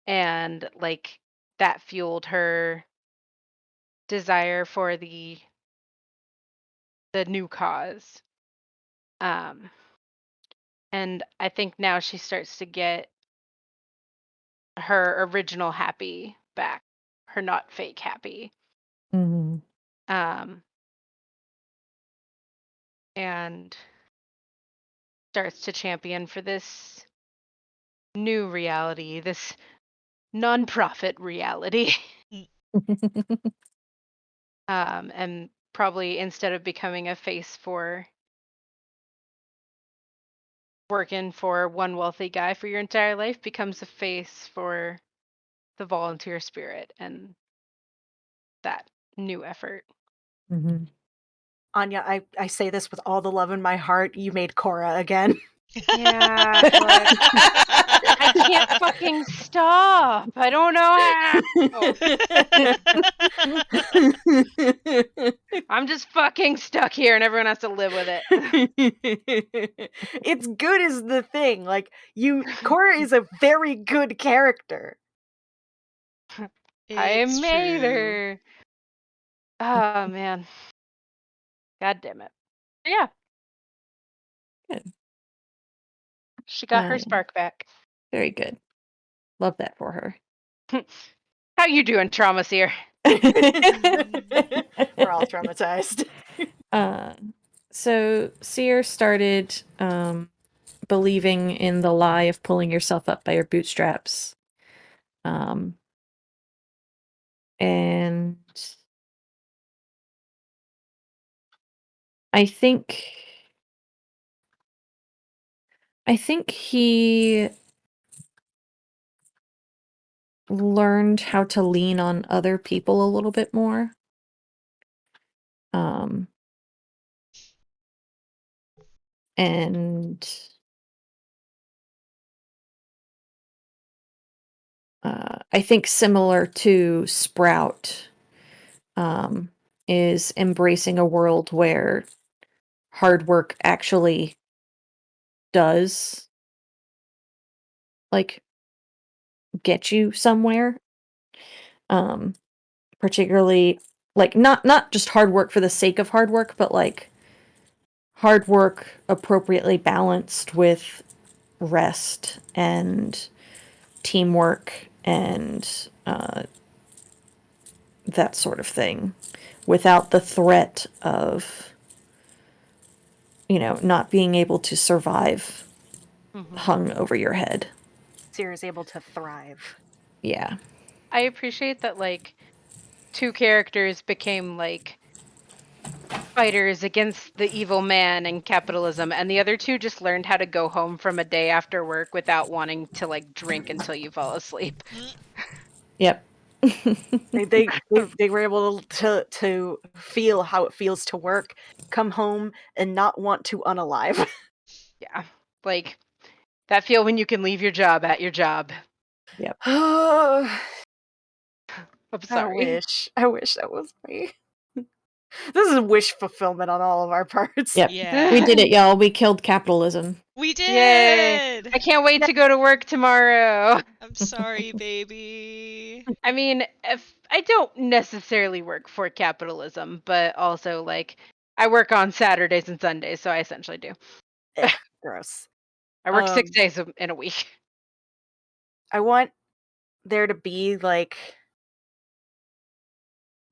and like that fueled her desire for the new cause. Um and I think now she starts to get her original happy back, her not fake happy. Mm-hmm. Um and starts to champion for this new reality, this nonprofit reality. And probably instead of becoming a face for working for one wealthy guy for your entire life, becomes a face for the volunteer spirit and that new effort. Mm-hmm. Anya, I say this with all the love in my heart. You made Cora again. Yeah, look, I can't fucking stop. I don't know how. I'm just fucking stuck here and everyone has to live with it. It's good is the thing. Like Cora is a very good character. I It's made true. her. Oh man. God damn it. Yeah, Good. she got her spark back. Very good. Love that for her. How you doing, Trauma Seer? We're all traumatized. So Seer started believing in the lie of pulling yourself up by your bootstraps. And I think he learned how to lean on other people a little bit more. And I think similar to Sprout, is embracing a world where hard work actually does like get you somewhere. Particularly like not just hard work for the sake of hard work, but like hard work appropriately balanced with rest and teamwork and that sort of thing without the threat of, not being able to survive hung over your head. Sierra's able to thrive. Yeah. I appreciate that, like, two characters became, like, fighters against the evil man and capitalism, and the other two just learned how to go home from a day after work without wanting to, like, drink until you fall asleep. Yep. They were able to feel how it feels to work, come home, and not want to unalive. Yeah. Like, that feel when you can leave your job at your job. Yep. I I'm sorry. wish that was me. This is wish fulfillment on all of our parts. Yep. Yeah. We did it, y'all. We killed capitalism. We Yay. did! I can't wait to go to work tomorrow. I'm sorry, baby. I mean, if I don't necessarily work for capitalism, but also, like, I work on Saturdays and Sundays, so I essentially do. Gross. I work 6 days in a week. I want there to be like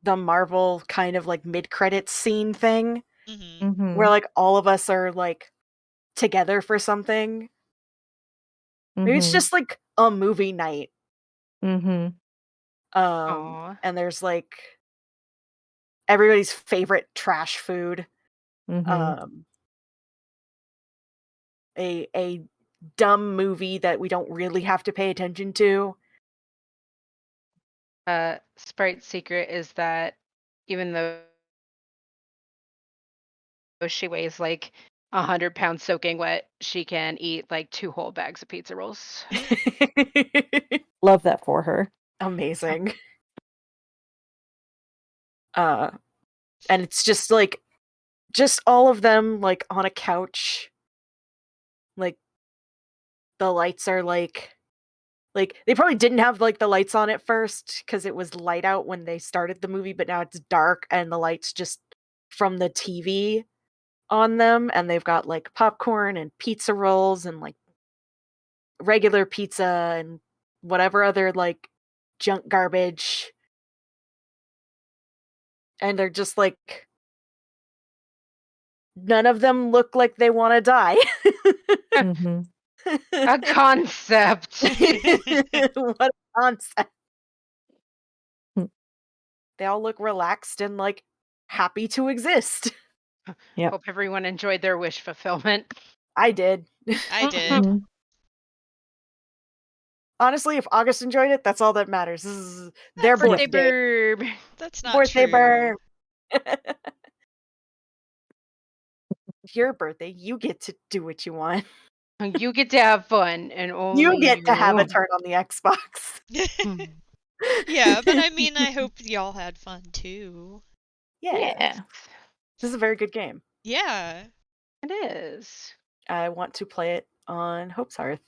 the Marvel kind of like mid-credits scene thing Mm-hmm. where like all of us are like together for something. Maybe it's just like a movie night. Mm-hmm. Aw. And there's like everybody's favorite trash food. Mm-hmm. A dumb movie that we don't really have to pay attention to. Sprite's secret is that even though she weighs like 100 pounds soaking wet, she can eat like 2 whole bags of pizza rolls. Love that for her. Amazing. And it's just like just all of them like on a couch. Like the lights are like they probably didn't have like the lights on at first because it was light out when they started the movie, but now it's dark and the lights just from the TV on them, and they've got like popcorn and pizza rolls and like regular pizza and whatever other like junk garbage. And they're just like none of them look like they want to die. Mm-hmm. A concept. What a concept. Mm. They all look relaxed and like happy to exist. Yep. Hope everyone enjoyed their wish fulfillment. I did. I did. Mhm. Honestly, if August enjoyed it, that's all that matters. This is their That's Birthday birthday. burb. That's not Birthday true. burn. Your birthday, you get to do what you want. You get to have fun, and only You get to have a you. turn on the Xbox. Yeah, but I mean, I hope y'all had fun too. Yeah. This is a very good game. Yeah. It is. I want to play it on Hope's Hearth.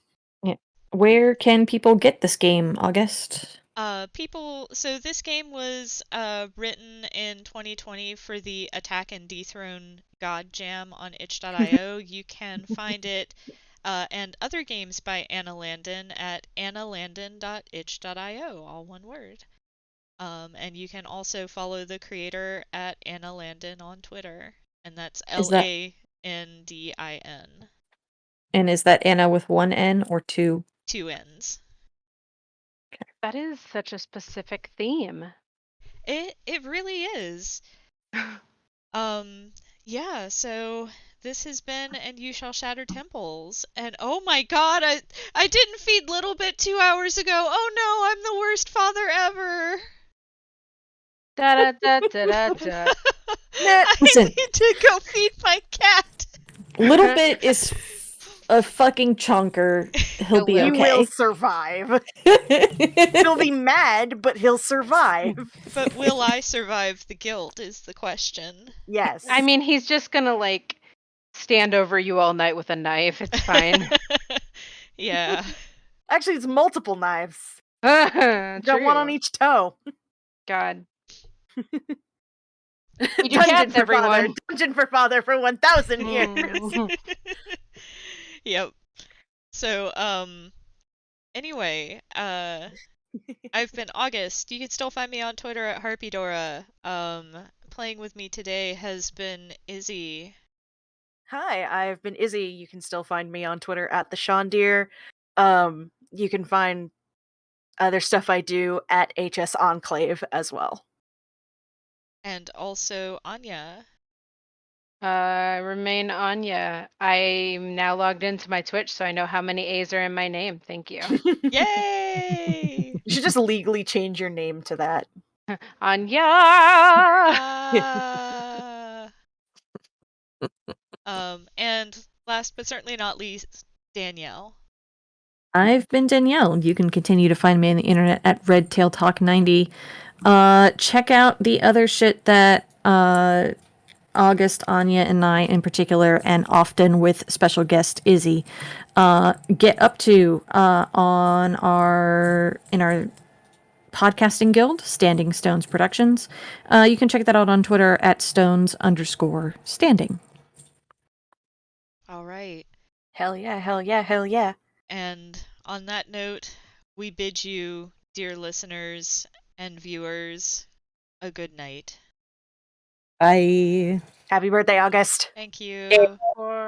Where can people get this game, August? So this game was written in 2020 for the Attack and Dethrone God Jam on itch.io. You can find it and other games by Anna Landon at annalandon.itch.io, all one word. And you can also follow the creator at Anna Landon on Twitter, and that's Is that LANDIN. and is that Anna with one N or two? 2 N's. That is such a specific theme. It really is. Yeah, so this has been And You Shall Shatter Temples. And oh my god, I didn't feed Little Bit 2 hours ago. Oh no, I'm the worst father ever. Da da da da da da. I Listen. need to go feed my cat. Little Bit is a fucking chunker. He'll be He He will okay. survive. He'll be mad, but he'll survive. But will I survive the guilt is the question. Yes. I mean, he's just gonna like stand over you all night with a knife. It's fine. Yeah. Actually, it's multiple knives. True. Got one on each toe. God. Feed your Dungeon cats, for father. everyone. Dungeon for father for 1,000 years. Mm. Yep. So, anyway, I've been August. You can still find me on Twitter at Harpydora. Playing with me today has been Izzy. Hi, I've been Izzy. You can still find me on Twitter at the Shondeer. You can find other stuff I do at HS Enclave as well. And also Anya. Remain Anya. I'm now logged into my Twitch, so I know how many A's are in my name. Thank you. Yay! You should just legally change your name to that. Anya! And last but certainly not least, Danielle. I've been Danielle. You can continue to find me on the internet at RedTailTalk90. Check out the other shit that August, Anya, and I in particular, and often with special guest Izzy, get up to in our podcasting guild, Standing Stones Productions. You can check that out on Twitter at Stones_standing. All right. Hell yeah, hell yeah, hell yeah. And on that note, we bid you, dear listeners and viewers, a good night. Bye. Happy birthday, August. Thank you. Or